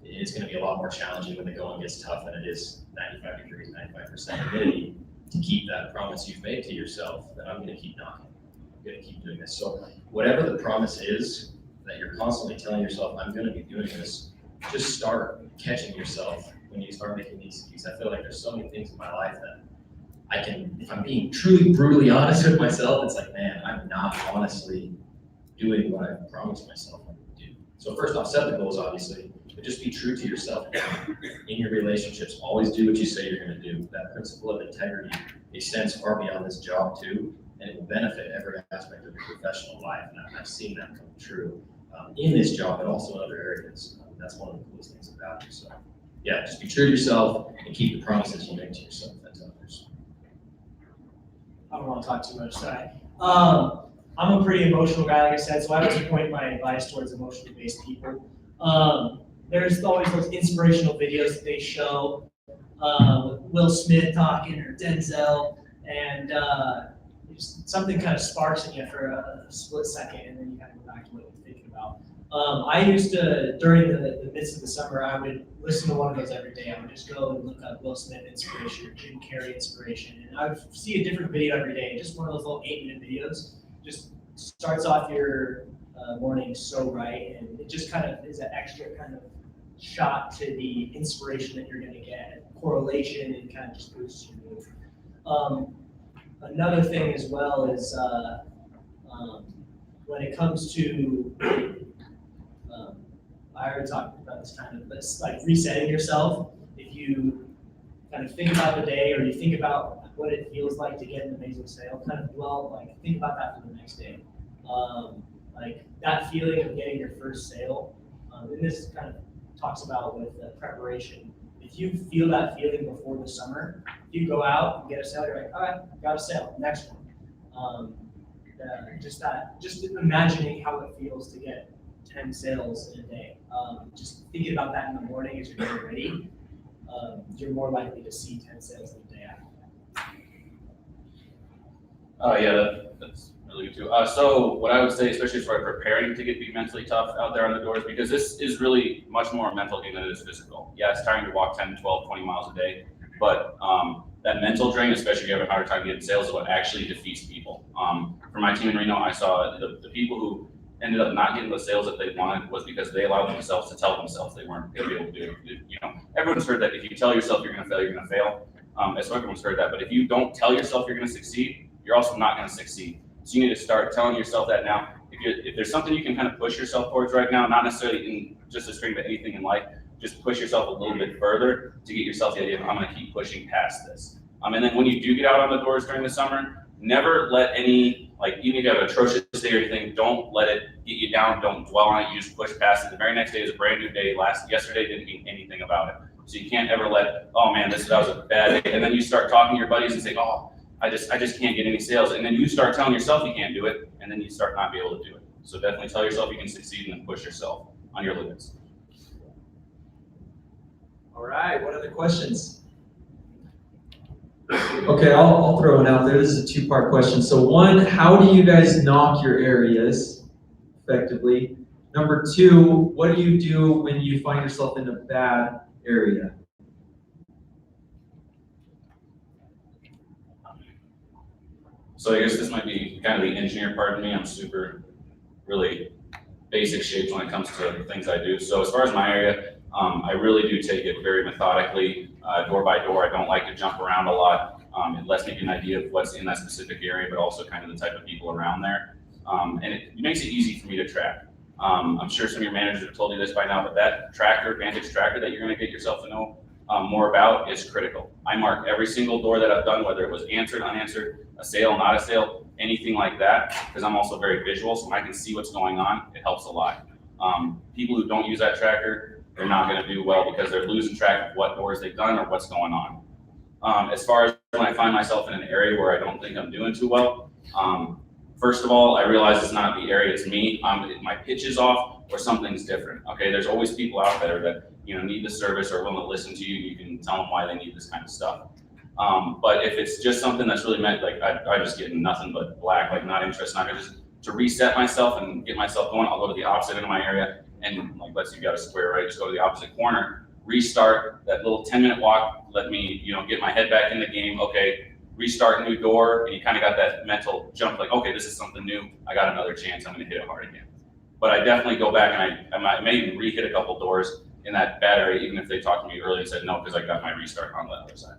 it's going to be a lot more challenging when the going gets tough and it is 95 degrees, 95% humidity to keep that promise you've made to yourself that I'm going to keep knocking. I'm going to keep doing this. So whatever the promise is that you're constantly telling yourself, I'm going to be doing this, just start catching yourself when you start making these excuses. I feel like there's so many things in my life that I can, if I'm being truly brutally honest with myself, it's like, man, I'm not honestly doing what I promised myself I would do. So first off, set the goals, obviously, but just be true to yourself in your relationships. Always do what you say you're going to do. That principle of integrity extends far beyond this job too, and it will benefit every aspect of your professional life. And I've seen that come true in this job, but also in other areas. That's one of the coolest things about it. So yeah, just be true to yourself and keep the promises you make to yourself and to others. I don't want to talk too much, sorry. I'm a pretty emotional guy, like I said, so I always point my advice towards emotionally based people. There's always those inspirational videos that they show, with Will Smith talking or Denzel, and just something kind of sparks in you for a split second, and then you kind of go back to what you're thinking about. I used to, during the midst of the summer, I would listen to one of those every day. I would just go and look up Will Smith inspiration or Jim Carrey inspiration, and I would see a different video every day, just one of those little 8-minute videos. Just starts off your morning so right, and it just kind of is an extra kind of shot to the inspiration that you're going to get, correlation, and kind of just boosts your mood. Another thing as well is when it comes to, I already talked about this kind of, but it's like resetting yourself. If you kind of think about the day, or you think about what it feels like to get an amazing sale, kind of think about that for the next day. Like that feeling of getting your first sale, and this kind of talks about with preparation. If you feel that feeling before the summer, if you go out and get a sale, you're like, all right, got a sale, next one. Just imagining how it feels to get 10 sales in a day. Just thinking about that in the morning as you're getting ready, you're more likely to see 10 sales in a day after that. Yeah, that's really good too. So what I would say, especially as far as preparing to be mentally tough out there on the doors, because this is really much more a mental game than it is physical. Yeah, it's tiring to walk 10, 12, 20 miles a day, but that mental drain, especially if you have a harder time getting sales, is what actually defeats people. For my team in Reno, I saw the people who ended up not getting the sales that they wanted was because they allowed themselves to tell themselves they weren't going to be able to do it. You know, everyone's heard that if you tell yourself you're going to fail, you're going to fail. So everyone's heard that, but if you don't tell yourself you're going to succeed, you're also not going to succeed. So you need to start telling yourself that now. If there's something you can kind of push yourself towards right now, not necessarily in just a string, but anything in life, just push yourself a little bit further to get yourself the idea of, I'm going to keep pushing past this. And then when you do get out on the doors during the summer, never let any, like, even if you have an atrocious day or anything, don't let it get you down. Don't dwell on it. You just push past it. The very next day is a brand new day. Yesterday didn't mean anything about it. So you can't ever let, oh man, that was a bad day. And then you start talking to your buddies and say, oh, I just can't get any sales. And then you start telling yourself you can't do it, and then you start not be able to do it. So definitely tell yourself you can succeed and then push yourself on your limits. All right, what other questions? Okay, I'll throw it out there. This is a two-part question. So one, how do you guys knock your areas effectively? Number two, what do you do when you find yourself in a bad area? So I guess this might be kind of the engineer part of me. I'm super, really basic shapes when it comes to things I do. So as far as my area, I really do take it very methodically, door by door. I don't like to jump around a lot. It lets me get an idea of what's in that specific area, but also kind of the type of people around there. And it makes it easy for me to track. I'm sure some of your managers have told you this by now, but that tracker, Vantage tracker that you're gonna get yourself to know more about is critical. I mark every single door that I've done, whether it was answered, unanswered, a sale, not a sale, anything like that, because I'm also very visual, so when I can see what's going on, it helps a lot. People who don't use that tracker, they're not gonna do well because they're losing track of what doors they've done or what's going on. As far as when I find myself in an area where I don't think I'm doing too well, first of all, I realize it's not the area, it's me. My pitch is off or something's different. Okay, there's always people out there that need the service or willing to listen to you. You can tell them why they need this kind of stuff. But if it's just something that's really meant, like I just get nothing but black, like not interested, not gonna just to reset myself and get myself going, I'll go to the opposite end of my area and like let's say you got a square, right? Just go to the opposite corner, restart that little 10-minute walk, let me, get my head back in the game. Okay, restart new door, and you kind of got that mental jump, like, okay, this is something new. I got another chance. I'm going to hit it hard again. But I definitely go back and I may even re-hit a couple doors in that bad area, even if they talked to me early and said no, because I got my restart on the other side.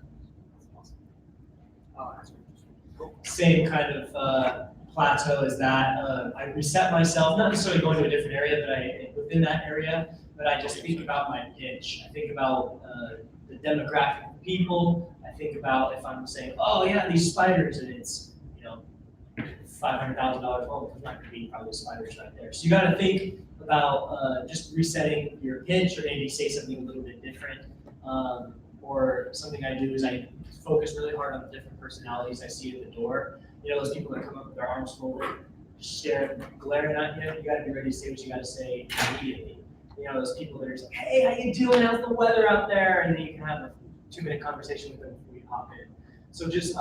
Same kind of plateau as that. I reset myself, not necessarily going to a different area, but within that area, but I just think about my pitch. I think about the demographic of people. I think about if I'm saying, oh yeah, these spiders, and it's $500,000 home, there's not going to be probably spiders right there. So you got to think about just resetting your pitch, or maybe say something a little bit different. Or something I do is I focus really hard on the different personalities I see at the door. Those people that come up with their arms folded, staring, glaring at you. You got to be ready to say what you got to say immediately. Those people that are just like, hey, how you doing? How's the weather out there? And then you can have a 2-minute conversation with them before you hop in. So just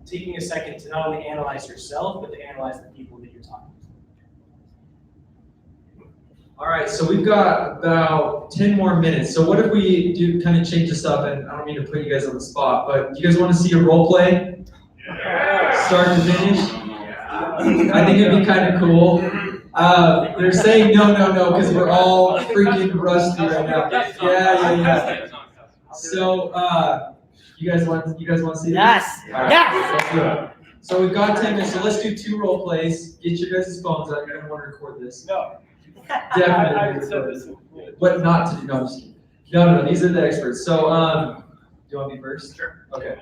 taking a second to not only analyze yourself, but to analyze the people that you're talking to. All right, so we've got about 10 more minutes. So what if we do kind of change this up? And I don't mean to put you guys on the spot, but do you guys want to see a role play? Yeah. Start to finish? Yeah. I think it'd be kind of cool. They're saying no, because we're all freaking rusty right now. Yeah. So, you guys want to see this? Yes. All right, Yes. let's do it. So we've got 10 minutes. So let's do 2 role plays. Get your guys' phones out. You're gonna want to record this. No. Definitely. What not to do? No, I'm just kidding. No. These are the experts. So, do you want me first? Sure. Okay.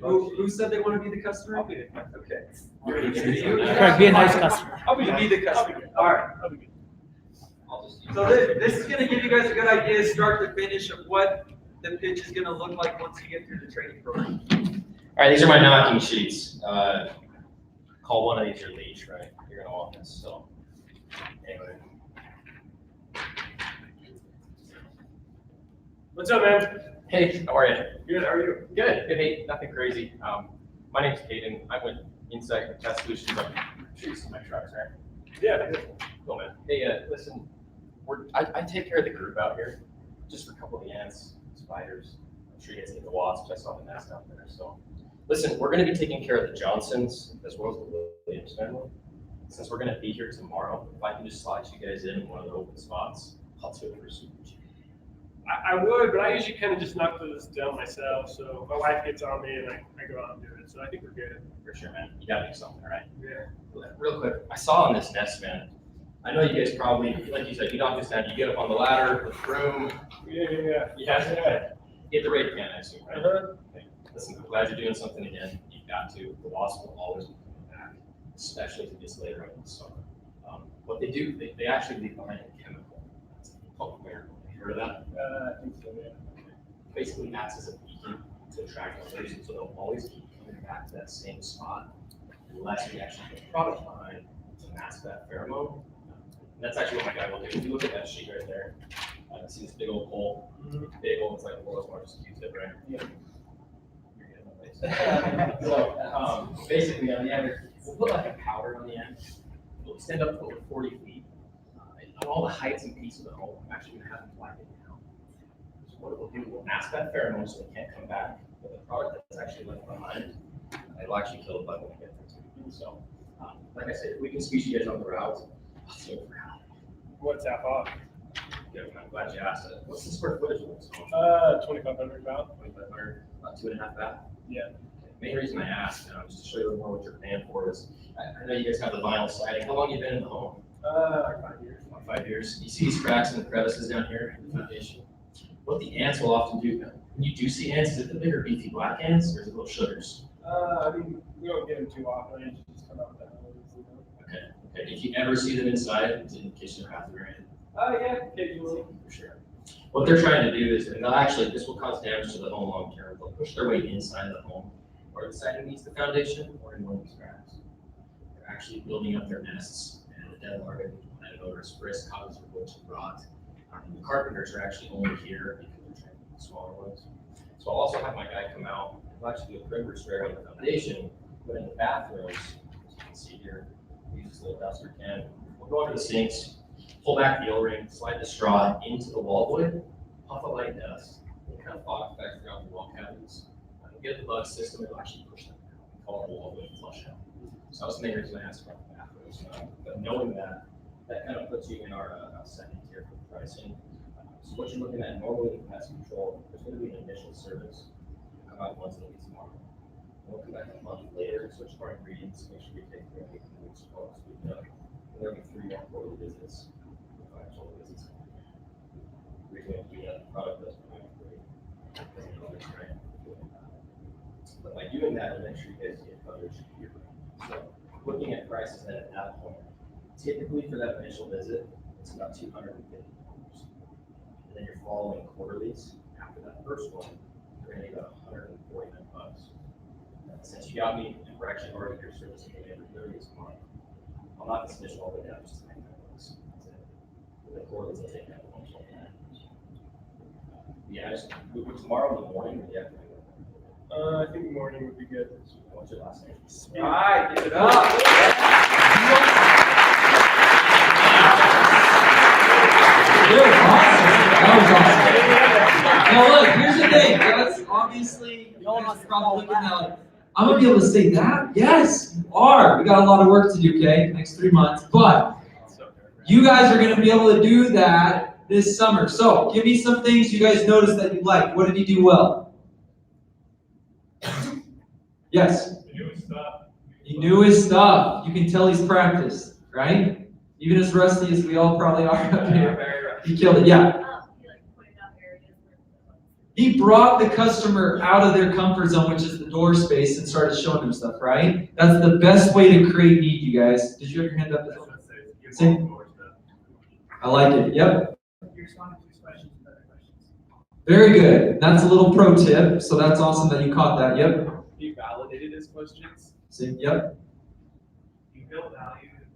Who said they want to be the customer? I'll be the customer. Okay. Correct, be a nice customer. I'll be the customer. All right. So this is going to give you guys a good idea, start to finish, of what the pitch is going to look like once you get through the training program. All right, these are my knocking sheets. Call one of these your leash, right? You're gonna want this, so. Anyway. What's up, man? Hey, how are you? Good, how are you? Good. Hey, nothing crazy. My name's Caden. I went Insight Test Solutions. I'm sure you see my trucks, right? Yeah. Cool, man. Hey, listen, I take care of the group out here, just for a couple of ants, spiders. I'm sure you guys get the wasps. I saw the nest out there. So, listen, we're going to be taking care of the Johnsons as well as the Williams family. Since we're going to be here tomorrow, if I can just slot you guys in one of the open spots, I'll do it for super cheap. I would, but I usually kind of just knock those down myself. So my wife gets on me and I go out and do it. So I think we're good. For sure, man. You got to do something, all right? Yeah. Real quick, I saw on this nest, man. I know you guys probably, like you said, you knock this down, you get up on the ladder with the broom. Yeah. Yeah. Get the rate can, I assume, right? Uh-huh. Okay. Listen, I'm glad you're doing something again. You've got to. The wasps will always be coming back, especially if it gets later in the summer. What they do, they actually leave behind a chemical. It's called Miracle. Have you heard of that? I think so, yeah. Basically acts as a beacon to attract others, so they'll always keep coming back to that same spot unless we actually put a product behind to mask that pheromone. And that's actually what my guy will do. If you look at that sheet right there, see this big old pole? Big old, it's like the world's largest Q-tip, right? Yeah. So, basically on the end, we'll put like a powder on the end. We'll extend up to over 40 feet. On all the heights and peaks of the home, I'm actually gonna have them black it down. So what it will do, we'll mask that pheromone so they can't come back. But the product that's actually left behind, it'll actually kill the bug when we get there too. So, like I said, if we can squeeze you guys on the route, let's go for now. What's that off? Good, I'm glad you asked it. What's the square footage of this home? 2,500 about. 2,500, about 2.5 bath? Yeah. Main reason I asked, just to show you a little more what you're paying for is, I know you guys have the vinyl siding. How long have you been in the home? Like 5 years. About 5 years. You see these cracks and the crevices down here in the foundation? What the ants will often do, when you do see ants, is it the bigger beefy black ants or is it little sugars? I mean, we don't get them too often. They just come out that way. Okay. Okay. If you ever see them inside, it's in the kitchen or bathroom area. Yeah, occasionally. For sure. What they're trying to do is, and they'll actually, this will cause damage to the home long term. They'll push their way inside the home, or the siding meets the foundation, or in one of these cracks. They're actually building up their nests, and the dead larvae and odorous frisk causes their wood to rot. The carpenters are actually only here because they're trying to get the smaller ones. So I'll also have my guy come out and we'll actually do a perimeter spray on the foundation, but in the bathrooms, as you can see here, we use this little duster can. We'll go under the sinks, pull back the O-ring, slide the straw into the wall void, puff a light dust, and kind of fog effect throughout the wall cavities. We'll get the bug system, it'll actually push them out. We call it a wall void flush out. So that was the main reason I asked about the bathrooms. But knowing that, that kind of puts you in our second tier for pricing. So what you're looking at normally in pest control, there's going to be an initial service. We'll come out once a week tomorrow. We'll come back a month later, switch our ingredients, make sure we take care of it. There'll be 3 more quarterly visits, 5 total visits. We're going to do that product that's going great. But by doing that, we'll make sure you guys get coverage here. So looking at prices at that point, typically for that initial visit, it's about $250. And then you're following quarterlies. After that first one, you're going to get about $149. Since you got me, and we're actually already here servicing you every 30th month, I'll knock this initial all the way down just to $99. That's it. The quarterlies will take that one. Yeah, just tomorrow in the morning or the afternoon. I think morning would be good. What's your last name? All right, give it up. That was awesome. Now look, here's the thing. That's obviously, you guys are probably looking at like, I'm gonna be able to say that? Yes, you are. We got a lot of work to do, okay? Next 3 months. But you guys are gonna be able to do that this summer. So give me some things you guys noticed that you liked. What did he do well? Yes. He knew his stuff. He knew his stuff. You can tell he's practiced, right? Even as rusty as we all probably are up here. He killed it, yeah. He brought the customer out of their comfort zone, which is the door space, and started showing them stuff, right? That's the best way to create need, you guys. Did you have your hand up as well? Same. I like it, yep. Very good. That's a little pro tip, so that's awesome that you caught that, yep. He validated his questions. Same, yep. You built value in the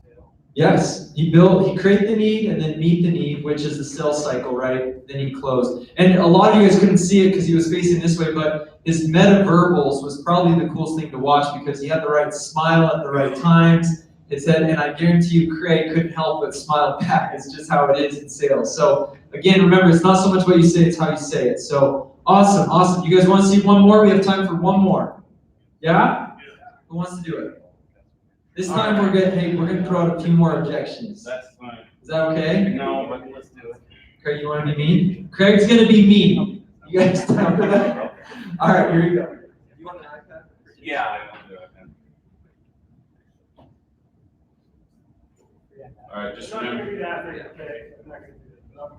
sale. Yes, he created the need and then meet the need, which is the sales cycle, right? Then he closed. And a lot of you guys couldn't see it because he was facing this way, but his meta-verbals was probably the coolest thing to watch because he had the right smile at the right times. It said, and I guarantee you Craig couldn't help but smile back. It's just how it is in sales. So again, remember, it's not so much what you say, it's how you say it. So awesome, awesome. You guys want to see one more? We have time for one more. Yeah? Who wants to do it? This time we're gonna throw out a few more objections. That's fine. Is that okay? No, but let's do it. Craig, you want to be mean? Craig's gonna be mean. You guys down for that? All right, here you go. You want an iPad? Yeah, I want to do it. All right, just remember. do that, okay? I'm not gonna do that.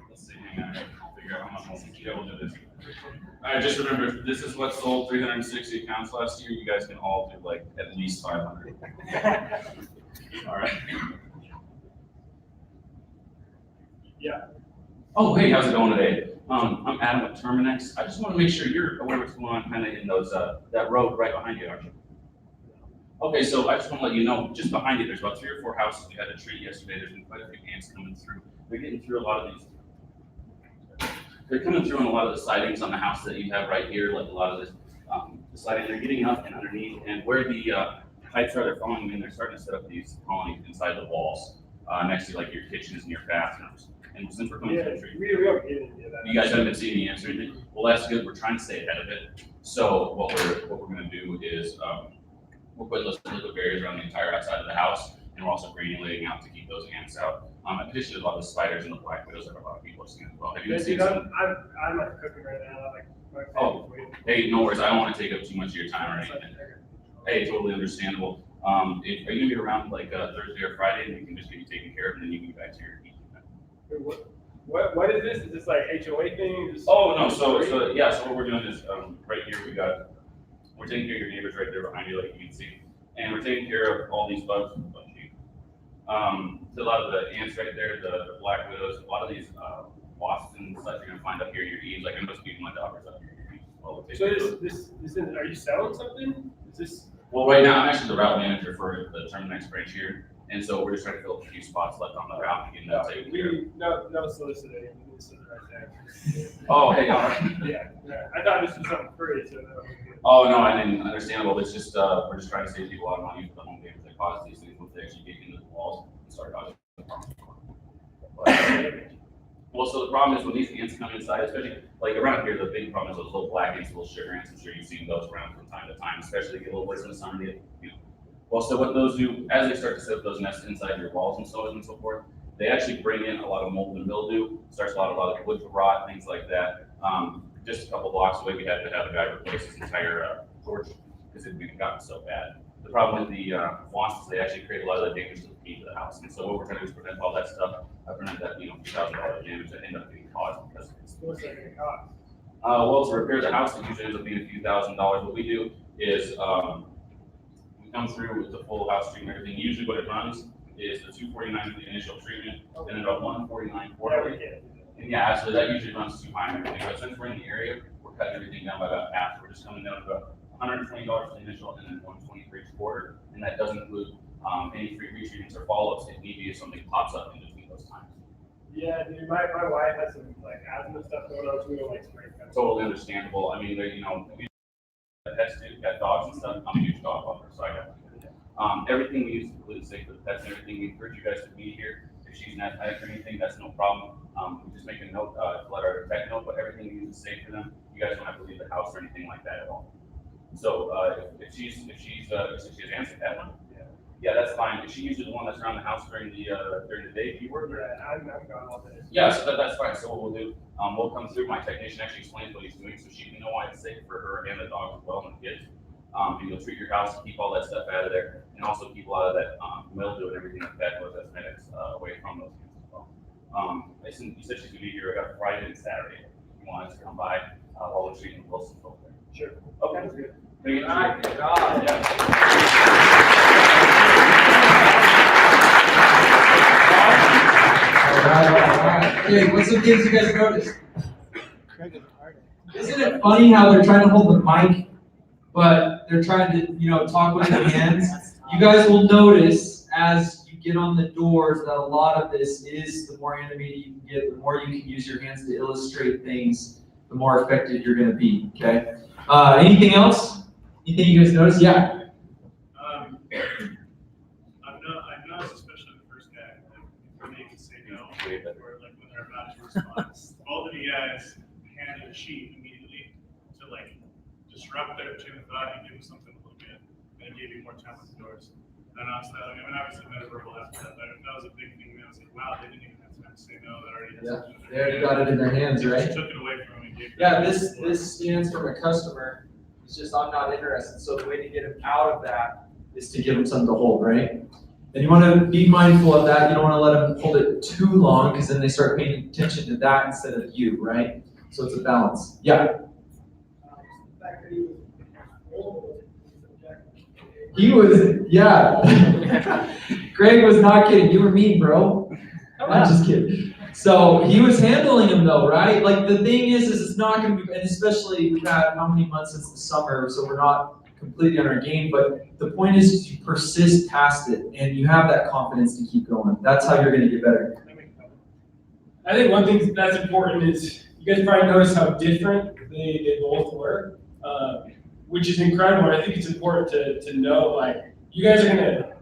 Let's see, hang on, figure out how much more. Yeah, we'll do this. All right, just remember, this is what sold 360 accounts last year. You guys can all do like at least 500. All right. Yeah. Oh, hey, how's it going today? I'm Adam with Terminex. I just want to make sure you're aware of what's going on kind of in those, that road right behind you, aren't you? Okay, so I just want to let you know, just behind you, there's about 3 or 4 houses. We had a tree yesterday. There's been quite a few ants coming through. They're getting through a lot of these. They're coming through on a lot of the sidings on the house that you have right here, like a lot of this, the siding. They're getting up and underneath, and where the pipes are, they're following them in. They're starting to set up these colonies inside the walls, next to like your kitchens and your bathrooms. And since we're coming to the tree, we don't get into that. you guys haven't been seeing the answer. Well, that's good. We're trying to stay ahead of it. So what we're going to do is we're putting those liquid barriers around the entire outside of the house, and we're also granulating out to keep those ants out. In addition to a lot of the spiders and the black widows that a lot of people are seeing as well. Have you seen some? I'm not cooking right now. Like my Oh, family's waiting. hey, no worries. I don't want to take up too much of your time or anything. Hey, totally understandable. Are you gonna be around like Thursday or Friday, and we can just get you taken care of, and then you can get back to your evening? What is this? Is this like HOA thing? Is this Oh no, so yeah, so what we're doing is right here we're taking care of your neighbors right there behind you, like you can see, and we're taking care of all these bugs. A lot of the ants right there, the black widows, a lot of these wasps and such you're gonna find up here in your eaves. Like I'm just keeping my daughters up here in your eaves. Well, So this is, are you selling something? Is this? well, right now I'm actually the route manager for the Terminex branch here, and so we're just trying to fill up a few spots left on the route and getting that taken care of. No soliciting. This is right there. Oh, hey, all right. Yeah. I thought this was something free, so no. Oh no, I didn't understandable. It's just we're just trying to save people a lot of money for the home damage that cause these things once they actually get into the walls and start dodging the problem. Well, so the problem is when these ants come inside, especially like around here, the big problem is those little black ants, little sugar ants. I'm sure you've seen those around from time to time, especially get a little worse in the summer. You know. Well, so what those do, as they start to set up those nests inside your walls and so on and so forth, they actually bring in a lot of mold and mildew, starts a lot of wood to rot, things like that. Just a couple blocks away, we had to have a guy replace his entire porch because it had gotten so bad. The problem with the wasps is they actually create a lot of the damage to the heat of the house. And so what we're trying to do is prevent all that stuff. Prevent that, $2,000 damage that end up being caused because of this. What's that gonna cost? Well, to repair the house, it usually ends up being a few $1,000s. What we do is we come through with the full house treatment, everything. Usually what it runs is the $249 for the initial treatment, and then about $149 quarterly. And yeah, absolutely, that usually runs too high and everything. But since we're in the area, we're cutting everything down by about half. We're just coming down to about $120 for the initial and then $120 for each quarter. And that doesn't include any free retreatments or follow-ups if need be if something pops up in between those times. Yeah, dude, my wife has some like asthma stuff going on too, like spray cuts. Totally understandable. I mean, we pets too, pet dogs and stuff. I'm a huge dog lover, so I got to do that. Everything we use is completely safe for the pets and everything. We encourage you guys to be here. If she's not asthmatic or anything, that's no problem. We just make a note to let our tech know, but everything we use is safe for them. You guys don't have to leave the house or anything like that at all. So if she has answered that one, yeah, that's fine. Is she usually the one that's around the house during the day? Do you work? Yeah, I'm gone all day. Yeah, so that's fine. So what we'll do, we'll come through. My technician actually explains what he's doing, so she can know why it's safe for her and the dog as well and the kids. And you'll treat your house, keep all that stuff out of there, and also keep a lot of that mildew and everything like that, those cosmetics away from those things as well. You said she's gonna be here Friday and Saturday. If you want us to come by while we're treating Wilson's over there. Sure. Okay. That's good. Bring it All right, to good you. job. Hey, what's some things you guys noticed? Isn't it funny how they're trying to hold the mic, but they're trying to, talk with their hands? You guys will notice as you get on the doors that a lot of this is the more animated you can get, the more you can use your hands to illustrate things, the more effective you're going to be. Okay. Anything else? Anything you guys notice? Yeah. I've noticed, especially the first guy, when they can say no, or like when they're about to respond, all of you guys handed a sheet immediately to like disrupt their chain of thought and give them something to look at, and it gave you more time with the doors. And I noticed that. I mean, obviously, metaverbal after that, but that was a big thing. I was like, wow, they didn't even have time to say no. They already had something in They already got it in their hands, They right? just took it away from me. Yeah, this stands from a customer. It's just, I'm not interested. So the way to get him out of that is to give him something to hold, right? And you want to be mindful of that. You don't want to let them hold it too long because then they start paying attention to that instead of you, right? So it's a balance. Yeah. He was, yeah. Greg was not kidding. You were mean, bro. I'm just kidding. So he was handling him though, right? Like the thing is it's not going to be, and especially we've had how many months since the summer, so we're not completely on our game, but the point is to persist past it and you have that confidence to keep going. That's how you're going to get better. I think one thing that's important is you guys probably notice how different they both were, which is incredible. And I think it's important to know, like, you guys are gonna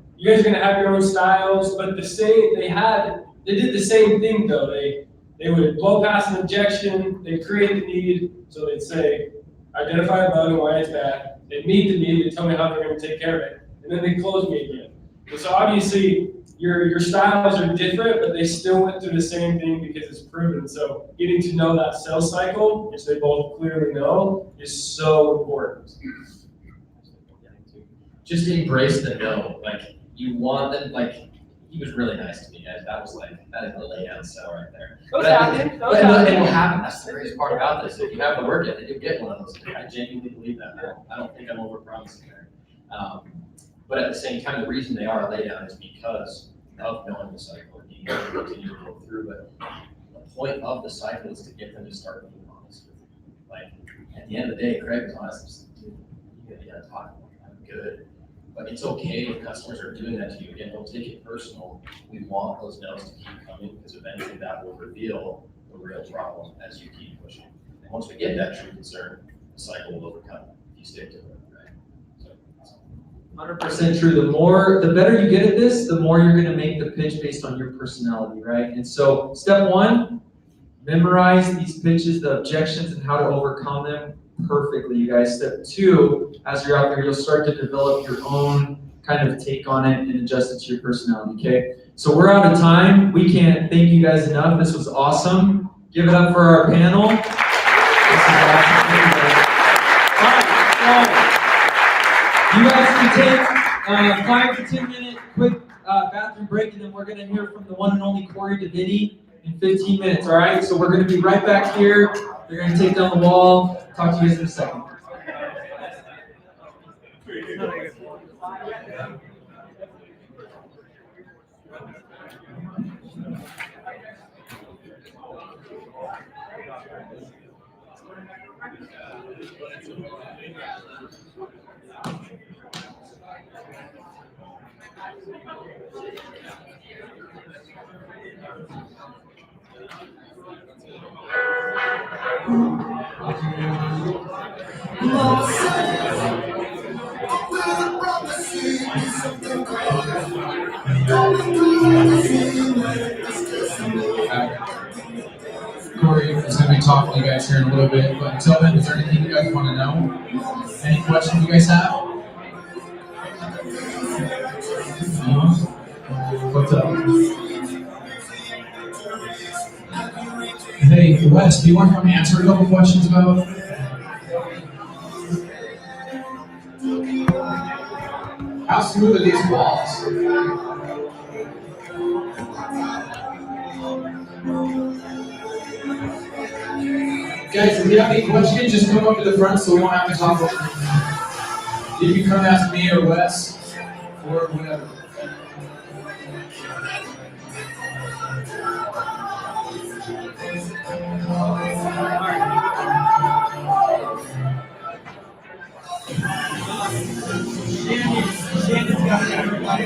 have your own styles, but they did the same thing though. They would blow past an objection, they'd create the need, so they'd say, identify a bug and why it's bad, they'd meet the need, they'd tell me how they're gonna take care of it, and then they'd close me again. And so obviously, your styles are different, but they still went through the same thing because it's proven. So getting to know that sales cycle, which they both clearly know, is so important. Just embrace the no. Like, you want them, like, he was really nice to me, guys. That is the lay down sell right there. Those But happen. it will happen. That's the greatest part about this. If you have the work ethic, you'll get one of those. I genuinely believe that. I don't think I'm over-promising there. But at the same time, the reason they are a lay down is because of knowing the cycle and being able to continue to go through. But the point of the cycle is to get them to start being honest with you. Like, at the end of the day, Craig was honest. He said, dude, you gotta talk. I'm good. But it's okay if customers are doing that to you. Again, don't take it personal. We want those no's to keep coming because eventually that will reveal the real problem as you keep pushing. And once we get that true concern, the cycle will overcome if you stick to it, right? So, 100% true. The better you get at this, the more you're going to make the pitch based on your personality, right? And so step one, memorize these pitches, the objections, and how to overcome them perfectly, you guys. Step two, as you're out there, you'll start to develop your own kind of take on it and adjust it to your personality, okay? So we're out of time. We can't thank you guys enough. This was awesome. Give it up for our panel. This is awesome. All right, so you guys can take 5 to 10 minute quick bathroom break, and then we're going to hear from the one and only Corey Davidi in 15 minutes, all right? So we're going to be right back here. They're going to take down the wall. Talk to you guys in a second. Corey is going to be talking to you guys here in a little bit, but until then, is there anything you guys want to know? Any questions you guys have? What's up? Hey, Wes, do you want to come answer a couple questions about? How smooth are these walls? Guys, if you have any questions, just come up to the front so we won't have to talk over you. You can come ask me or Wes or whatever. Shannon's got everybody.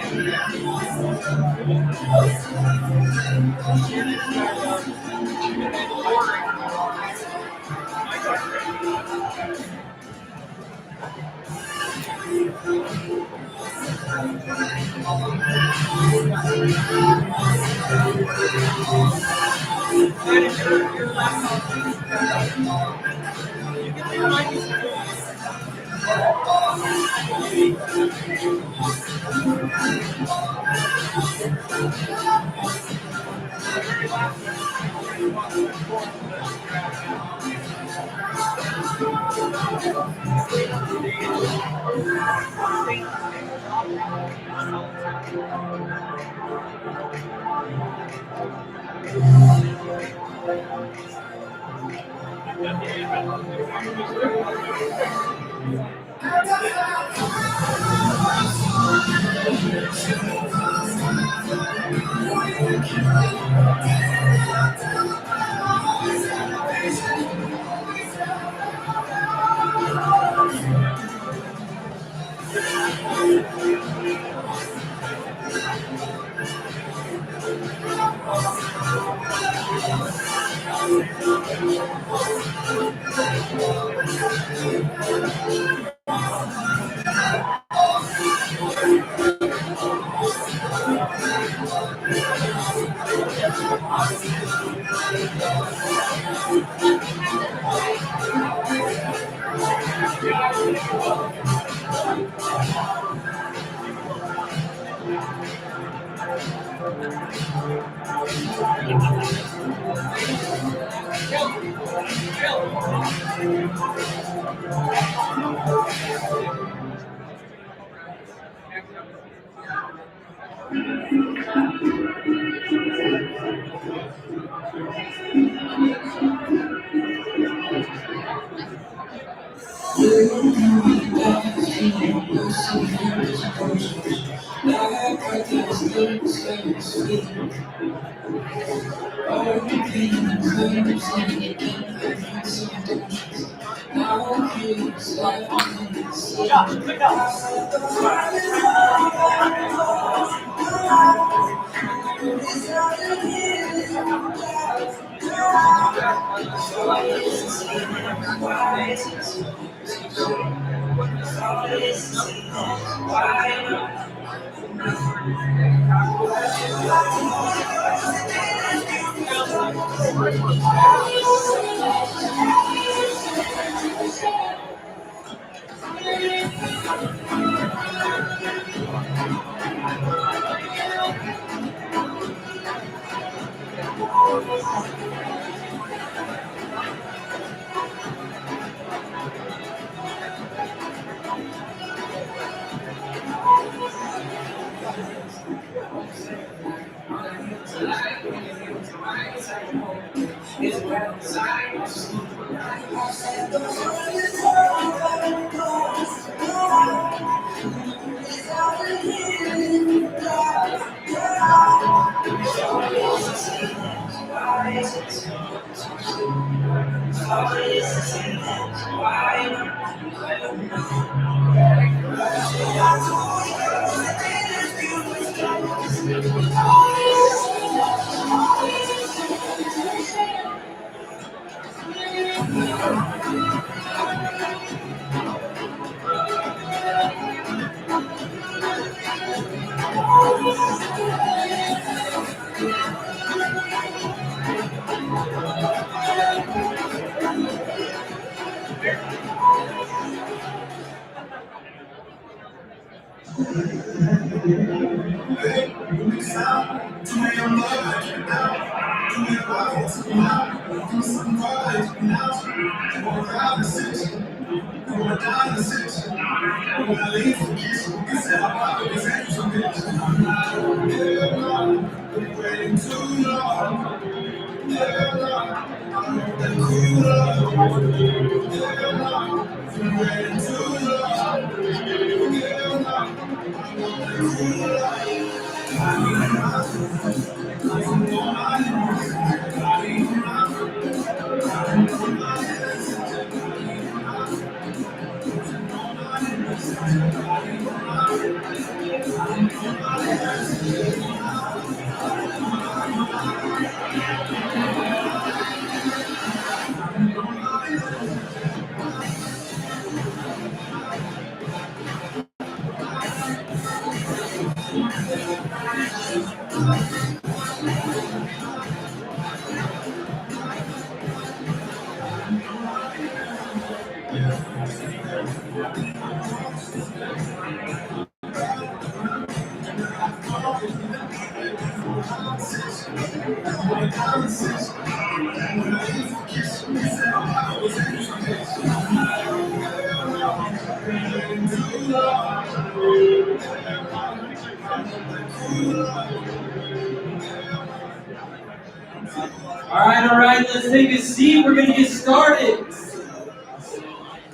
All right, let's take a seat. We're gonna get started.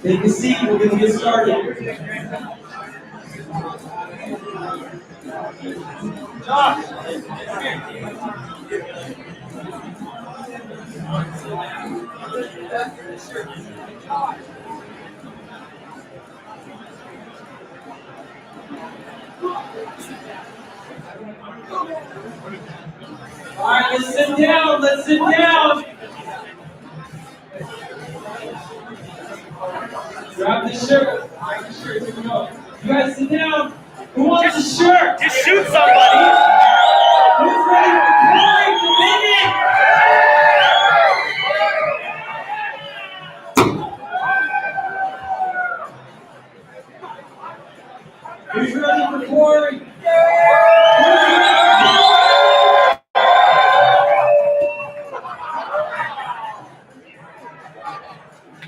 Take a seat, we're gonna get started. Josh, all right, let's sit down, let's sit down. Grab the shirt. Here we go. You guys sit down. Who wants a shirt? Just shoot somebody. Who's ready for Corey Dominic? Who's ready for Corey?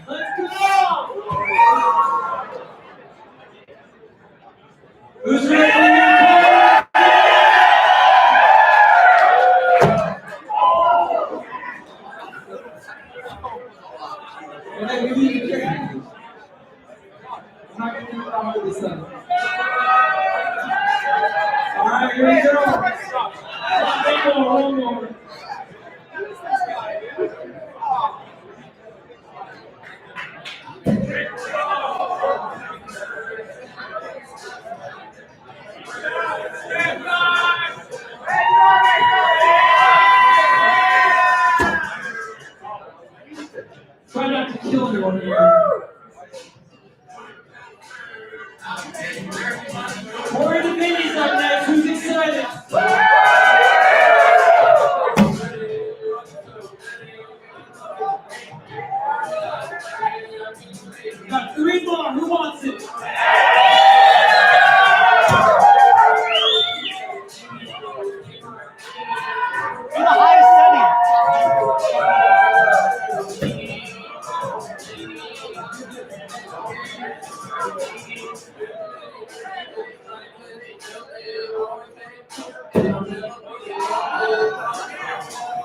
Let's go! Who's ready for Corey? Okay, we need to check. I'm not going to do it all this time. All right, here we go. One more. Try not to kill anyone here. Corey Domini's up next. Who's excited? We got 3 more. Who wants it? To the highest setting.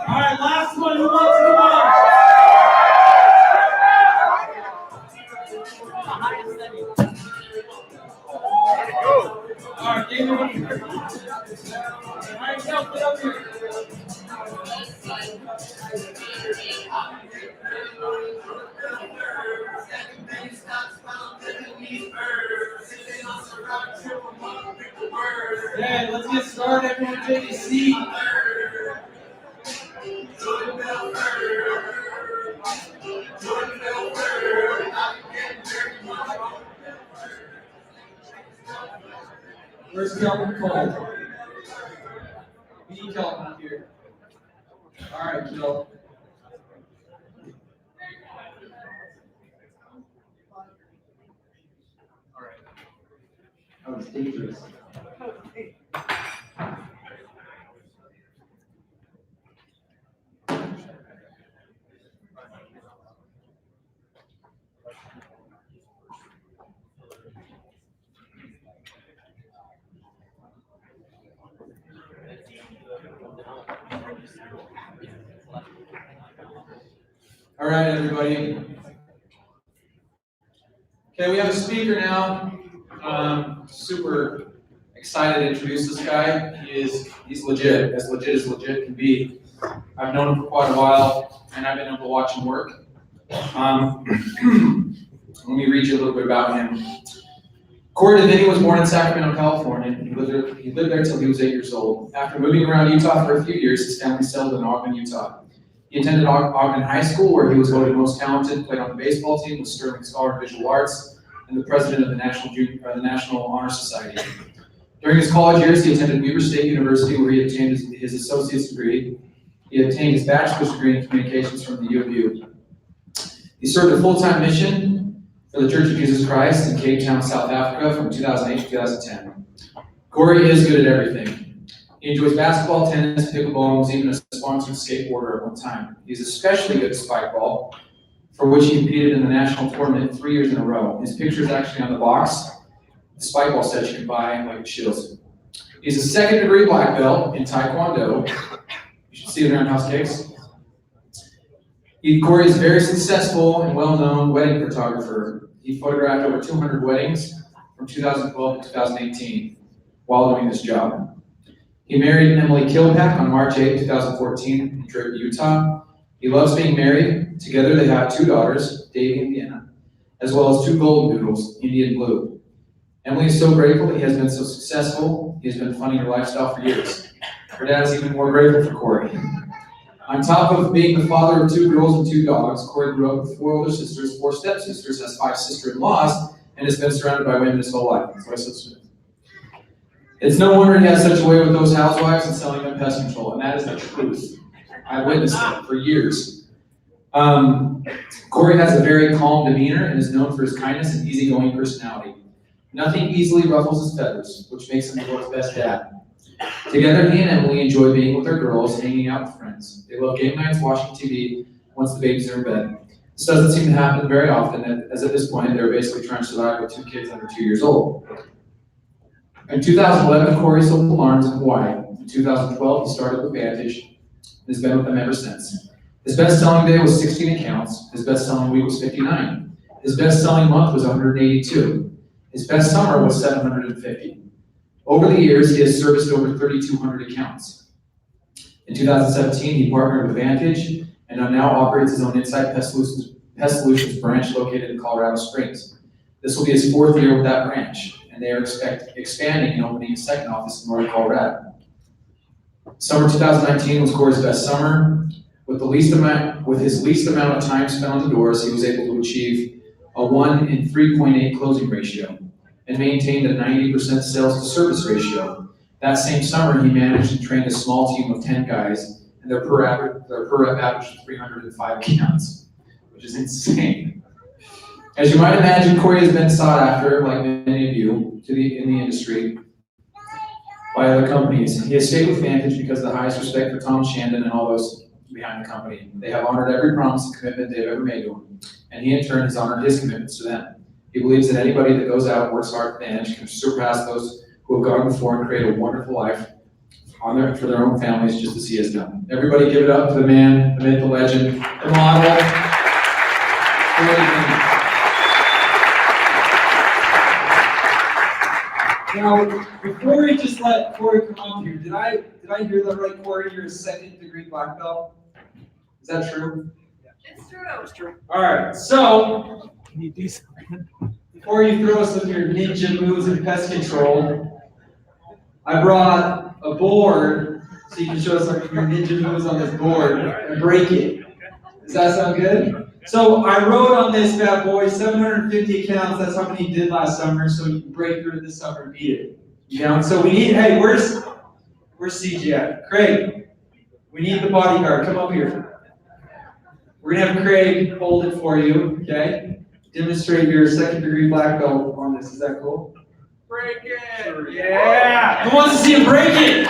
All right, last one. Who wants to go on? All right, give me one. All right, Kel, get up here. Okay, let's get started. Everyone take a seat. Where's Kelvin Cole? We need Kelvin up here. All right, Kel. All right. That was dangerous. All right, everybody. Okay, we have a speaker now. Super excited to introduce this guy. He's legit, as legit can be. I've known him for quite a while, and I've been able to watch him work. Let me read you a little bit about him. Corey Domini was born in Sacramento, California. He lived there until he was 8 years old. After moving around Utah for a few years, his family settled in Ogden, Utah. He attended Ogden High School, where he was voted most talented, played on the baseball team, was Sterling Scholar of Visual Arts, and the president of the National Honor Society. During his college years, he attended Weber State University, where he obtained his associate's degree. He obtained his bachelor's degree in communications from the U of U. He served a full-time mission for the Church of Jesus Christ in Cape Town, South Africa from 2008 to 2010. Corey is good at everything. He enjoys basketball, tennis, pickleball, and was even a sponsored skateboarder at one time. He's especially good at spikeball, for which he competed in the national tournament 3 years in a row. His picture is actually on the box. The spikeball set you can buy like Shields. He's a second-degree black belt in Taekwondo. You should see Stephen Aaron House Cakes. Corey is a very successful and well-known wedding photographer. He photographed over 200 weddings from 2012 to 2018 while doing this job. He married Emily Kilpack on March 8, 2014 in Drake, Utah. He loves being married. Together they have 2 daughters, Davy and Vienna, as well as 2 golden doodles, Indian Blue. Emily is so grateful that he has been so successful. He has been funding her lifestyle for years. Her dad is even more grateful for Corey. On top of being the father of 2 girls and 2 dogs, Corey grew up with 4 older sisters, 4 stepsisters, has 5 sister-in-laws, and has been surrounded by women his whole life. That's why so smooth. It's no wonder he has such a way with those housewives and selling them pest control, and that is the truth. I've witnessed it for years. Corey has a very calm demeanor and is known for his kindness and easygoing personality. Nothing easily ruffles his feathers, which makes him the world's best dad. Together, he and Emily enjoy being with their girls, hanging out with friends. They love game nights, watching TV once the babies are in bed. This doesn't seem to happen very often, as at this point, they're basically trying to survive with 2 kids under 2 years old. In 2011, Corey sold alarms in Hawaii. In 2012, he started with Vantage and has been with them ever since. His best-selling day was 16 accounts. His best-selling week was 59. His best-selling month was 182. His best summer was 750. Over the years, he has serviced over 3,200 accounts. In 2017, he partnered with Vantage and now operates his own Inside Pest Solutions branch located in Colorado Springs. This will be his 4th year with that branch, and they are expanding and opening a 2nd office in Northern Colorado. Summer 2019 was Corey's best summer. With his least amount of time spent on the doors, he was able to achieve a 1 in 3.8 closing ratio and maintained a 90% sales to service ratio. That same summer, he managed and trained a small team of 10 guys, and their per rep averaged 305 accounts, which is insane. As you might imagine, Corey has been sought after, like many of you, in the industry by other companies. He has stayed with Vantage because of the highest respect for Tom Shandon and all those behind the company. They have honored every promise and commitment they've ever made to him, and he in turn has honored his commitments to them. He believes that anybody that goes out and works hard for Vantage can surpass those who have gone before and create a wonderful life for their own families, just as he has done. Everybody give it up to the man, the myth, the legend, the model. Now, before we just let Corey come up here, did I hear that right, Corey? You're a 2nd degree black belt. Is that true? It's true. It's true. All right. So before you throw us with your ninja moves in pest control, I brought a board so you can show us some of your ninja moves on this board and break it. Does that sound good? So I wrote on this bad boy 750 accounts. That's how many you did last summer. So you can break through this summer and beat it. You know. So we need. Hey, where's CJ at? Craig, we need the bodyguard. Come up here. We're gonna have Craig hold it for you. Okay. Demonstrate your 2nd degree black belt on this. Is that cool? Break it! Yeah! Who wants to see him break it?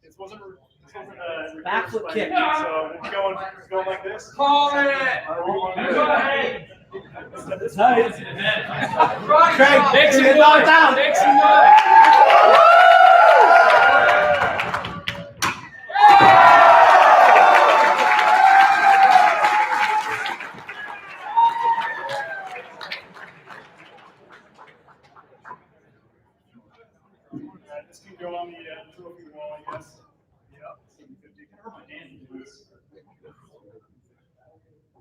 This wasn't a Backflip kick. So it's going like this. Call it! Go ahead. That's nice. Craig, makes you knock down. Makes you knock. This can go on the trophy wall, I guess. Yep. Can hurt my hand to do this.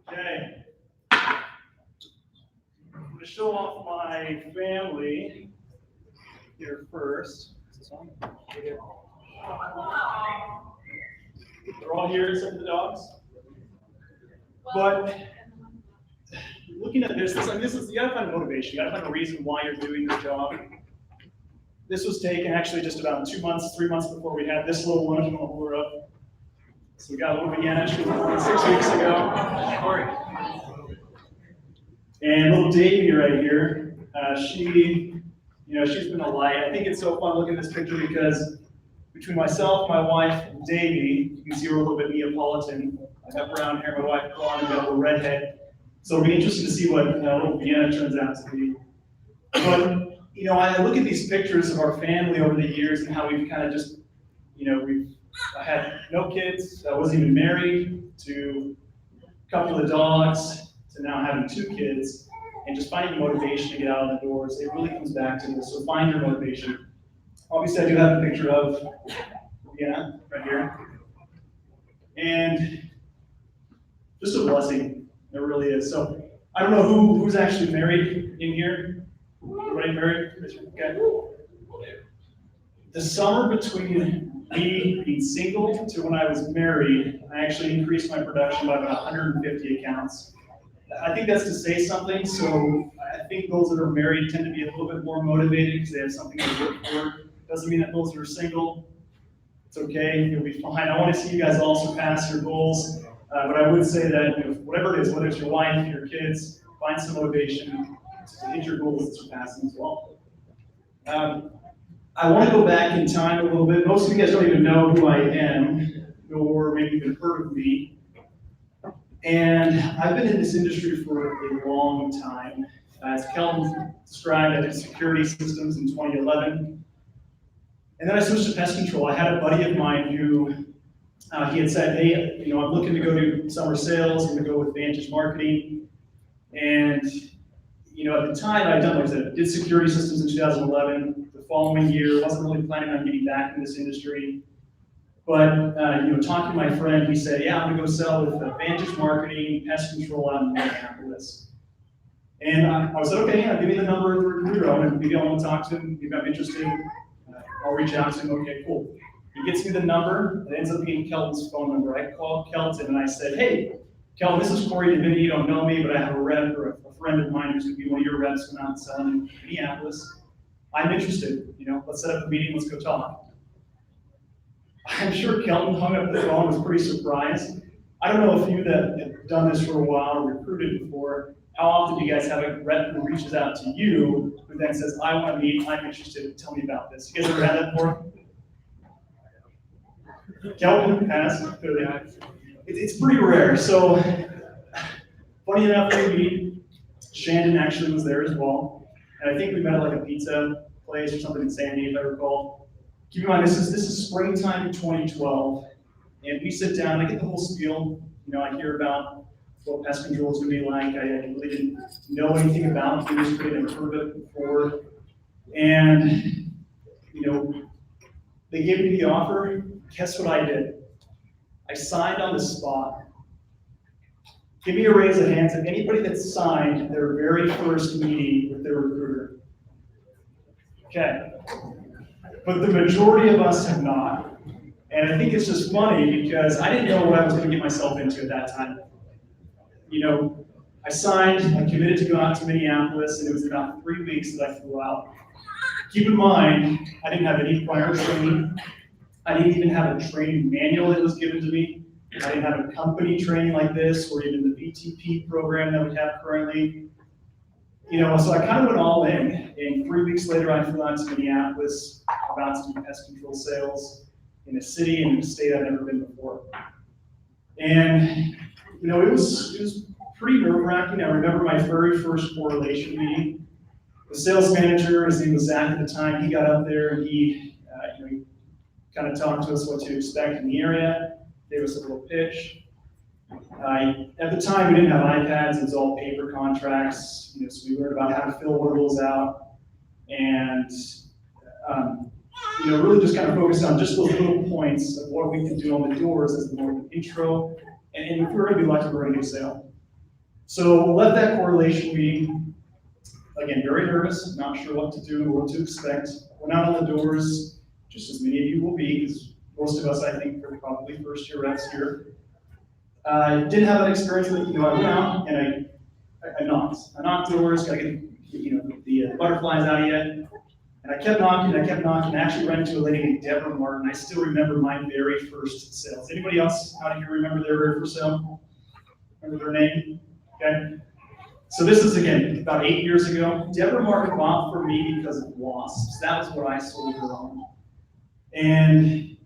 Okay. I'm going to show off my family here first. Is this on? They're all here except for the dogs. But looking at this, you gotta find motivation. You gotta find a reason why you're doing this job. This was taken actually just about 2 months, 3 months before we had this little one. I'm gonna hold her up. So we got a little Vienna. She was born 6 weeks ago. And little Davy right here. She's been a light. I think it's so fun looking at this picture because between myself, my wife, and Davy, you can see we're a little bit Neapolitan. I got brown hair, my wife blonde, and got a little redhead. So it'll be interesting to see what little Vienna turns out to be. But you know, I look at these pictures of our family over the years and how we've kind of just, you know, I had no kids, I wasn't even married, to a couple of dogs, to now having 2 kids, and just finding motivation to get out of the doors. It really comes back to this. So find your motivation. Obviously, I do have a picture of Vienna right here. And just a blessing, it really is. So I don't know who's actually married in here. Everybody married? Okay. The summer between me being single to when I was married, I actually increased my production by about 150 accounts. I think that's to say something. So I think those that are married tend to be a little bit more motivated because they have something to work for. Doesn't mean that those that are single, it's okay, you'll be fine. I want to see you guys all surpass your goals. But I would say that, you know, whatever it is, whether it's your wife, your kids, find some motivation to hit your goals and surpass them as well. I want to go back in time a little bit. Most of you guys don't even know who I am, or maybe even heard of me. And I've been in this industry for a long time. As Kelton described, I did security systems in 2011. And then I switched to pest control. I had a buddy of mine who, he had said, hey, you know, I'm looking to go to summer sales, I'm gonna go with Vantage Marketing. And, you know, at the time I'd done, like I said, did security systems in 2011. The following year, wasn't really planning on getting back in this industry. But, you know, talking to my friend, he said, yeah, I'm gonna go sell with Vantage Marketing, pest control out in Minneapolis. And I said, okay, yeah, give me the number of the recruiter. Maybe I want to talk to him, maybe I'm interested. I'll reach out to him, okay, cool. He gets me the number, it ends up being Kelton's phone number. I called Kelton and I said, hey, Kelton, this is Corey DeVinny, you don't know me, but I have a rep or a friend of mine who's gonna be one of your reps going out and selling in Minneapolis. I'm interested, you know, let's set up a meeting, let's go talk. I'm sure Kelton hung up the phone, was pretty surprised. I don't know if you that have done this for a while or recruited before, how often do you guys have a rep who reaches out to you who then says, I want to meet, I'm interested, tell me about this. You guys ever had that before? Kelton has, clearly. It's pretty rare. So, funny enough, maybe Shandon actually was there as well. And I think we met at like a pizza place or something in Sandy, if I recall. Keep in mind, this is springtime 2012. And we sit down, I get the whole spiel. You know, I hear about what pest control is going to be like. I really didn't know anything about the industry, I'd never heard of it before. And, you know, they gave me the offer. Guess what I did? I signed on the spot. Give me a raise of hands of anybody that signed their very first meeting with their recruiter. Okay. But the majority of us have not. And I think it's just funny because I didn't know what I was going to get myself into at that time. You know, I signed, I committed to go out to Minneapolis, and it was about 3 weeks that I flew out. Keep in mind, I didn't have any prior training. I didn't even have a training manual that was given to me. I didn't have a company training like this, or even the VTP program that we have currently. You know, so I kind of went all in, and 3 weeks later I flew out to Minneapolis, about to do pest control sales in a city and in a state I've never been before. And, you know, it was pretty nerve-wracking. I remember my very first correlation meeting. The sales manager, his name was Zach at the time, he got up there and he kind of talked to us what to expect in the area, gave us a little pitch. At the time, we didn't have iPads, it was all paper contracts, you know, so we learned about how to fill one of those out, and you know, really just kind of focused on just those little points of what we can do on the doors as the more of an intro, and if we're going to be lucky, we're going to get a sale. So left that correlation meeting, again, very nervous, not sure what to do or what to expect. Went out on the doors, just as many of you will be, because most of us, I think, are probably first-year reps here. I didn't have that experience with, you know, I went out and I knocked. I knocked doors, got to get, you know, the butterflies out of you. And I kept knocking, I actually ran into a lady named Deborah Martin. I still remember my very first sales. Anybody else out here remember their very first sale? Remember their name? Okay. So this is, again, about 8 years ago. Deborah Martin bought for me because of wasps. That was what I sold her on. And,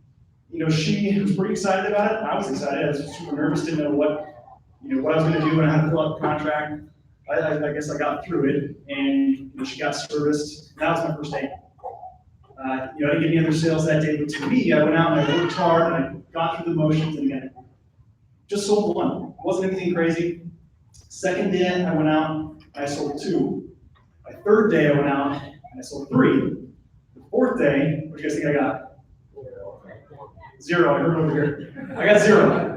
you know, she was pretty excited about it. I was excited. I was super nervous, didn't know what I was going to do when I had to fill out the contract. I guess I got through it, and you know, she got serviced. That was my first day. You know, I didn't get any other sales that day, but to me, I went out and I worked hard and I got through the motions, and again, just sold one. It wasn't anything crazy. Second day, I went out and I sold 2. My third day, I went out and I sold 3. The fourth day, what do you guys think I got? 0. I heard over here. I got 0.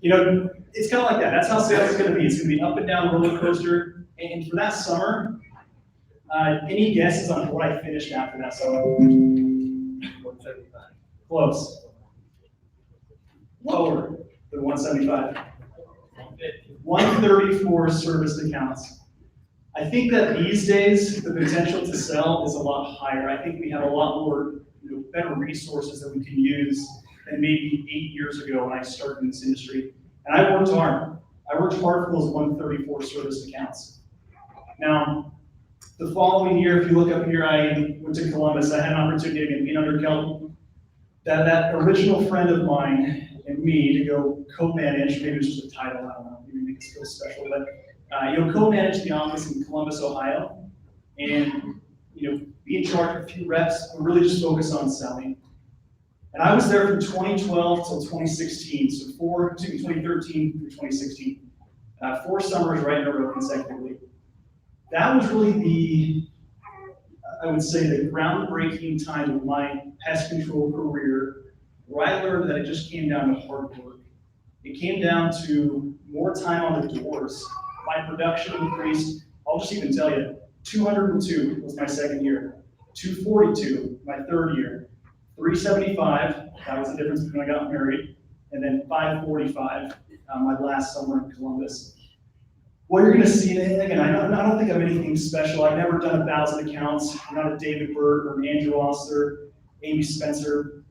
You know, it's kind of like that. That's how sales is going to be. It's going to be up and down roller coaster. And for that summer, any guesses on what I finished after that summer? 175. Close. Lower than 175. 134 serviced accounts. I think that these days the potential to sell is a lot higher. I think we have a lot more, you know, better resources that we can use than maybe 8 years ago when I started in this industry. And I worked hard. I worked hard for those 134 serviced accounts. Now, the following year, if you look up here, I went to Columbus. I had an opportunity to meet under Kelton. That original friend of mine and me to go co-manage, maybe it was just a title, I don't know, maybe make it feel special, but you know, co-manage the office in Columbus, Ohio, and you know, be in charge of a few reps, but really just focus on selling. And I was there from 2012 till 2016, so 2013 through 2016, 4 summers right in a row consecutively. That was really the, I would say, the groundbreaking time of my pest control career, where I learned that it just came down to hard work. It came down to more time on the doors. My production increased. I'll just even tell you, 202 was my second year, 242 my third year, 375, that was the difference between when I got married, and then 545 my last summer in Columbus. What you're gonna see, and again, I don't think I'm anything special. I've never done 1,000 accounts. I'm not a David Bird or an Andrew Osler, Amy Spencer.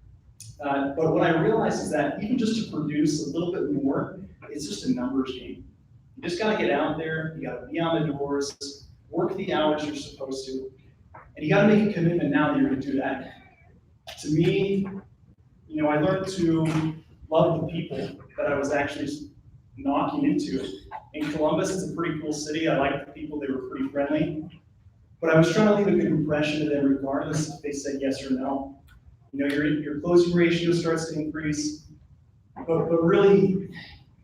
But what I realized is that even just to produce a little bit more, it's just a numbers game. You just gotta get out there, you gotta be on the doors, work the hours you're supposed to, and you gotta make a commitment now that you're gonna do that. To me, you know, I learned to love the people that I was actually knocking into. In Columbus, it's a pretty cool city. I liked the people, they were pretty friendly. But I was trying to leave a good impression to them regardless if they said yes or no. You know, your closing ratio starts to increase, but really,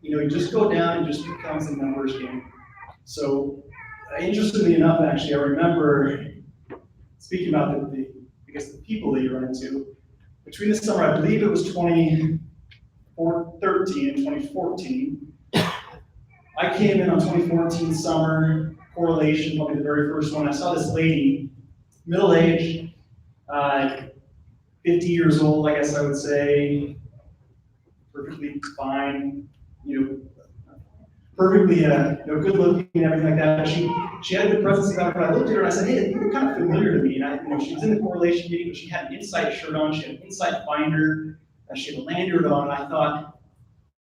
you know, you just go down and just becomes a numbers game. So, interestingly enough, actually, I remember speaking about the people that you run into. Between the summer, I believe it was 2013 and 2014, I came in on 2014 summer, correlation, probably the very first one. I saw this lady, middle-aged, 50 years old, I guess I would say, perfectly fine, you know, perfectly, you know, good looking and everything like that. She had a good presence about her. I looked at her and I said, hey, you're kind of familiar to me. And you know, she was in the correlation meeting, but she had an Insight shirt on. She had an Insight binder. She had a lanyard on. And I thought,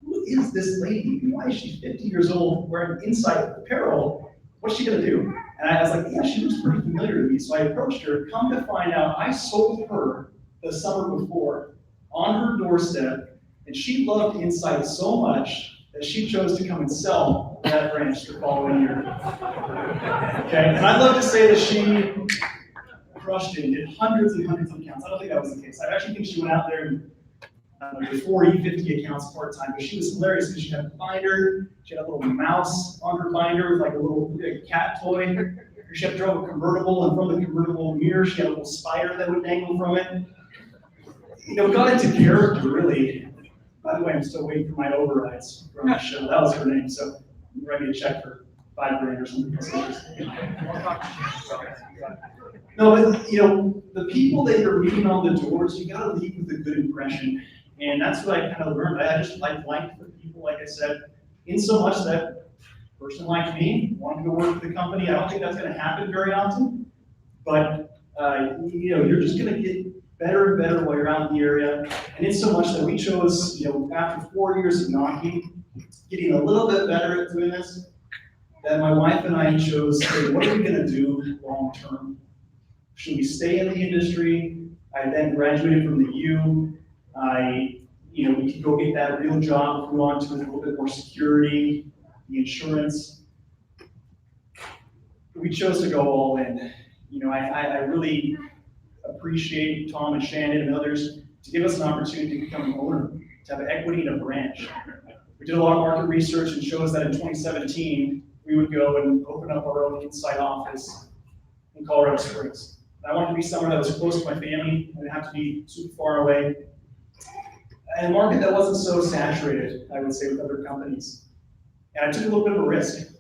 who is this lady? Why is she 50 years old wearing Insight apparel? What's she gonna do? And I was like, yeah, she looks pretty familiar to me. So I approached her. Come to find out, I sold her the summer before on her doorstep, and she loved Insight so much that she chose to come and sell that branch the following year. Okay, and I'd love to say that she crushed it and did hundreds and hundreds of accounts. I don't think that was the case. I actually think she went out there and did 40, 50 accounts part-time, but she was hilarious because she had a binder, she had a little mouse on her binder with like a little cat toy. She had drove a convertible, and from the convertible mirror, she had a little spider that would dangle from it. You know, got into character, really. By the way, I'm still waiting for my overrides from the show. That was her name, so write me a check for $5,000 or something. No, but you know, the people that you're meeting on the doors, you gotta leave with a good impression. And that's what I kind of learned. I just liked the people, like I said, in so much that a person like me wanted to work for the company. I don't think that's gonna happen very often, but you know, you're just gonna get better and better while you're out in the area. And it's so much that we chose, you know, after 4 years of knocking, getting a little bit better at doing this, that my wife and I chose, hey, what are we gonna do long term? Should we stay in the industry? I then graduated from the U. You know, we could go get that real job if we want to, with a little bit more security, the insurance. we chose to go all in. You know, I really appreciate Tom and Shannon and others to give us an opportunity to become an owner, to have equity in a branch. We did a lot of market research and shows that in 2017, we would go and open up our own inside office in Colorado Springs. I wanted to be somewhere that was close to my family. I didn't have to be super far away. And a market that wasn't so saturated, I would say, with other companies. And I took a little bit of a risk.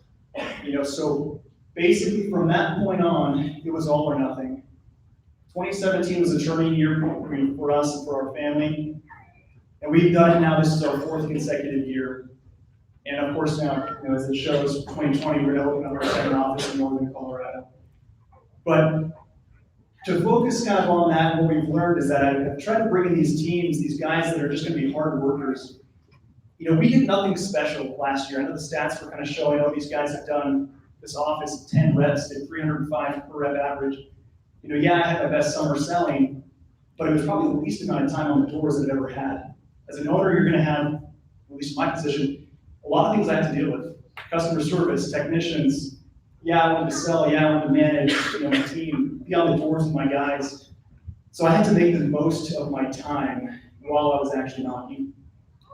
You know, so basically from that point on, it was all or nothing. 2017 was a turning year for us and for our family. And we've done it now. This is our 4th consecutive year. And of course now, you know, as it shows, 2020, we're gonna open up our 2nd office in Northern Colorado. But to focus kind of on that, what we've learned is that I've tried to bring in these teams, these guys that are just gonna be hard workers. You know, we did nothing special last year. I know the stats were kind of showing, oh, these guys have done this office 10 reps, did 305 per rep average. You know, yeah, I had my best summer selling, but it was probably the least amount of time on the doors that I've ever had. As an owner, you're gonna have, at least in my position, a lot of things I have to deal with. Customer service, technicians, yeah, I wanted to sell, yeah, I wanted to manage, you know, my team, be on the doors with my guys. So I had to make the most of my time while I was actually knocking.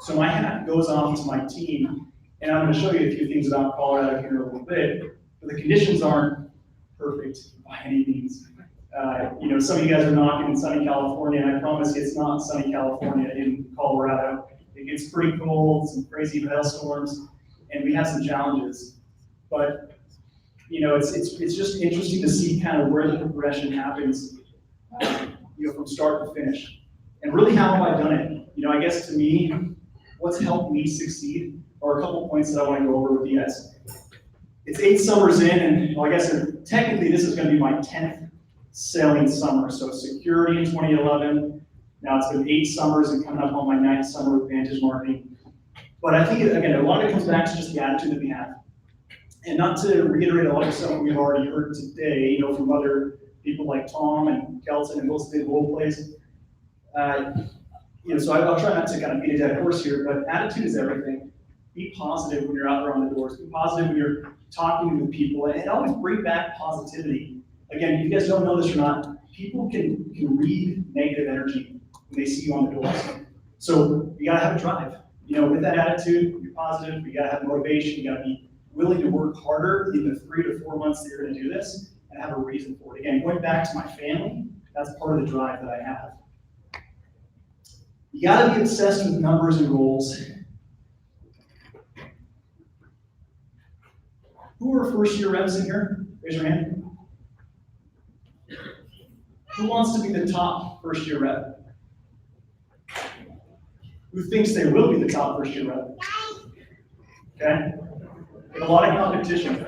So my hat goes off to my team, and I'm gonna show you a few things about Colorado here in a little bit, but the conditions aren't perfect by any means. You know, some of you guys are knocking in sunny California, and I promise you it's not sunny California in Colorado. It gets pretty cold, some crazy hailstorms, and we have some challenges. But, you know, it's just interesting to see kind of where the progression happens, you know, from start to finish. And really, how have I done it? You know, I guess to me, what's helped me succeed are a couple points that I want to go over with you guys. It's 8 summers in, and well, I guess technically this is going to be my 10th selling summer. So security in 2011. Now it's been 8 summers and coming up on my 9th summer with Vantage Marketing. But I think, again, a lot of it comes back to just the attitude that we have. And not to reiterate a lot of stuff we've already heard today, you know, from other people like Tom and Kelton and those big role plays. You know, so I'll try not to kind of beat a dead horse here, but attitude is everything. Be positive when you're out there on the doors. Be positive when you're talking to people, and always bring back positivity. Again, if you guys don't know this or not, people can read negative energy when they see you on the doors. So you gotta have a drive. You know, with that attitude, you're positive, you gotta have motivation, you gotta be willing to work harder in the 3 to 4 months that you're gonna do this, and have a reason for it. Again, going back to my family, that's part of the drive that I have. You gotta be obsessed with numbers and goals. Who are first-year reps in here? Raise your hand. Who wants to be the top first-year rep? Who thinks they will be the top first-year rep? Okay? A lot of competition.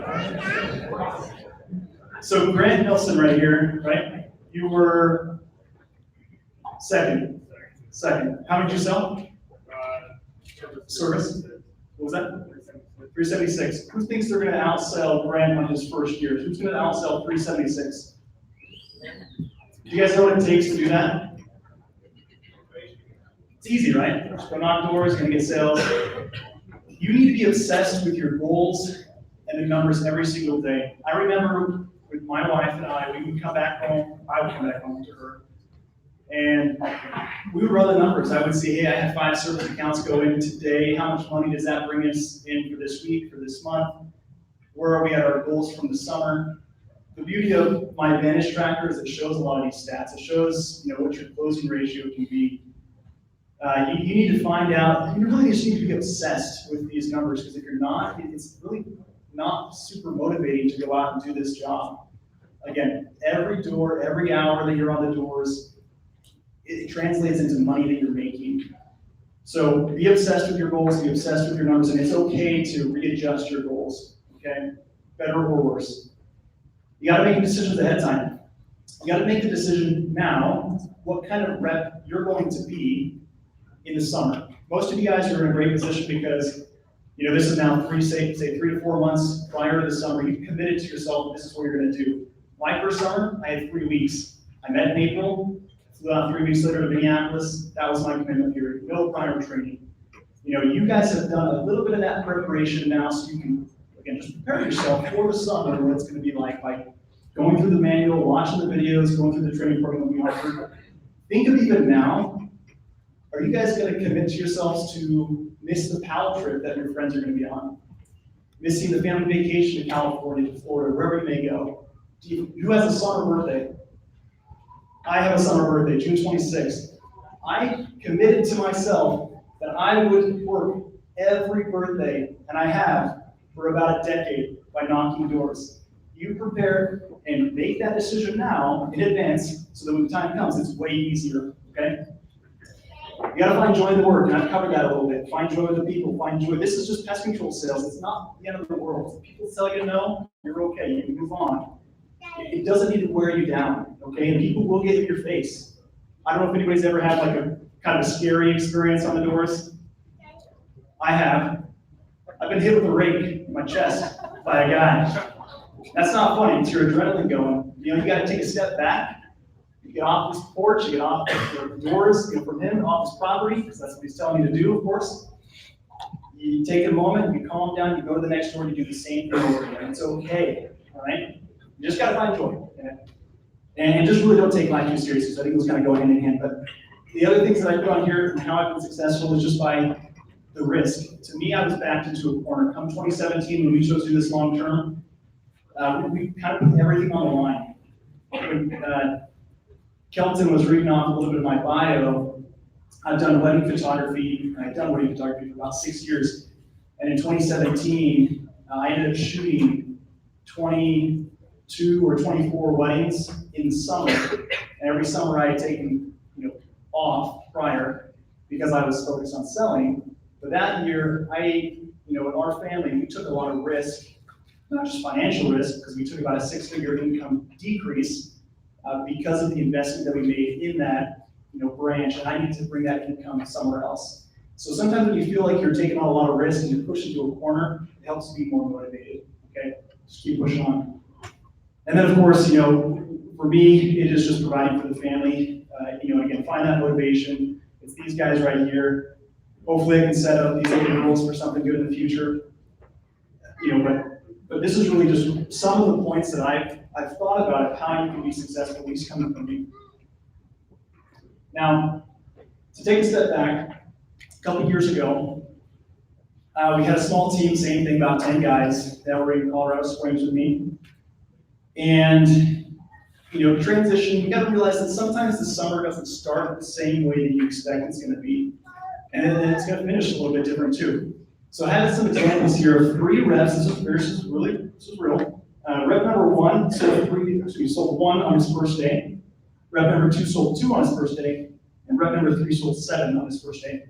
So Grant Nelson right here, right? You were second. How many did you sell? Service. What was that? 376. Who thinks they're going to outsell Grant on his first year? Who's going to outsell 376? Do you guys know what it takes to do that? It's easy, right? Just go knock doors, you're going to get sales. You need to be obsessed with your goals and the numbers every single day. I remember with my wife and I, we would come back home, I would come back home to her, and we would run the numbers. I would say, hey, I had 5 service accounts go in today. How much money does that bring us in for this week, for this month? Where are we at our goals from the summer? The beauty of my Vantage tracker is it shows a lot of these stats. It shows, you know, what your closing ratio can be. You need to find out, you really just need to be obsessed with these numbers, because if you're not, it's really not super motivating to go out and do this job. Again, every door, every hour that you're on the doors, it translates into money that you're making. So be obsessed with your goals, be obsessed with your numbers, and it's okay to readjust your goals, okay? Better or worse. You gotta make decisions ahead of time. You gotta make the decision now, what kind of rep you're going to be in the summer. Most of you guys are in a great position because, you know, this is now 3 to 4 months prior to the summer. You've committed to yourself, this is what you're gonna do. My first summer, I had 3 weeks. I met in April, flew out 3 weeks later to Minneapolis. That was my commitment period, no prior training. You know, you guys have done a little bit of that preparation now, so you can again, just prepare yourself for the summer, what it's gonna be like going through the manual, watching the videos, going through the training program we offer. Think of even now, are you guys gonna commit to yourselves to miss the PAL trip that your friends are gonna be on? Missing the family vacation to California, to Florida, wherever you may go? Who has a summer birthday? I have a summer birthday, June 26th. I committed to myself that I would work every birthday, and I have for about a decade by knocking doors. You prepare and make that decision now in advance so that when the time comes, it's way easier, okay? You gotta find joy in the work, and I've covered that a little bit. Find joy with the people, find joy. This is just pest control sales. It's not the end of the world. If people tell you no, you're okay, you can move on. It doesn't need to wear you down, okay? And people will get in your face. I don't know if anybody's ever had like a kind of a scary experience on the doors. I have. I've been hit with a rake in my chest by a guy. That's not funny, it's your adrenaline going. You know, you gotta take a step back. You get off this porch, you get off the doors, get from him, off his property, because that's what he's telling you to do, of course. You take a moment, you calm down, you go to the next door, and you do the same thing over again. It's okay, all right? You just gotta find joy. Okay? And just really don't take life too seriously, so I think those kind of go hand in hand. But the other things that I put on here and how I've been successful is just by the risk. To me, I was backed into a corner. Come 2017, when we chose to do this long term, we kind of put everything on the line. When Kelton was reading off a little bit of my bio, I've done wedding photography. I've done wedding photography for about 6 years. And in 2017, I ended up shooting 22 or 24 weddings in the summer. And every summer I had taken, off prior because I was focused on selling. But that year, in our family, we took a lot of risk, not just financial risk, because we took about a 6-figure income decrease because of the investment that we made in that, branch, and I need to bring that income somewhere else. So sometimes when you feel like you're taking on a lot of risk and you're pushed into a corner, it helps you be more motivated, okay? Just keep pushing on. And then of course, for me, it is just providing for the family. Again, find that motivation. It's these guys right here. Hopefully I can set up these little goals for something good in the future. But this is really just some of the points that I've thought about of how you can be successful, at least coming from me. Now, to take a step back, a couple years ago, we had a small team, same thing, about 10 guys that were in Colorado Springs with me. And transition, you gotta realize that sometimes the summer doesn't start the same way that you expect it's gonna be. And then it's gonna finish a little bit different too. So I had some examples here of 3 reps. This is real. Rep number 1 sold 1 on his first day. Rep number 2 sold 2 on his first day. And rep number 3 sold 7 on his first day.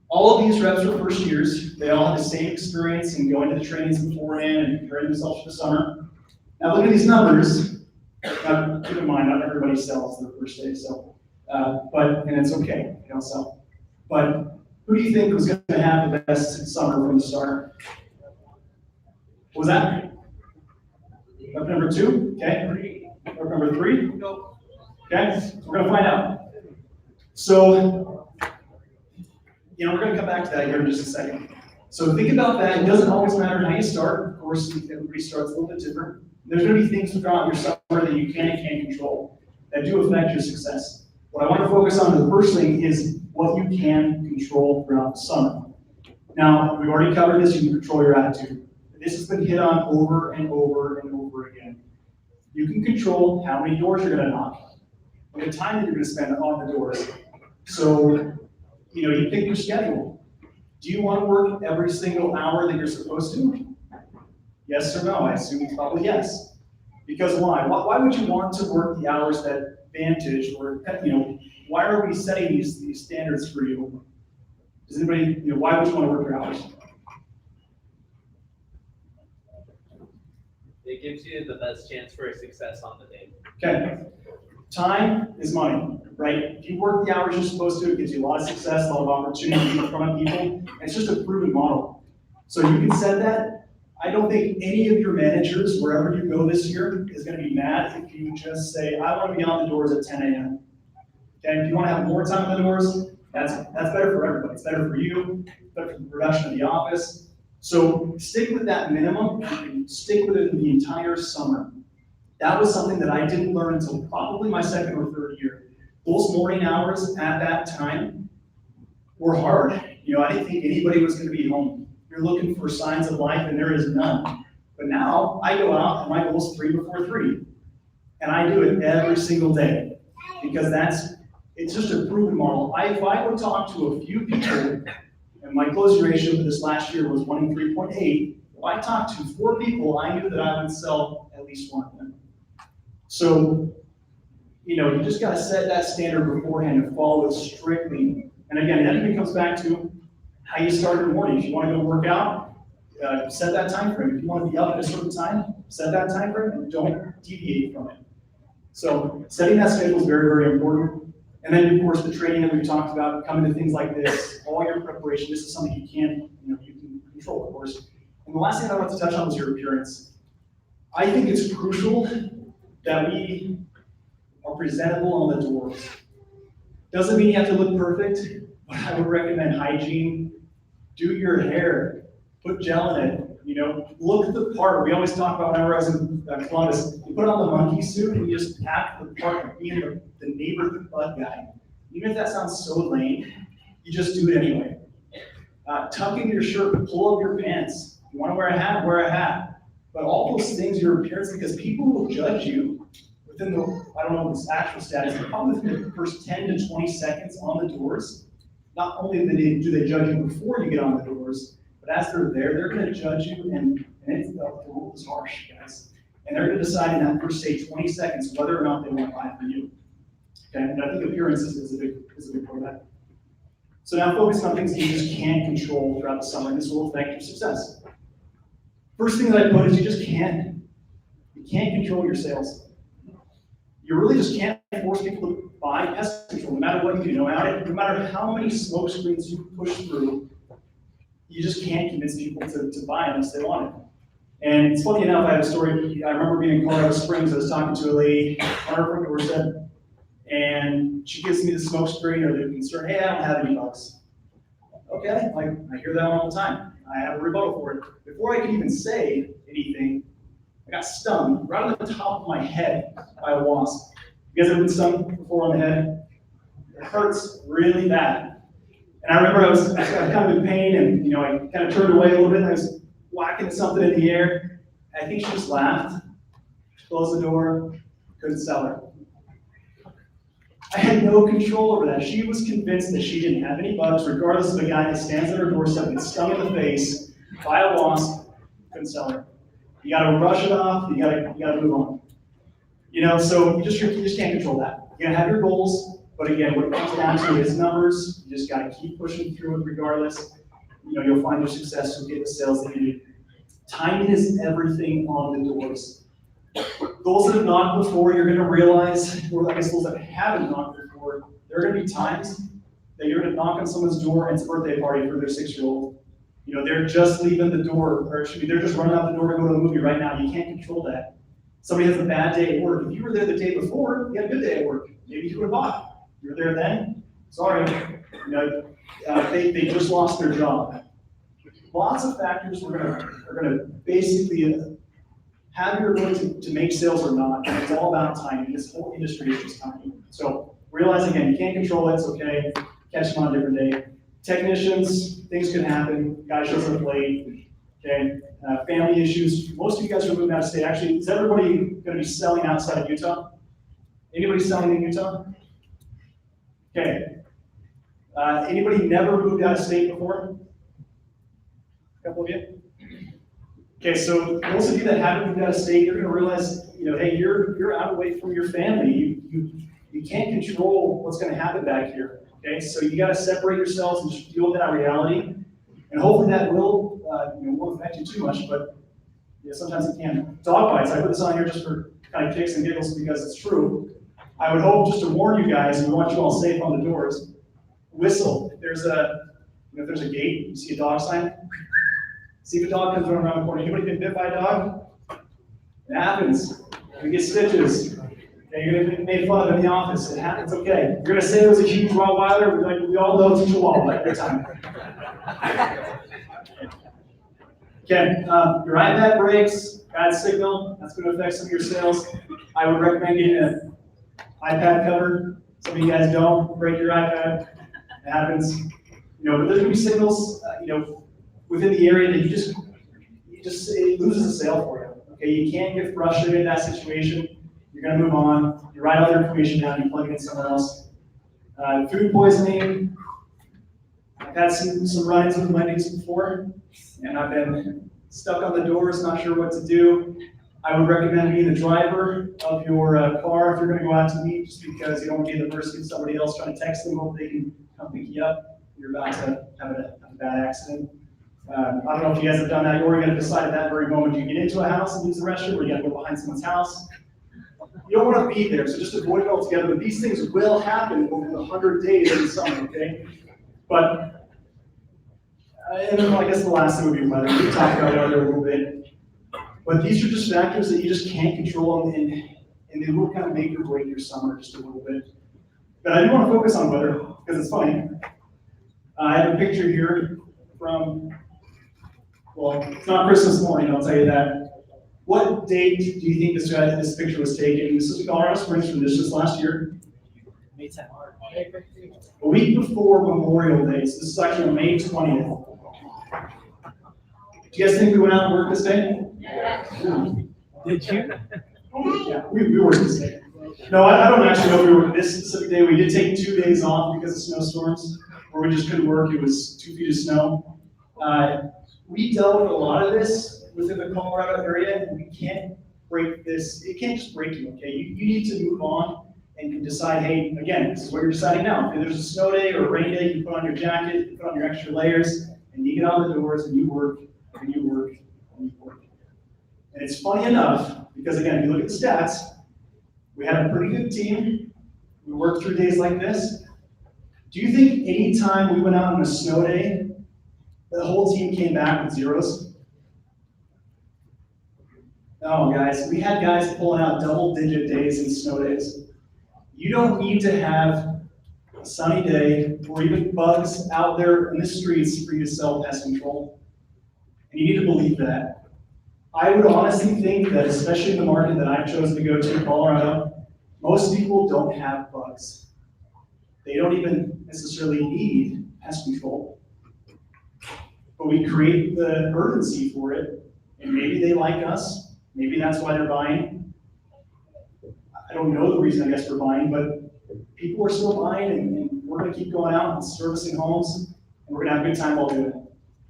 All of these reps were first years. They all had the same experience in going to the trainings beforehand and preparing themselves for the summer. Now look at these numbers. Now, keep in mind, not everybody sells their first day, so, and it's okay, they don't sell. But who do you think was gonna have the best summer from the start? What was that? Rep number 2, okay. Rep number 3, okay, so we're gonna find out. So, we're gonna come back to that here in just a second. So think about that. It doesn't always matter how you start. Of course, everybody starts a little bit different. There's going to be things throughout your summer that you can and can't control that do affect your success. What I want to focus on the first thing is what you can control throughout the summer. Now, we've already covered this, you can control your attitude. This has been hit on over and over and over again. You can control how many doors you're going to knock, and the time that you're going to spend on the doors. So, you pick your schedule. Do you want to work every single hour that you're supposed to? Yes or no? I assume it's probably yes. Because why? Why would you want to work the hours that Vantage or, why are we setting these standards for you? Does anybody, why would you want to work your hours? It gives you the best chance for a success on the day. Okay. Time is money, right? If you work the hours you're supposed to, it gives you a lot of success, a lot of opportunity in front of people. And it's just a proven model. So you can set that. I don't think any of your managers, wherever you go this year, is going to be mad if you just say, I want to be on the doors at 10 a.m. Okay, if you want to have more time on the doors, that's better for everybody. It's better for you, better for the production of the office. So stick with that minimum, and stick with it the entire summer. That was something that I didn't learn until probably my second or third year. Those morning hours at that time were hard. You know, I didn't think anybody was gonna be home. You're looking for signs of life and there is none. But now I go out and my goal is 3 before 3. And I do it every single day because it's just a proven model. If I would talk to a few people, and my closing ratio for this last year was 1 in 3.8, if I talked to 4 people, I knew that I would sell at least one of them. So, you know, you just gotta set that standard beforehand and follow it strictly. And again, that even comes back to how you start your morning. If you wanna go work out, set that time frame. If you wanna be up at a certain time, set that time frame and don't deviate from it. So setting that schedule is very, very important. And then, of course, the training that we've talked about, coming to things like this, all your preparation, this is something you can control, of course. And the last thing I want to touch on was your appearance. I think it's crucial that we are presentable on the doors. Doesn't mean you have to look perfect, but I would recommend hygiene. Do your hair, put gel in it, you know, look the part. We always talk about whenever I was in Columbus, you put on the monkey suit and you just act the part of being the neighborhood bud guy. Even if that sounds so lame, you just do it anyway. Tuck in your shirt, pull up your pants. You want to wear a hat, wear a hat. But all those things, your appearance, because people will judge you within the, I don't know this actual status, but probably within the first 10 to 20 seconds on the doors. Not only do they judge you before you get on the doors, but as they're there, they're going to judge you, and the rule is harsh, guys. And they're going to decide in that first, say, 20 seconds whether or not they want to buy from you. Okay, and I think appearance is a big part of that. So now focusing on things that you just can't control throughout the summer, and this will affect your success. First thing that I put is you can't control your sales. You really just can't force people to buy pest control, no matter what you do, no matter how many smoke screens you push through, you just can't convince people to buy unless they want it. And it's funny enough, I have a story. I remember being in Colorado Springs. I was talking to a lady on her front doorstep, and she gives me the smoke screen or the concern, hey, I don't have any bugs. Okay, like I hear that all the time. I have a rebuttal for it. Before I could even say anything, I got stung right on the top of my head by a wasp. You guys ever been stung before on the head? It hurts really bad. And I remember I was kind of in pain, and I kind of turned away a little bit, and I was whacking something in the air. I think she just laughed, closed the door, couldn't sell her. I had no control over that. She was convinced that she didn't have any bugs, regardless of a guy that stands at her doorstep and stung in the face by a wasp, couldn't sell her. You gotta brush it off, you gotta move on. So you just can't control that. You gotta have your goals, but again, what it comes down to is numbers. You just gotta keep pushing through it regardless. You'll find your success, you'll get the sales that you need. Timing is everything on the doors. Those that have knocked before, you're gonna realize, or I guess those that haven't knocked before, there are gonna be times that you're gonna knock on someone's door and it's a birthday party for their 6-year-old. They're just leaving the door, or they're just running out the door to go to a movie right now. You can't control that. Somebody has a bad day at work. If you were there the day before, you had a good day at work. Maybe you would have bought. You were there then, sorry. They just lost their job. Lots of factors are gonna basically have your ability to make sales or not, and it's all about timing. This whole industry is just timing. So realize again, you can't control it, it's okay. Catch them on a different day. Technicians, things can happen. Guy shows up late. Okay, family issues. Most of you guys are moving out of state. Actually, is everybody going to be selling outside of Utah? Anybody selling in Utah? Okay. Anybody never moved out of state before? A couple of you. Okay, so those of you that haven't moved out of state, you're going to realize, hey, you're out away from your family. You can't control what's going to happen back here. Okay, so you got to separate yourselves and just deal with that reality, and hopefully that won't affect you too much. But sometimes it can. Dog bites. I put this on here just for kind of kicks and giggles because it's true. I would hope just to warn you guys, and we want you all safe on the doors. Whistle. If there's a gate, you see a dog sign. See if a dog comes running around the corner. Anybody been bit by a dog? It happens. You get stitches. Okay, you're gonna be made fun of in the office. It happens. Okay. You're gonna say it was a huge Rottweiler. We all know it's a Chihuahua every time. Okay, your iPad breaks, bad signal, that's gonna affect some of your sales. I would recommend getting an iPad cover. Some of you guys don't, break your iPad, it happens. You know, but there's gonna be signals, you know, within the area that it loses a sale for you. Okay, you can't get frustrated in that situation. You're gonna move on, you write all your information down, you plug it in somewhere else. Food poisoning, I've had some run-ins with Wendy's before, and I've been stuck on the doors, not sure what to do. I would recommend being the driver of your car if you're gonna go out to eat, just because you don't want to be the mercy of somebody else trying to text them, hope they can come pick you up. You're about to have a bad accident. I don't know if you guys have done that, or you're gonna decide at that very moment, do you get into a house and use the restroom, or you gotta go behind someone's house? You don't want to be there, so just avoid it altogether. But these things will happen over the 100 days of the summer, okay? But, and then I guess the last thing would be weather. We talked about weather a little bit. But these are just factors that you just can't control, and they will kind of make or break your summer just a little bit. But I do want to focus on weather, because it's funny. I have a picture here from, well, it's not Christmas morning, I'll tell you that. What date do you think this picture was taken? This is Colorado Springs from just last year. May 10th. A week before Memorial Day, so this is actually on May 20th. Do you guys think we went out and worked this day? Did you? Yeah, we worked this day. No, I don't actually know if we worked this specific day. We did take 2 days off because of snowstorms, where we just couldn't work. It was 2 feet of snow. We dealt with a lot of this within the Colorado area, and we can't break this. It can't just break you, okay? You need to move on and you decide, hey, again, this is what you're deciding now. If there's a snow day or a rain day, you put on your jacket, you put on your extra layers, and you get on the doors and you work, and you work, and you work. And it's funny enough, because again, if you look at the stats, we had a pretty good team. We worked through days like this. Do you think any time we went out on a snow day, the whole team came back with zeros? No, guys, we had guys pulling out double-digit days and snow days. You don't need to have a sunny day or even bugs out there in the streets for you to sell pest control. And you need to believe that. I would honestly think that, especially in the market that I've chosen to go to in Colorado, most people don't have bugs. They don't even necessarily need pest control. But we create the urgency for it, and maybe they like us. Maybe that's why they're buying. I don't know the reason, I guess, for buying, but people are still buying, and we're going to keep going out and servicing homes, and we're going to have a good time while doing it.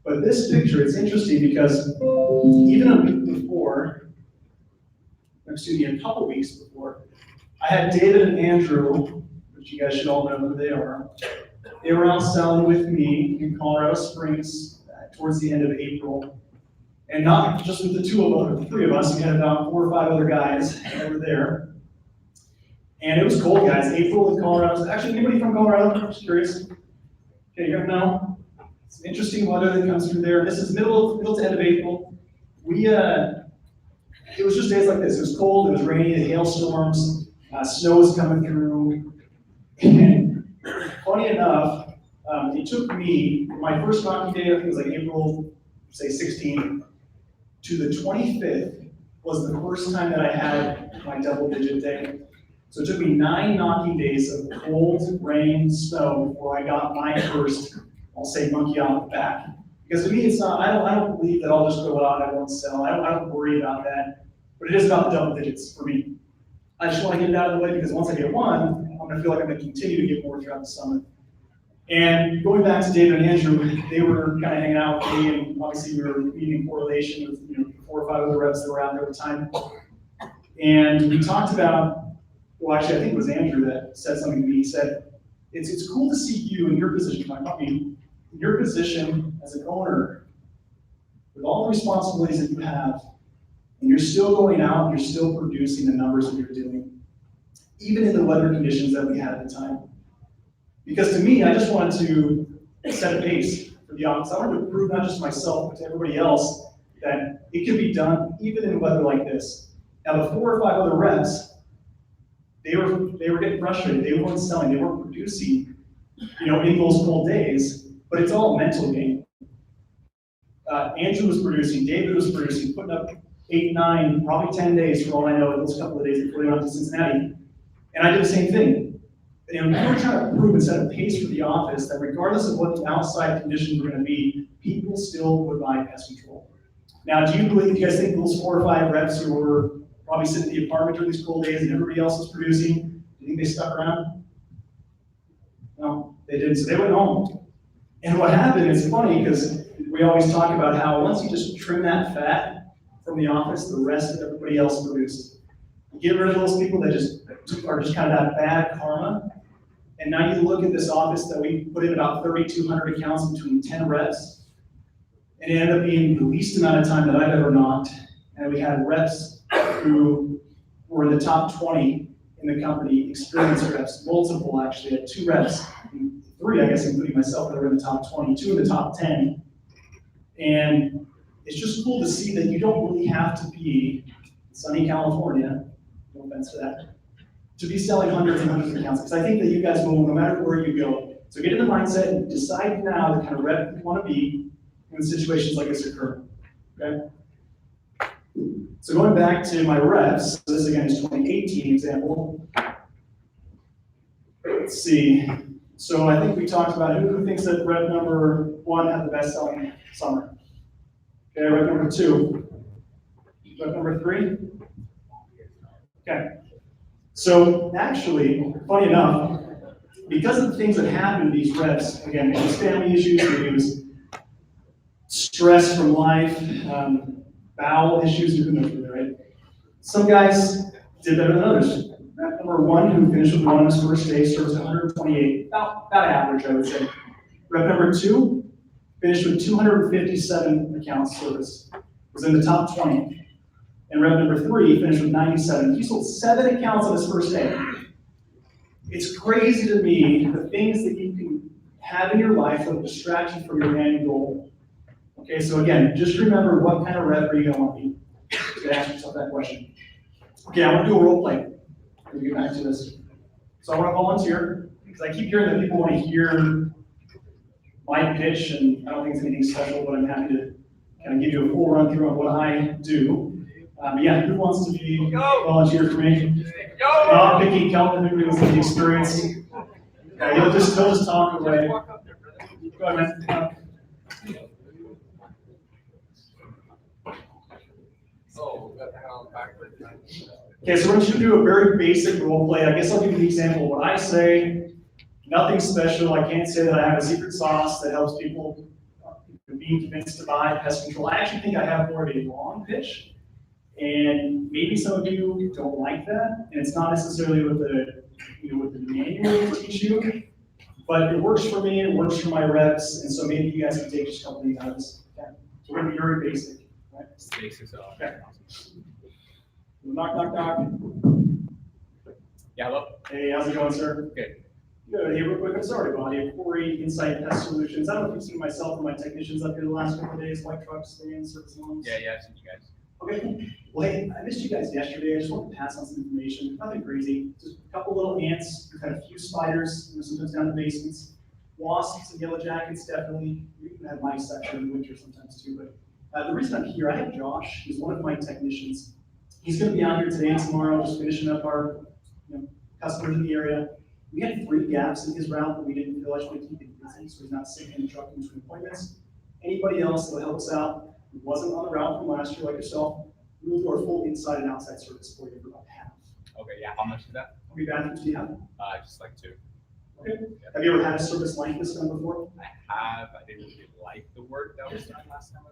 But this picture, it's interesting because even a week before, excuse me, a couple weeks before, I had David and Andrew, which you guys should all know who they are. They were out selling with me in Colorado Springs towards the end of April. And not just with the the 3 of us, we had about 4 or 5 other guys that were there. And it was cold, guys. April in Colorado. Actually, anybody from Colorado? I'm just curious. Okay, you know, it's interesting weather that comes through there. This is middle to end of April. It was just days like this. It was cold, it was rainy, the hailstorms, snow was coming through. And funny enough, it took me, my first knocking day, I think it was like April, say 16th, to the 25th was the first time that I had my double-digit day. So it took me 9 knocking days of cold, rain, snow before I got my first, I'll say, monkey off the back. Because to me, it's not, I don't believe that I'll just go out and I won't sell. I don't worry about that. But it is about the double digits for me. I just want to get it out of the way because once I get one, I'm going to feel like I'm going to continue to get more throughout the summer. And going back to David and Andrew, they were kind of hanging out with me, and obviously we were meeting in correlation with 4 or 5 other reps that were out there at the time. And we talked about, well, actually, I think it was Andrew that said something to me. He said, it's cool to see you in your position, not me, in your position as an owner, with all the responsibilities that you have, and you're still going out, and you're still producing the numbers that you're doing, even in the weather conditions that we had at the time. Because to me, I just wanted to set a pace for the office. I wanted to prove not just myself, but to everybody else that it could be done even in weather like this. Now, the 4 or 5 other reps, they were getting frustrated. They weren't selling. They weren't producing, in those cold days. But it's all a mental game. Andrew was producing, David was producing, putting up 8, 9, probably 10 days for all I know, those couple of days before they went to Cincinnati. And I did the same thing. And we were trying to prove and set a pace for the office that regardless of what the outside conditions were gonna be, people still would buy pest control. Now, do you guys think those 4 or 5 reps who were probably sitting in the apartment during these cold days and everybody else was producing, do you think they stuck around? No, they didn't, so they went home. And what happened, it's funny, because we always talk about how once you just trim that fat from the office, the rest of everybody else produced. You get rid of those people that are just kind of that bad karma. And now you look at this office that we put in about 3,200 accounts between 10 reps. And it ended up being the least amount of time that I've ever knocked. And we had reps who were in the top 20 in the company, experienced reps, multiple actually, had 2 reps, 3 I guess including myself that were in the top 20, 2 in the top 10. And it's just cool to see that you don't really have to be in sunny California, no offense to that, to be selling hundreds and hundreds of accounts, because I think that you guys will, no matter where you go. So get in the mindset and decide now the kind of rep you want to be when situations like this occur, okay? So going back to my reps, so this again is 2018 example. Let's see. So I think we talked about who thinks that rep number 1 had the best selling summer. Okay, rep number 2. Rep number 3. Okay. So actually, funny enough, because of the things that happened to these reps, again, it was family issues, it was stress from life, bowel issues, who knows really, right? Some guys did better than others. Rep number 1, who finished with 1 on his first day, serves 128, about average, I would say. Rep number 2 finished with 257 accounts serviced, was in the top 20. And rep number 3 finished with 97. He sold 7 accounts on his first day. It's crazy to me the things that you can have in your life that will distract you from your main goal. Okay, so again, just remember what kind of rep are you going to want to be? You ask yourself that question. Okay, I want to do a role play. Let me get back to this. So I want to volunteer, because I keep hearing that people want to hear my pitch, and I don't think it's anything special, but I'm happy to kind of give you a full run through on what I do. But yeah, who wants to be volunteer for me? Not picking Kelvin, who has the experience. Yeah, he'll just talk away. Go ahead, man. Okay, so we're going to do a very basic role play. I guess I'll give you the example of what I say. Nothing special. I can't say that I have a secret sauce that helps people be convinced to buy pest control. I actually think I have more of a long pitch. And maybe some of you don't like that, and it's not necessarily with the manual to teach you, but it works for me, it works for my reps, and so maybe you guys can take just a couple of these out of this. Okay. So we're gonna be very basic, right? Basics. Okay. Knock, knock, knock. Yeah, hello? Hey, how's it going, sir? Good. Good. Hey, real quick, I'm sorry, Bonnie. Corey, Insight Pest Solutions. I don't know if you've seen myself or my technicians up here the last couple of days, white trucks, vans, service loans. Yeah, I've seen you guys. Okay, well, hey, I missed you guys yesterday. I just wanted to pass on some information. Nothing crazy. Just a couple little ants. We've had a few spiders, sometimes down in the basements. Wasps and yellow jackets, definitely. We even have mice actually in the winter sometimes too. But the reason I'm here, I have Josh. He's one of my technicians. He's going to be out here today and tomorrow, just finishing up our customers in the area. We had 3 gaps in his route that we didn't feel. I just want to keep it busy so he's not sitting in the truck in between appointments. Anybody else that will help us out, who wasn't on the route from last year like yourself, we'll do our full inside and outside service for you for about half. Okay, yeah, how much is that? How many bathrooms do you have? Just like 2. Okay. Have you ever had a service like this done before? I have. I didn't really like the work that was done last time.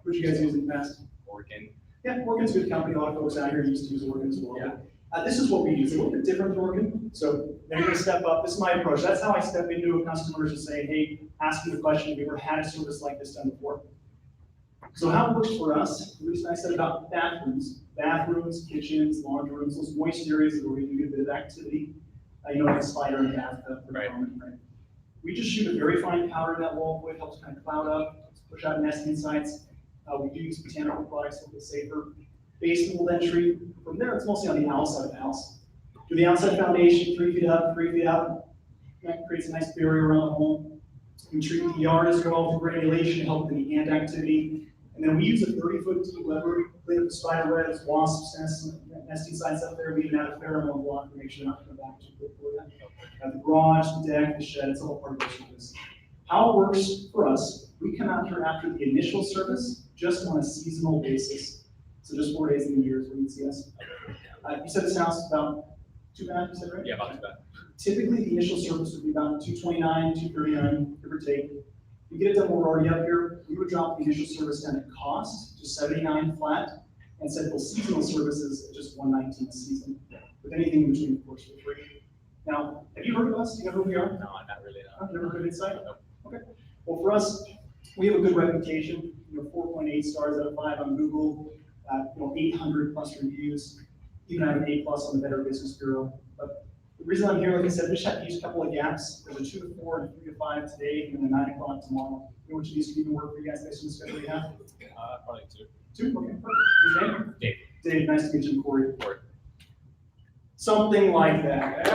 What did you guys use in the past? Orkin. Yeah, Orkin's a good company. A lot of folks out here used to use Orkin as well. Yeah. This is what we use. A little bit different than Orkin. So they're going to step up. This is my approach. That's how I step into a customer, is to say, hey, ask me the question, have you ever had a service like this done before? So how it works for us, the reason I said about bathrooms, kitchens, laundry rooms, those moist areas where we can get a bit of activity, like a spider in the bathtub, right? We just shoot a very fine powder in that wall, it helps kind of cloud up, push out nesting sites. We do use botanical products, a little bit safer. Base mold entry, from there it's mostly on the outside of the house. Do the outside foundation, 3 feet up, 3 feet out. That creates a nice barrier around the home. We treat the yard as well with granulation, help in the ant activity. And then we use a 30-foot deep lever, clean up the spider webs, wasps, nesting sites up there. We even add a pheromone block to make sure they're not coming back too quick for you. The garage, the deck, the shed, it's all part of our service. How it works for us, we come out here after the initial service, just on a seasonal basis. So just 4 days in the year is when you see us. You said this house is about 2 bad, you said, right? Yeah, about 2 bad. Typically, the initial service would be about 229, 239, give or take. We get it done when we're already up here, we would drop the initial service down at cost to 79 flat, and set full seasonal services at just 119 a season. With anything in between, of course, for free. Now, have you heard of us? Do you know who we are? No, not really. No. Never heard of Insight? Okay. Well, for us, we have a good reputation. 4.8 stars out of 5 on Google. 800 plus reviews. Even have an A+ on the Better Business Bureau. But the reason I'm here, like I said, I just have to use a couple of gaps. There's a 2 to 4 and a 3 to 5 today, and then a 9 o'clock tomorrow. You know which of these can even work for you guys based on the schedule you have? Probably 2. 2? Okay, perfect. Who's your name? Dave. Dave, nice to meet you, Corey. Something like that.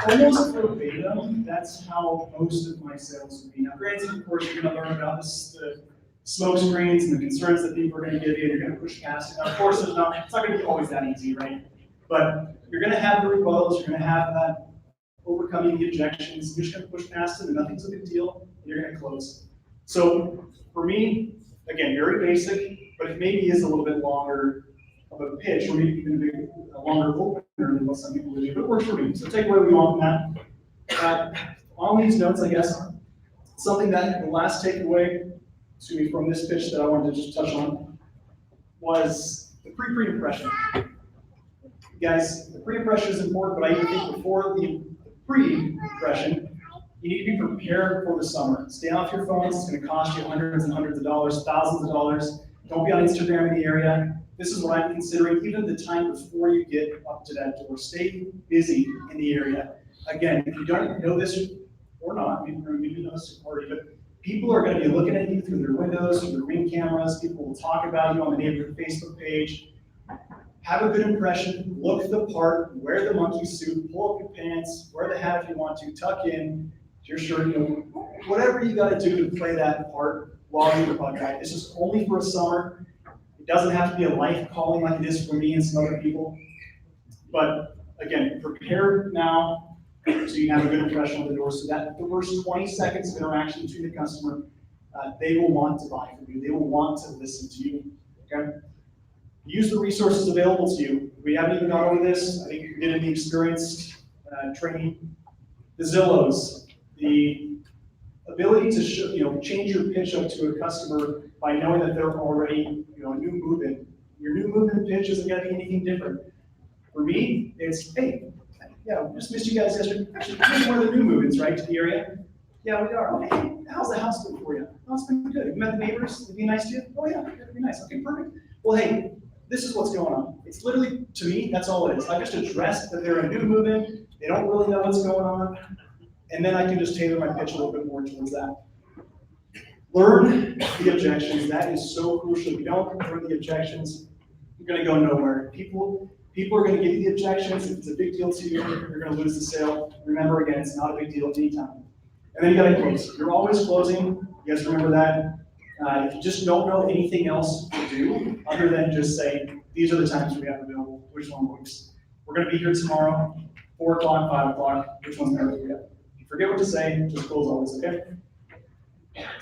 Almost verbatim, that's how most of my sales would be. Now, granted, of course, you're gonna learn about the smoke screens and the concerns that people are gonna give you, and you're gonna push past it. Now, of course, it's not gonna be always that easy, right? But you're gonna have the rebuttals, you're gonna have that overcoming the objections, you're just gonna push past it, and nothing's a big deal, and you're gonna close. So, for me, again, very basic, but it maybe is a little bit longer of a pitch, or maybe even a longer opener than what some people do, but it works for me. So take away what you want from that. On these notes, I guess, something that the last takeaway, from this pitch that I wanted to just touch on, was the pre-impression. Guys, the pre-impression is important, but I even think before the pre-impression, you need to be prepared for the summer. Stay off your phones, it's gonna cost you hundreds and hundreds of dollars, thousands of dollars. Don't be on Instagram in the area. This is what I'm considering, even the time before you get up to that door. Stay busy in the area. Again, if you don't know this or not, maybe you know this already, but people are gonna be looking at you through their windows, through their Ring cameras. People will talk about you on the neighborhood Facebook page. Have a good impression, look the part, wear the monkey suit, pull up your pants, wear the hat if you want to, tuck in your shirt, whatever you gotta do to play that part while you're the bug guy. This is only for a summer. It doesn't have to be a life calling like it is for me and some other people. But again, prepare now so you can have a good impression on the door, so that the first 20 seconds of interaction between the customer, they will want to buy from you. They will want to listen to you, okay? Use the resources available to you. We haven't even gone over this. I think you're getting the experienced training. The Zillows, the ability to change your pitch up to a customer by knowing that they're already a new move-in. Your new move-in pitch isn't going to be anything different. For me, it's, hey, yeah, just missed you guys yesterday. Actually, you're one of the new move-ins, right, to the area? Yeah, we are. Okay, how's the house been for you? Oh, it's been good. You met the neighbors? They'd be nice to you? Oh yeah, they'd be nice. Okay, perfect. Well, hey, this is what's going on. It's literally, to me, that's all it is. I just addressed that they're a new move-in. They don't really know what's going on. And then I can just tailor my pitch a little bit more towards that. Learn the objections. That is so crucial. If you don't learn the objections, you're going to go nowhere. People are going to give you the objections. If it's a big deal to you, you're going to lose the sale. Remember, again, it's not a big deal anytime. And then you got to close. You're always closing. You guys remember that. If you just don't know anything else to do other than just say, these are the times we have available, which one works? We're going to be here tomorrow, 4 o'clock, 5 o'clock, which one's better for you? If you forget what to say, just close always, okay?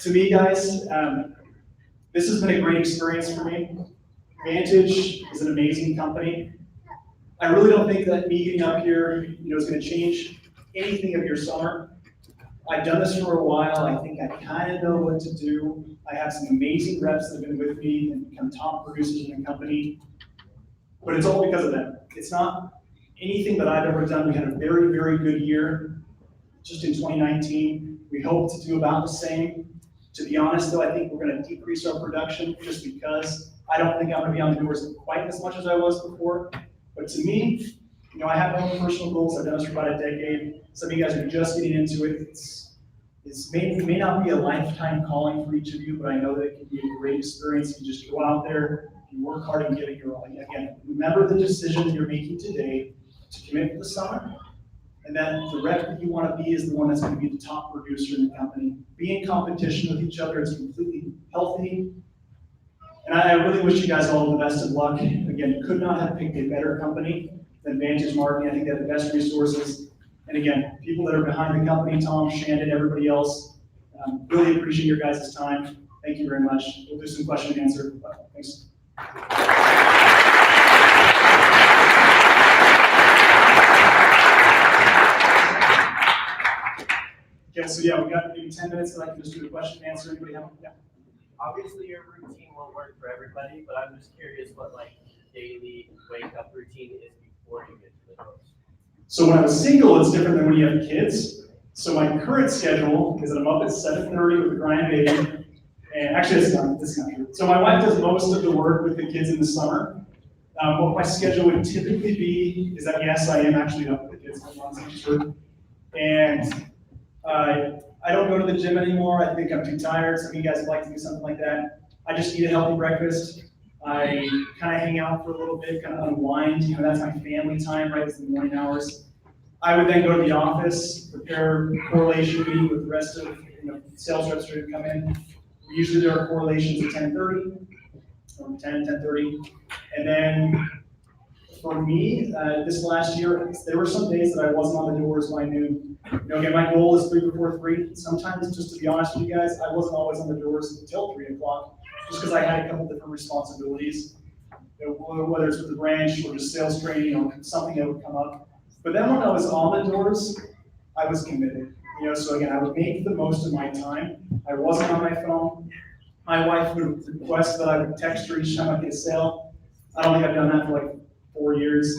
To me, guys, this has been a great experience for me. Vantage is an amazing company. I really don't think that me getting up here, is going to change anything of your summer. I've done this for a while. I think I kind of know what to do. I have some amazing reps that have been with me and become top producers in the company, but it's all because of them. It's not anything that I've ever done. We had a very, very good year just in 2019. We hope to do about the same. To be honest, though, I think we're going to decrease our production just because I don't think I'm going to be on the doors quite as much as I was before. But to me, I have my own personal goals. I've done this for about a decade. Some of you guys are just getting into it. may not be a lifetime calling for each of you, but I know that it can be a great experience. You just go out there, you work hard and give it your all. Again, remember the decision that you're making today to commit to the summer, and that the rep that you want to be is the one that's going to be the top producer in the company. Be in competition with each other is completely healthy. And I really wish you guys all the best of luck. Again, could not have picked a better company than Vantage Marketing. I think they have the best resources. And again, people that are behind the company, Tom, Shannon, everybody else, really appreciate your guys' time. Thank you very much. We'll do some question and answer. Thanks. Okay, so yeah, we got maybe 10 minutes that I can just do a question and answer. Anybody have? Yeah. Obviously, your routine won't work for everybody, but I'm just curious what like daily wake up routine is before you get to the doors. So when I was single, it's different than when you have kids. So my current schedule is that I'm up at 7:30 with the grandbaby. And actually, it's not true. So my wife does most of the work with the kids in the summer. What my schedule would typically be is that, yes, I am actually up with the kids. And I don't go to the gym anymore. I think I'm too tired. Some of you guys would like to do something like that. I just eat a healthy breakfast. I kind of hang out for a little bit, kind of unwind. You know, that's my family time, right? It's the morning hours. I would then go to the office, prepare a correlation meeting with the rest of sales reps who come in. Usually there are correlations at 10:30, or 10:30. And then for me, this last year, there were some days that I wasn't on the doors by noon. Again, my goal is 3 before 3. Sometimes, just to be honest with you guys, I wasn't always on the doors until 3 o'clock, just because I had a couple different responsibilities, whether it's with the branch or just sales training or something that would come up. But then when I was on the doors, I was committed. So again, I would make the most of my time. I wasn't on my phone. My wife would request that I would text her each time I get a sale. I don't think I've done that for like 4 years.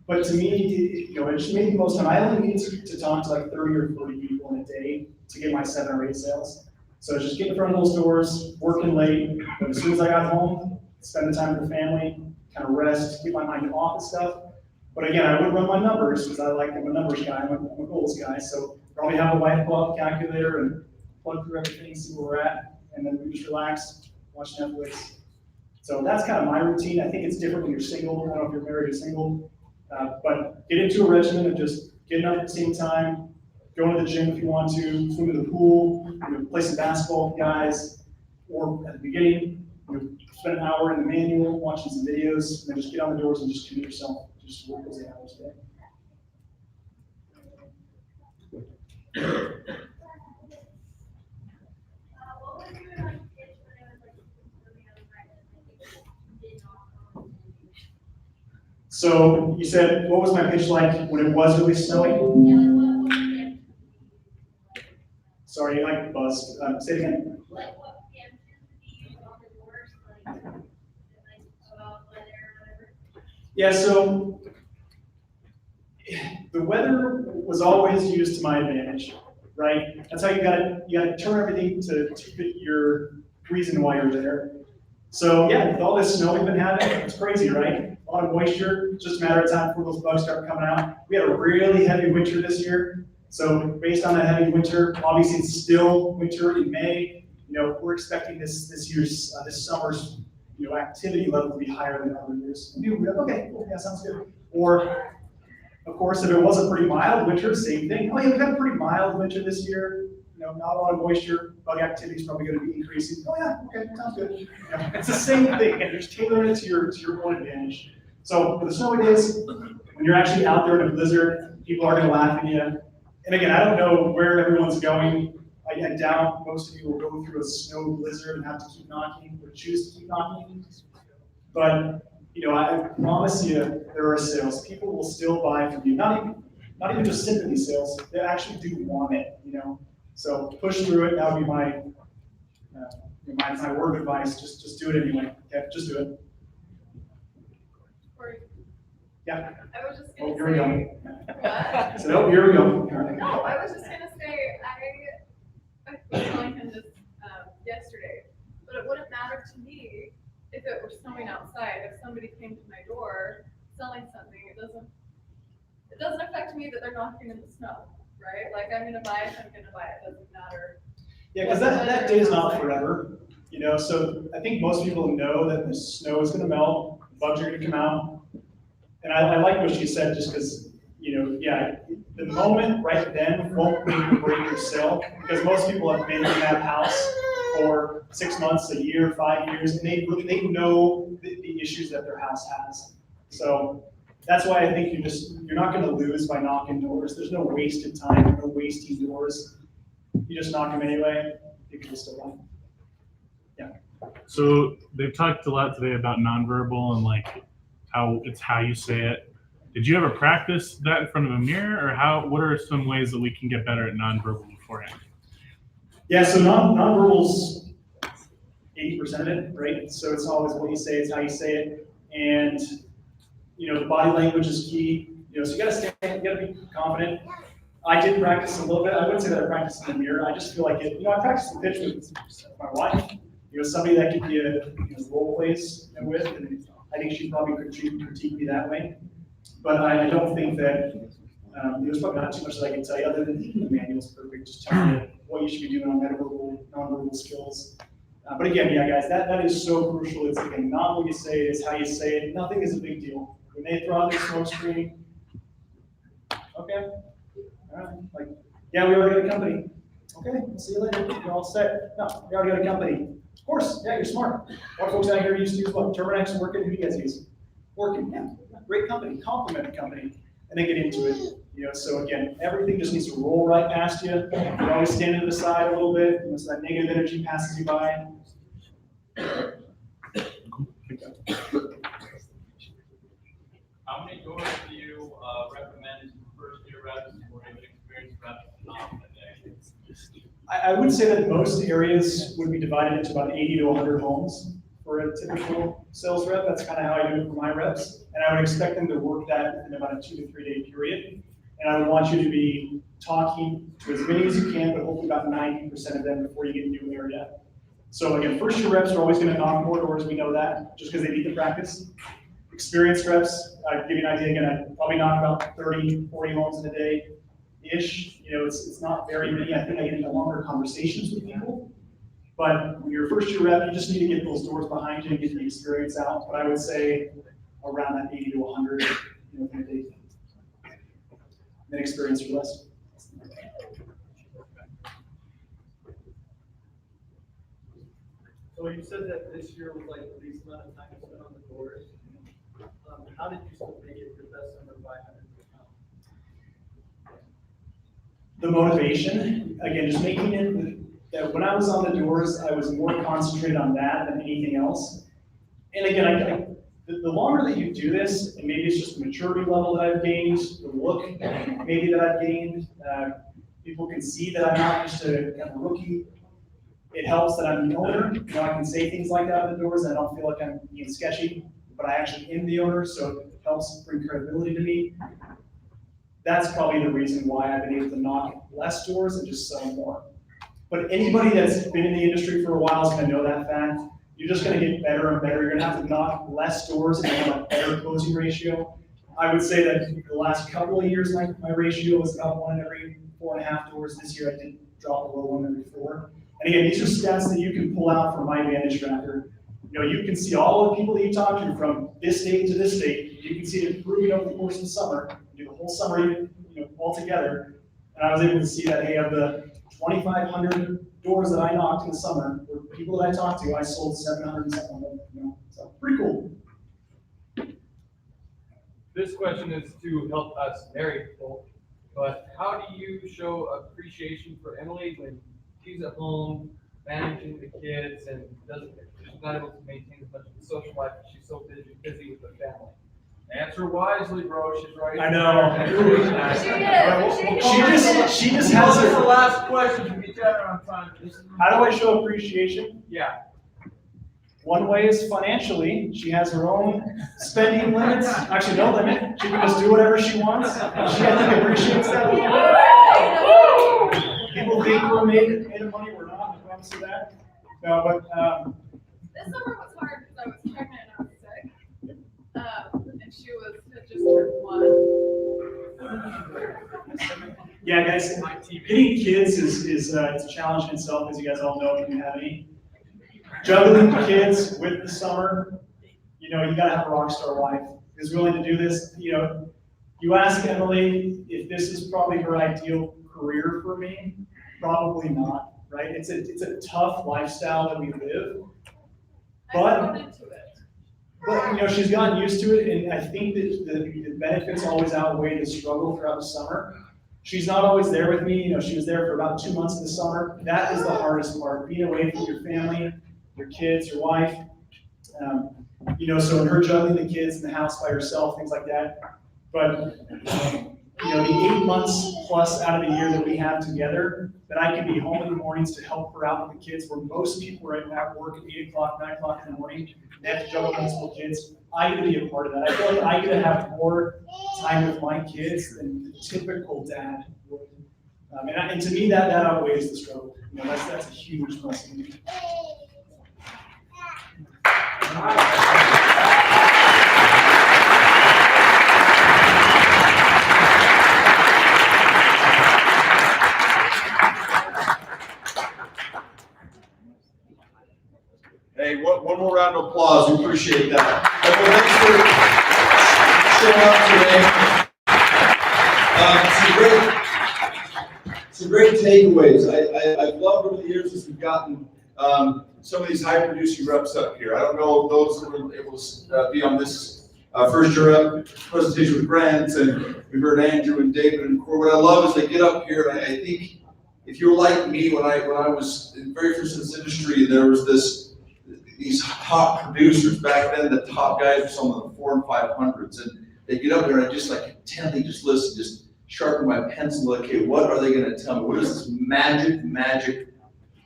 But to me, it just made the most time. I only need to talk to like 30 or 40 people in a day to get my 7 or 8 sales. So just get in front of those doors, working late. But as soon as I got home, spend the time with the family, kind of rest, keep my mind off of stuff. But again, I would run my numbers because I'm a numbers guy, I'm a goals guy. So probably have a wife pull out the calculator and plug through everything, see where we're at, and then we just relax, watch Netflix. So that's kind of my routine. I think it's different when you're single. I don't know if you're married or single, but get into a regimen of just getting up at the same time, going to the gym if you want to, swim to the pool, play some basketball with guys, or at the beginning, spend an hour in the manual, watching some videos, and then just get on the doors and just commit yourself. Just work those 8 hours a day. So you said, what was my pitch like when it was really snowy? Sorry, you like buzzed. Say it again. Yeah, so the weather was always used to my advantage, right? That's how you gotta turn everything to fit your reason why you're there. So yeah, with all this snow we've been having, it's crazy, right? A lot of moisture, it's just a matter of time before those bugs start coming out. We had a really heavy winter this year. So based on that heavy winter, obviously it's still winter in May. We're expecting this summer's activity level to be higher than other years. Okay, cool, yeah, sounds good. Or, of course, if it was a pretty mild winter, same thing. Oh yeah, we've had a pretty mild winter this year. Not a lot of moisture, bug activity is probably going to be increasing. Oh yeah, okay, sounds good. It's the same thing, and you're just tailoring it to your own advantage. So for the snowy days, when you're actually out there in a blizzard, people are going to laugh at you. And again, I don't know where everyone's going. I doubt most of you will go through a snow blizzard and have to keep knocking or choose to keep knocking. But I promise you, there are sales. People will still buy from you. Not even just sympathy sales. They actually do want it. So push through it. That would be my word of advice. Just do it anyway. Okay, just do it. Yeah. I was just Oh, gonna here we say. go. What? So, oh, here we go. No, I was just gonna say I was telling him this yesterday, but it wouldn't matter to me if it were snowing outside. If somebody came to my door selling something, it doesn't affect me that they're knocking in the snow. right? Like, I'm gonna buy it, I'm gonna buy it, doesn't matter. Yeah, because that day is not forever, you know, so I think most people know that the snow is gonna melt, bugs are gonna come out. And I like what she said, just because, you know, yeah, the moment right then won't make or break your sale, because most people have been in that house for 6 months, a year, 5 years, and they know the issues that their house has. So that's why I think you're not gonna lose by knocking doors. There's no wasted time, no wasting doors. You just knock them anyway, people will still buy. Yeah. So they've talked a lot today about nonverbal and like how you say it. Did you ever practice that in front of a mirror, or what are some ways that we can get better at nonverbal beforehand? Yeah, so nonverbal's 80% of it, right? So it's always what you say, it's how you say it. And, you know, the body language is key. You know, so you gotta stand, you gotta be confident. I did practice a little bit. I wouldn't say that I practiced in the mirror. I just feel like it, you know, I practiced the pitch with my wife. You know, somebody that could be role plays with, and I think she'd probably critique me that way. But I don't think that, there's probably not too much that I can tell you other than the manual's perfect, just telling you what you should be doing on nonverbal skills. But again, yeah, guys, that is so crucial. It's again, not what you say, it's how you say it. Nothing is a big deal. When they throw out their smoke screen, okay, all right, like, yeah, we already got a company. Okay, we'll see you later. You're all set. No, we already got a company. Of course, yeah, you're smart. A lot of folks out here used to use what? Terminex, Working. Who do you guys use? Working, yeah, great company, compliment the company, and then get into it. You know, so again, everything just needs to roll right past you. You always stand to the side a little bit, you know, so that negative energy passes you by. How many doors do you recommend first year reps or even experienced reps knock a day? I would say that most areas would be divided into about 80 to 100 homes for a typical sales rep. That's kind of how I do it for my reps. And I would expect them to work that in about a 2 to 3 day period. And I would want you to be talking to as many as you can, but hopefully about 90% of them before you get into an area. So again, first year reps are always going to knock more doors. We know that just because they need the practice. Experienced reps, I'd give you an idea again, I'd probably knock about 30, 40 homes in a day-ish. You know, it's not very many. I think I get into longer conversations with people. But when you're a first year rep, you just need to get those doors behind you and get the experience out. But I would say around that 80 to 100, you know, in a day. Then experience for less. So you said that this year was like the least amount of time spent on the doors. How did you still make it your best number 500? The motivation, again, just making it that when I was on the doors, I was more concentrated on that than anything else. And again, the longer that you do this, and maybe it's just the maturity level that I've gained, the look maybe that I've gained, people can see that I'm not just a kind of rookie. It helps that I'm the owner. You know, I can say things like that on the doors. I don't feel like I'm being sketchy, but I actually am the owner, so it helps bring credibility to me. That's probably the reason why I've been able to knock less doors and just sell more. But anybody that's been in the industry for a while is going to know that fact. You're just going to get better and better. You're going to have to knock less doors and have a better closing ratio. I would say that the last couple of years, my ratio was about 1 in every 4.5 doors. This year I did drop below 1 every 4. And again, these are stats that you can pull out from My Vantage Tracker. You know, you can see all the people that you talk to from this state to this state. You can see it improving over the course of the summer. You do the whole summer, you know, all together. And I was able to see that, hey, of the 2,500 doors that I knocked in the summer, were people that I talked to, I sold 700 and something of them. You know, so pretty cool. This question is to help us married people, but how do you show appreciation for Emily when she's at home managing the kids and she's not able to maintain as much of the social life because she's so busy with the family? Answer wisely, bro. She's right. I know. She just Well, has that's her. the last question. We get chatting on time. How do I show appreciation? Yeah. One way is financially. She has her own spending limits. Actually, no limit. She can just do whatever she wants. She, I think, appreciates that a little bit. People think we're made of money. We're not. I promise you that. No, but This summer was hard because I was pregnant and I was sick. And she had just turned 1. Yeah, guys, hitting kids is it's a challenge in itself, as you guys all know if you have any. Juggling kids with the summer, you know, you gotta have a rock star wife who's willing to do this. You know, you ask Emily if this is probably her ideal career for me, probably not, right? It's a tough lifestyle that we live. But you know, she's gotten used to it, and I think that the benefits always outweigh the struggle throughout the summer. She's not always there with me. You know, she was there for about 2 months in the summer. That is the hardest part, being away from your family, your kids, your wife. You know, so her juggling the kids in the house by herself, things like that. But you know, the 8 months plus out of the year that we have together, that I can be home in the mornings to help her out with the kids, where most people are at work at 8 o'clock, 9 o'clock in the morning, they have to juggle multiple kids. I get to be a part of that. I feel like I get to have more time with my kids than the typical dad would. And to me, that outweighs the struggle. You know, that's a huge blessing. Hey, one more round of applause. We appreciate that. Everyone, thanks for showing up today. Some great takeaways. I've loved over the years as we've gotten some of these high producing reps up here. I don't know if those that were able to be on this first year up presentation with Grant, and we heard Andrew and David and Corey. What I love is they get up here, and I think if you're like me when I was in very first in this industry, there was these top producers back then. The top guys were some of the 400s and 500s, and they get up there and I just like intently just listen, just sharpen my pencil. Okay, what are they going to tell me? What is this magic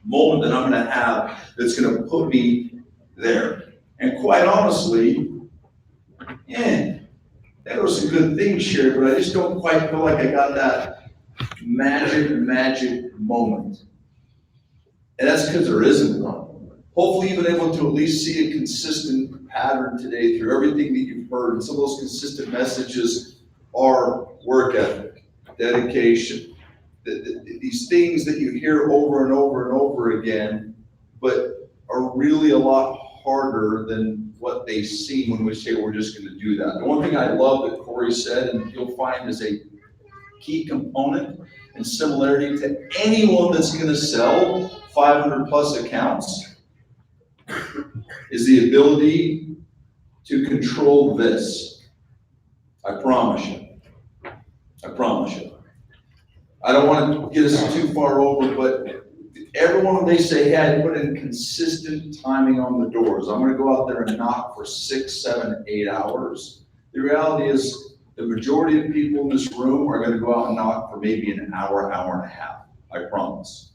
moment that I'm going to have that's going to put me there? And quite honestly, there were some good things shared, but I just don't quite feel like I got that magic moment. And that's because there isn't one. Hopefully you've been able to at least see a consistent pattern today through everything that you've heard. And some of those consistent messages are work ethic, dedication, these things that you hear over and over and over again, but are really a lot harder than what they seem when we say we're just going to do that. The one thing I love that Corey said, and you'll find is a key component and similarity to anyone that's going to sell 500 plus accounts, is the ability to control this. I promise you. I promise you. I don't want to get us too far over, but everyone, when they say, hey, I put in consistent timing on the doors, I'm going to go out there and knock for 6, 7, 8 hours. The reality is the majority of people in this room are going to go out and knock for maybe an hour, hour and a half. I promise.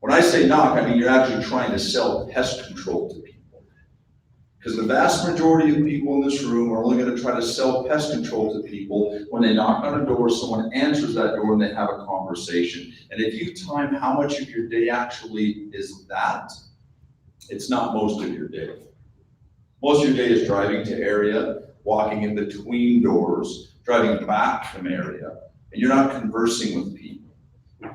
When I say knock, I mean you're actually trying to sell pest control to people. Because the vast majority of people in this room are only going to try to sell pest control to people when they knock on a door, someone answers that door, and they have a conversation. And if you time how much of your day actually is that, it's not most of your day. Most of your day is driving to area, walking in between doors, driving back from area, and you're not conversing with people.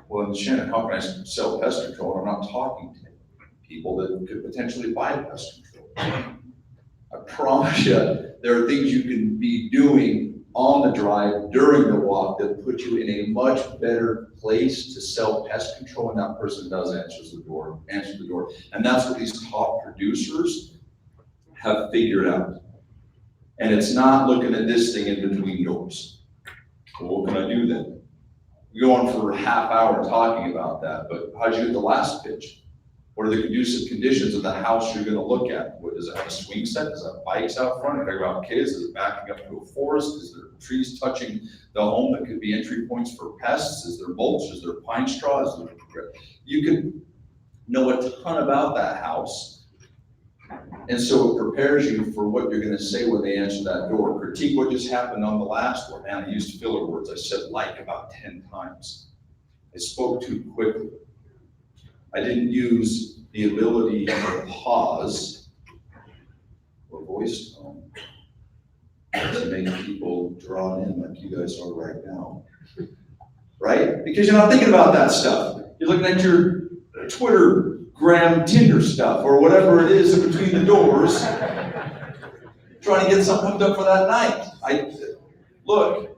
Well, then Shannon, how can I sell pest control and I'm not talking to people that could potentially buy pest control? I promise you, there are things you can be doing on the drive during the walk that put you in a much better place to sell pest control, and that person does answer the door. And that's what these top producers have figured out. And it's not looking at this thing in between doors. So what can I do then? We go on for a half hour talking about that, but how'd you get the last pitch? What are the conducive conditions of the house you're going to look at? What, does it have a swing set? Does it have bikes out front? If I go out kids, is it backing up to a forest? Is there trees touching the home that could be entry points for pests? Is there mulch? Is there pine straw? You can know a ton about that house. And so it prepares you for what you're going to say when they answer that door. Critique what just happened on the last one. Man, I used filler words. I said like about 10 times. I spoke too quickly. I didn't use the ability to pause or voice tone to make people drawn in like you guys are right now. right? Because you're not thinking about that stuff. You're looking at your Twitter, Gram, Tinder stuff, or whatever it is in between the doors, trying to get something hooked up for that night. Look,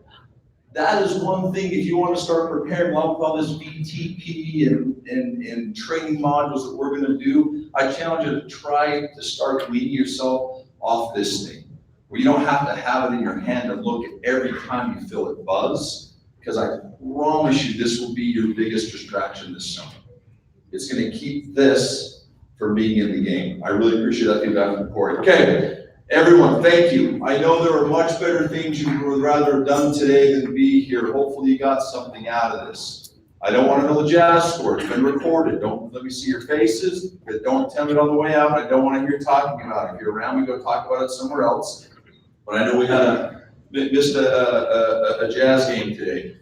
that is one thing, if you want to start preparing all this VTP and training modules that we're going to do, I challenge you to try to start weaning yourself off this thing, where you don't have to have it in your hand and look at every time you feel it buzz, because I promise you this will be your biggest distraction this summer. It's going to keep this from being in the game. I really appreciate that feedback from Corey. Okay. Everyone, thank you. I know there are much better things you would rather have done today than be here. Hopefully you got something out of this. I don't want to know the jazz score. It's been recorded. Don't let me see your faces. Don't tell me it on the way out. I don't want to hear you talking about it. If you're around, we go talk about it somewhere else. But I know we missed a jazz game today.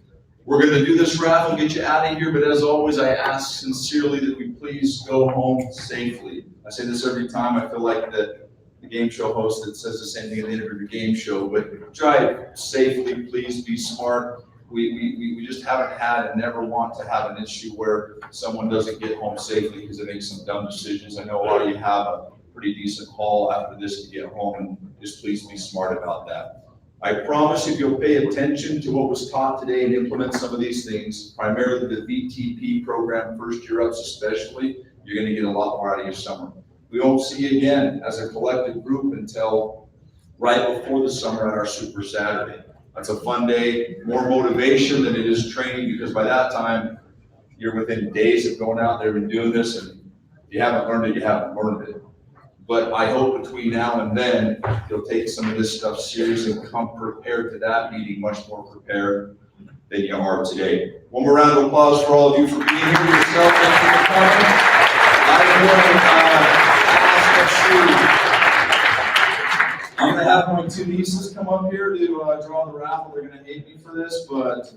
We're going to do this raffle, get you out of here. But as always, I ask sincerely that we please go home safely. I say this every time. I feel like the game show host that says the same thing at the end of every game show, but drive safely, please be smart. We just haven't had and never want to have an issue where someone doesn't get home safely because they make some dumb decisions. I know a lot of you have a pretty decent haul after this to get home, and just please be smart about that. I promise if you'll pay attention to what was taught today and implement some of these things, primarily the VTP program, first year ups especially, you're gonna get a lot more out of your summer. We won't see you again as a collective group until right before the summer at our Super Saturday. That's a fun day, more motivation than it is training, because by that time, you're within days of going out there and doing this, and if you haven't learned it, you haven't learned it. But I hope between now and then, you'll take some of this stuff serious and come prepared to that meeting, much more prepared than you are today. One more round of applause for all of you for being here. Yourself, thank you for coming. I'm gonna have my two nieces come up here to draw the raffle. They're gonna hate me for this, but